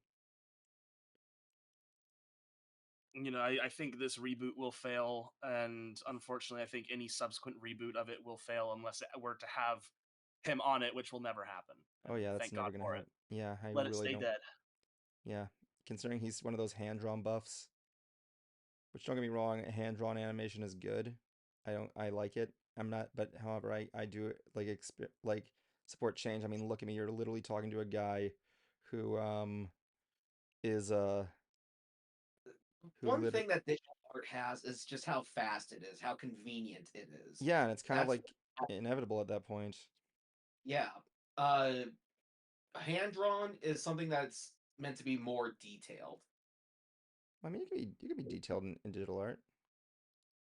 A: I think this reboot will fail, and unfortunately, I think any subsequent reboot of it will fail unless it were to have him on it, which will never happen.
B: Oh
A: And
B: yeah, that's
A: thank God
B: never gonna
A: for it.
B: happen. Yeah, I
A: Let it
B: really
A: stay
B: don't.
A: dead.
B: Yeah, considering he's one of those hand-drawn buffs, which don't get me wrong, hand-drawn animation is good. I like it. I'm not, but however, I do like like support change. I mean, look at me. You're literally talking to a guy who is who
C: One
B: literally
C: thing that digital art has is just how fast it is, how convenient it is.
B: yeah, and it's kind of
C: That's
B: like inevitable at that point.
C: yeah. Uh, Hand drawn is something that's meant to be more detailed.
B: I mean, you can be detailed in digital art.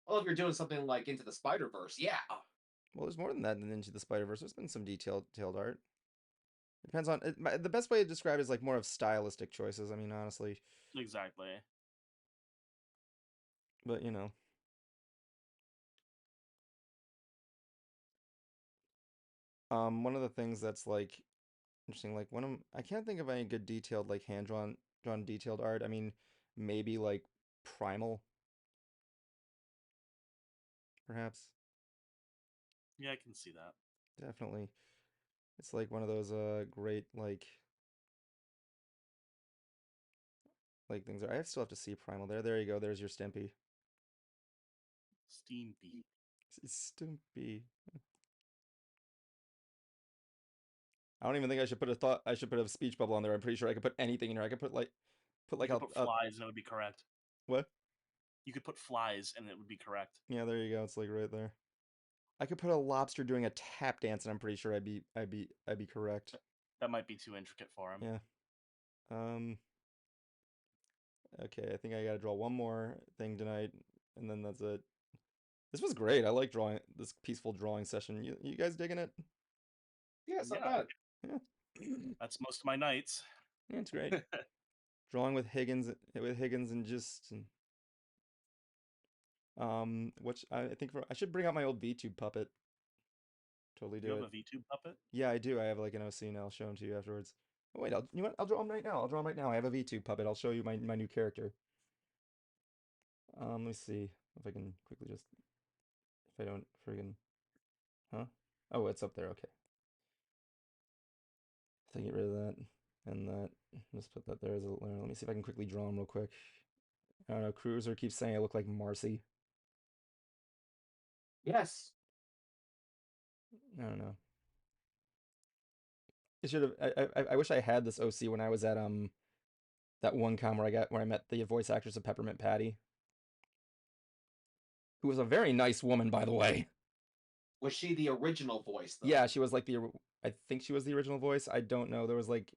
C: Well, if you're doing something like Into the Spider Verse, yeah.
B: Well, there's more than that than Into the Spider-Verse. There's been some detailed art. It depends on the best way to describe it is like more of stylistic choices. I mean, honestly,
A: Exactly.
B: but one of the things that's like interesting, like I can't think of any good detailed like hand drawn detailed art. I mean, maybe like Primal, perhaps.
A: Yeah, I can see that.
B: Definitely, it's like one of those great like things. I still have to see Primal there. There you go. There's your Stimpy.
A: Steampy.
B: Stimpy. I don't even think I should put a thought. I should put a speech bubble on there. I'm pretty sure I could put anything in here. I could put
A: You
B: like
A: could put
B: a
A: flies and it would be correct.
B: what?
A: You could put flies and it would be correct.
B: Yeah, there you go. It's like right there. I could put a lobster doing a tap dance, and I'm pretty sure I'd be correct.
A: That might be too intricate for him.
B: Yeah. Um. Okay, I think I gotta draw one more thing tonight, and then that's it. This was great. I like drawing this peaceful drawing session. You guys digging it?
C: Yeah, it's not
A: Yeah,
C: bad.
B: Yeah.
A: that's most of my nights.
B: Yeah, it's great. Drawing with Higgins and just which I think I should bring out my old VTube puppet. Totally
A: You
B: do
A: have
B: it.
A: a VTube puppet?
B: Yeah, I do. I have like an OC and I'll show him to you afterwards. Oh, wait, you know what? I'll draw him right now. I'll draw him right now. I have a VTube puppet. I'll show you my new character. Let me see if I can quickly just if I don't friggin' huh? Oh, it's up there. Okay. So get rid of that and that. Just put that there as a. Let me see if I can quickly draw him real quick. I don't know. Cruiser keeps saying I look like Marcy.
C: Yes.
B: I don't know. I should have. I wish I had this OC when I was at that one con where I met the voice actress of Peppermint Patty, who was a very nice woman, by the way.
C: Was she the original voice though?
B: Yeah, she was like I think she was the original voice. I don't know. There was like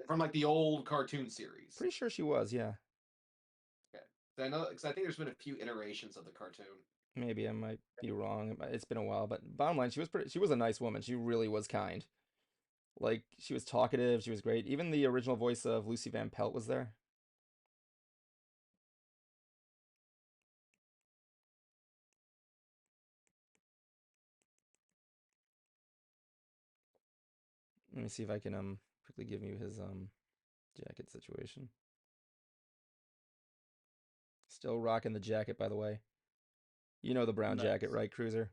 C: From like the old cartoon series.
B: pretty sure she was. Yeah,
C: Okay. I know because I think there's been a few iterations of the cartoon.
B: maybe I might be wrong. It's been a while, but bottom line, she was a nice woman. She really was kind. Like she was talkative. She was great. Even the original voice of Lucy Van Pelt was there. Let me see if I can quickly give you his jacket situation. Still rocking the jacket, by the way. You know the brown
A: Nice.
B: jacket, right, Cruiser?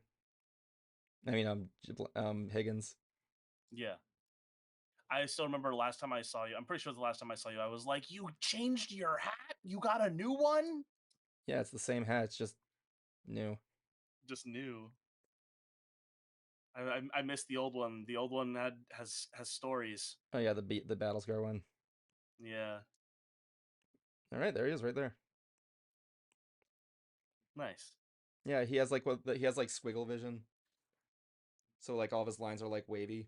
B: I mean, Higgins.
A: Yeah. I still remember the last time I saw you. I'm pretty sure the last time I saw you, I was like, "You changed your hat? You got a new one?"
B: Yeah, it's the same hat. It's just new.
A: Just new. I missed the old one. The old one has stories.
B: Oh yeah, the Battlescar one.
A: Yeah.
B: All right, there he is, right there.
A: Nice.
B: Yeah, he has like he has like squiggle vision. So like all of his lines are like wavy.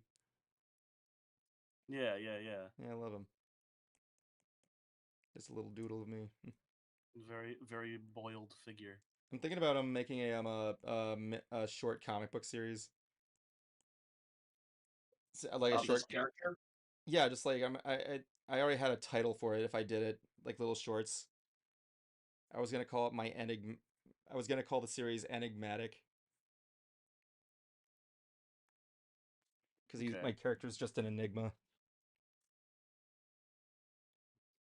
A: Yeah.
B: Yeah, I love him. Just a little doodle of me.
A: Very, very boiled figure.
B: I'm thinking about him making a short comic book series. Like a
C: Of this
B: short,
C: character.
B: yeah, just like I already had a title for it if I did it, like little shorts. I was gonna call it I was gonna call the series Enigmatic. Because
A: Okay.
B: my character's just an enigma.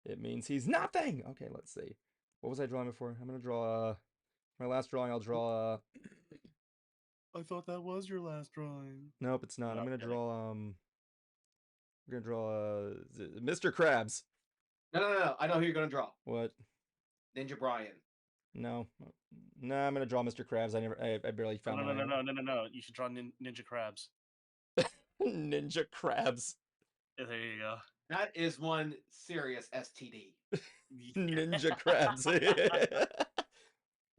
B: It means he's nothing! Okay, let's see. What was I drawing before? I'm gonna draw my last drawing I'll draw
A: I thought that was your last drawing.
B: nope, it's not.
A: No,
B: I'm gonna
A: kidding.
B: draw we're gonna draw Mr. Krabs.
C: No. I know who you're gonna draw.
B: What?
C: Ninja Brian.
B: No. No, I'm gonna draw Mr. Krabs. I barely found my
A: No. You should draw Ninja Crabs.
B: Ninja Krabs.
A: Yeah, there you go.
C: That is one serious STD.
B: Ninja Krabs.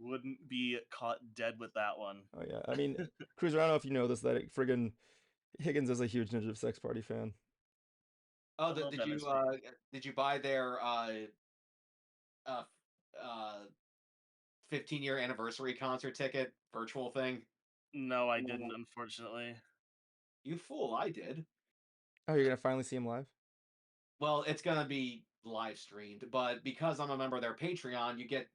A: Wouldn't be caught dead with that one.
B: Oh yeah. I mean, Cruiser, I don't know if you know this, that friggin' Higgins is a huge Ninja Sex Party fan.
C: Oh,
A: I love
C: did you buy their 15-year anniversary concert ticket virtual thing?
A: No, I didn't, unfortunately.
C: You fool, I did.
B: Oh, you're gonna finally see him live?
C: Well, it's gonna be live streamed, but because I'm a member of their Patreon, you get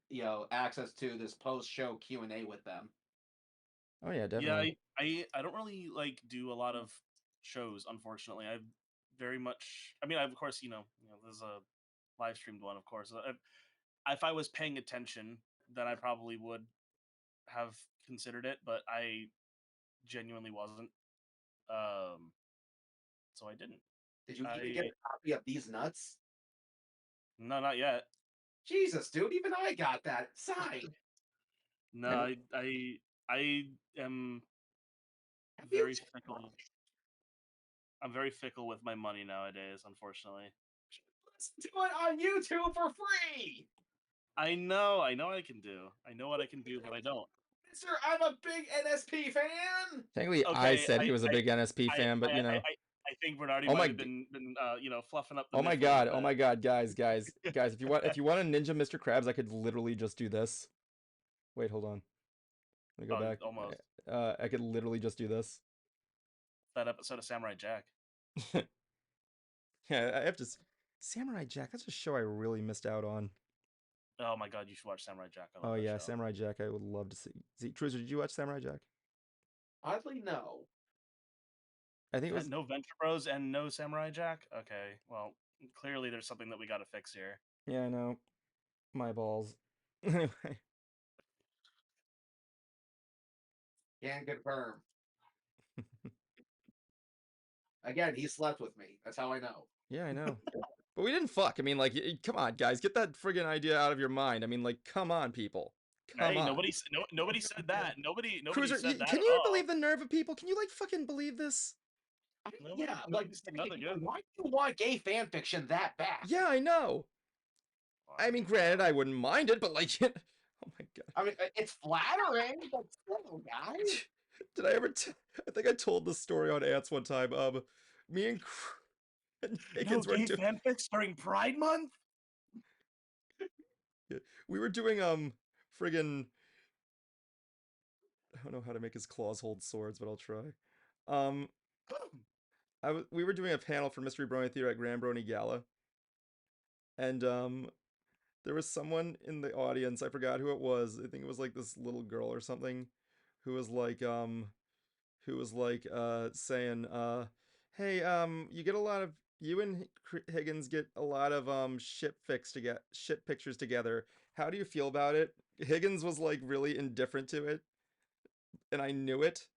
C: access to this post-show Q&A with them.
B: Oh yeah,
A: Yeah,
B: definitely.
A: I don't really like do a lot of shows, unfortunately. I very much. I mean, of course, there's a live streamed one, of course. If I was paying attention, then I probably would have considered it, but I genuinely wasn't. So I didn't.
C: Did you even get a copy of these nuts?
A: No, not yet.
C: Jesus, dude, even I got that signed.
A: No, I am
C: Have you
A: very fickle. I'm very fickle with my money nowadays, unfortunately.
C: listen to it on YouTube for free?
A: I know I can do. I know what I can do, but I don't.
C: Mister, I'm a big NSP fan.
B: Technically, I
A: Okay,
B: said he was a big NSP fan, but you know.
A: I think Bernardi
B: Oh
A: might
B: my
A: have been fluffing up the
B: Oh my
A: myth a little
B: god, oh
A: bit.
B: my god, guys, if you want a Ninja Mr. Krabs, I could literally just do this. Wait, hold on. Let me go back.
A: Almost.
B: I could literally just do this.
A: That episode of Samurai Jack.
B: Yeah, I have to. Samurai Jack. That's a show I really missed out on.
A: Oh my god, you should watch Samurai Jack. I love
B: Oh
A: that
B: yeah,
A: show.
B: Samurai Jack. I would love to see. Cruiser, did you watch Samurai Jack?
C: Oddly, no.
B: I think it was
A: No Venture Bros and no Samurai Jack. Okay, well, clearly there's something that we got to fix here.
B: Yeah, I know. My balls. Anyway.
C: Can confirm. Again, he slept with me. That's how I know.
B: Yeah, I know. But we didn't fuck. I mean, like, come on, guys, get that friggin' idea out of your mind. I mean, like, come on, people. Come
A: Hey,
B: on.
A: nobody said that. Nobody
B: Cruiser,
A: said that
B: can
A: at
B: you
A: all.
B: believe the nerve of people? Can you, like, fucking believe this?
C: Yeah, like,
A: said nothing good.
C: why do you want gay fan fiction that bad?
B: Yeah, I know. I mean, granted, I wouldn't mind it, but, like, oh my god.
C: I mean, it's flattering, but still, guys.
B: Did I ever? I think I told this story on Ants one time. Me and Higgins were
A: gay fanfics during Pride Month.
B: We were doing friggin' I don't know how to make his claws hold swords, but I'll try. We were doing a panel for Mystery Brony Theater at Grand Brony Gala, and there was someone in the audience. I forgot who it was. I think it was like this little girl or something, who was like saying Hey, you get a lot of you and Higgins get a lot of ship pictures together. How do you feel about it? Higgins was like really indifferent to it, and I knew it.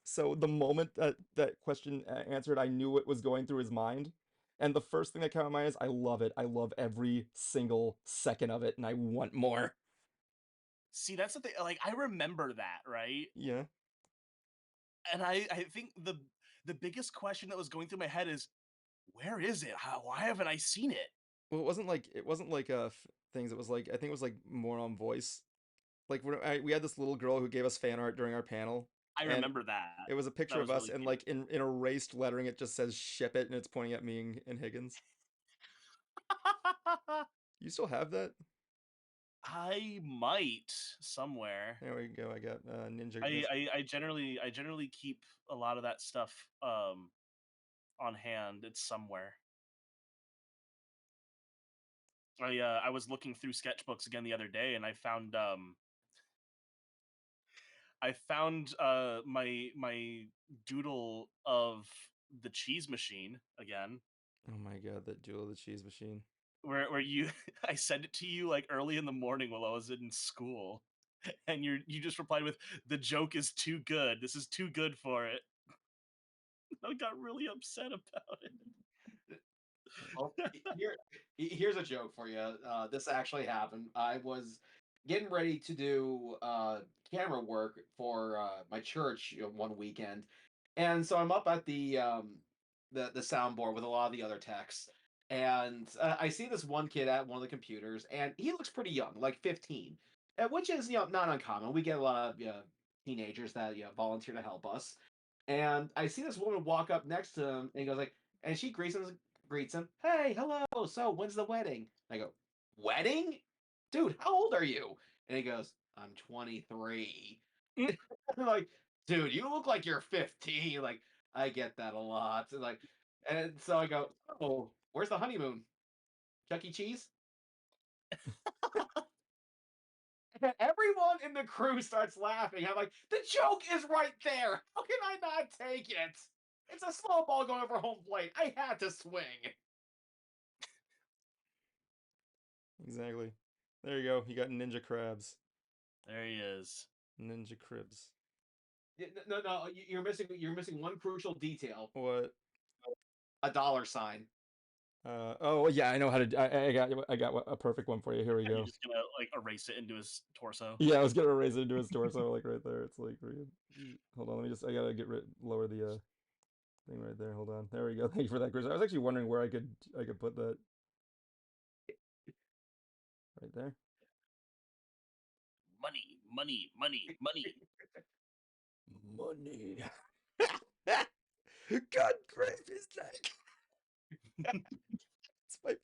B: So the moment that question answered, I knew what was going through his mind. And the first thing that came to my mind is, I love it. I love every single second of it, and I want more.
A: See, that's the thing. Like, I remember that, right?
B: Yeah.
A: And I think the biggest question that was going through my head is, where is it? Why haven't I seen it?
B: Well, it wasn't like things. It was like I think it was like more on voice. Like we had this little girl who gave us fan art during our panel,
A: I
B: and
A: remember that.
B: it was a picture
A: That
B: of
A: was
B: us,
A: really
B: and
A: cute.
B: like in erased lettering, it just says "ship it," and it's pointing at me and Higgins. You still have that?
A: I might somewhere.
B: There we go. I got Ninja.
A: I generally keep a lot of that stuff on hand. It's somewhere. I was looking through sketchbooks again the other day, and I found my doodle of the cheese machine again,
B: Oh my god, that Jewel of the Cheese Machine.
A: where you I sent it to you like early in the morning while I was in school, and you just replied with, "The joke is too good. This is too good for it." I got really upset about it.
C: Well, here's a joke for you. This actually happened. I was getting ready to do camera work for my church one weekend, and so I'm up at the soundboard with a lot of the other techs, and I see this one kid at one of the computers, and he looks pretty young, like 15, which is not uncommon. We get a lot of teenagers that volunteer to help us, and I see this woman walk up next to him, and he goes like, and she greets him. Hey, hello. So when's the wedding? I go, wedding? Dude, how old are you? And he goes, I'm 23. I'm like, dude, you look like you're 15. Like, I get that a lot. And so I go, oh, where's the honeymoon? Chuck E. Cheese? And everyone in the crew starts laughing. I'm like, the joke is right there. How can I not take it? It's a small ball going over home plate. I had to swing.
B: Exactly. There you go. You got Ninja Crabs.
A: There he is.
B: Ninja Cribs.
C: No. You're missing one crucial detail.
B: What?
C: A dollar sign.
B: Oh yeah, I know how to. I got a perfect one for you. Here we
A: Are you
B: go.
A: just gonna like erase it into his torso?
B: Yeah, I was gonna erase it into his torso, like right there. It's like, hold on, let me just. I gotta lower the thing right there. Hold on. There we go. Thank you for that, Chris. I was actually wondering where I could put that right there.
A: Money, money, money, money.
B: Money. God grave his neck. It's my...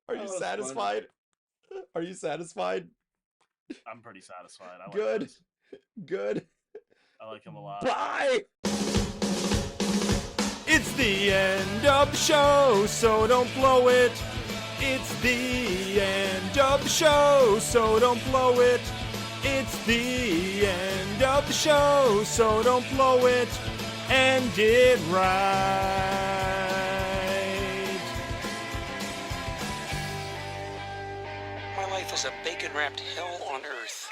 B: Are you
C: Oh, that's funny.
B: satisfied? Are you satisfied?
A: I'm pretty satisfied. I like
B: Good.
A: those.
B: Good.
A: I like him a lot.
B: Bye. It's the end of the show, so don't blow it. It's the end of the show, so don't blow it. It's the end of the show, so don't blow it. End it right.
D: My life is a bacon-wrapped hell on earth.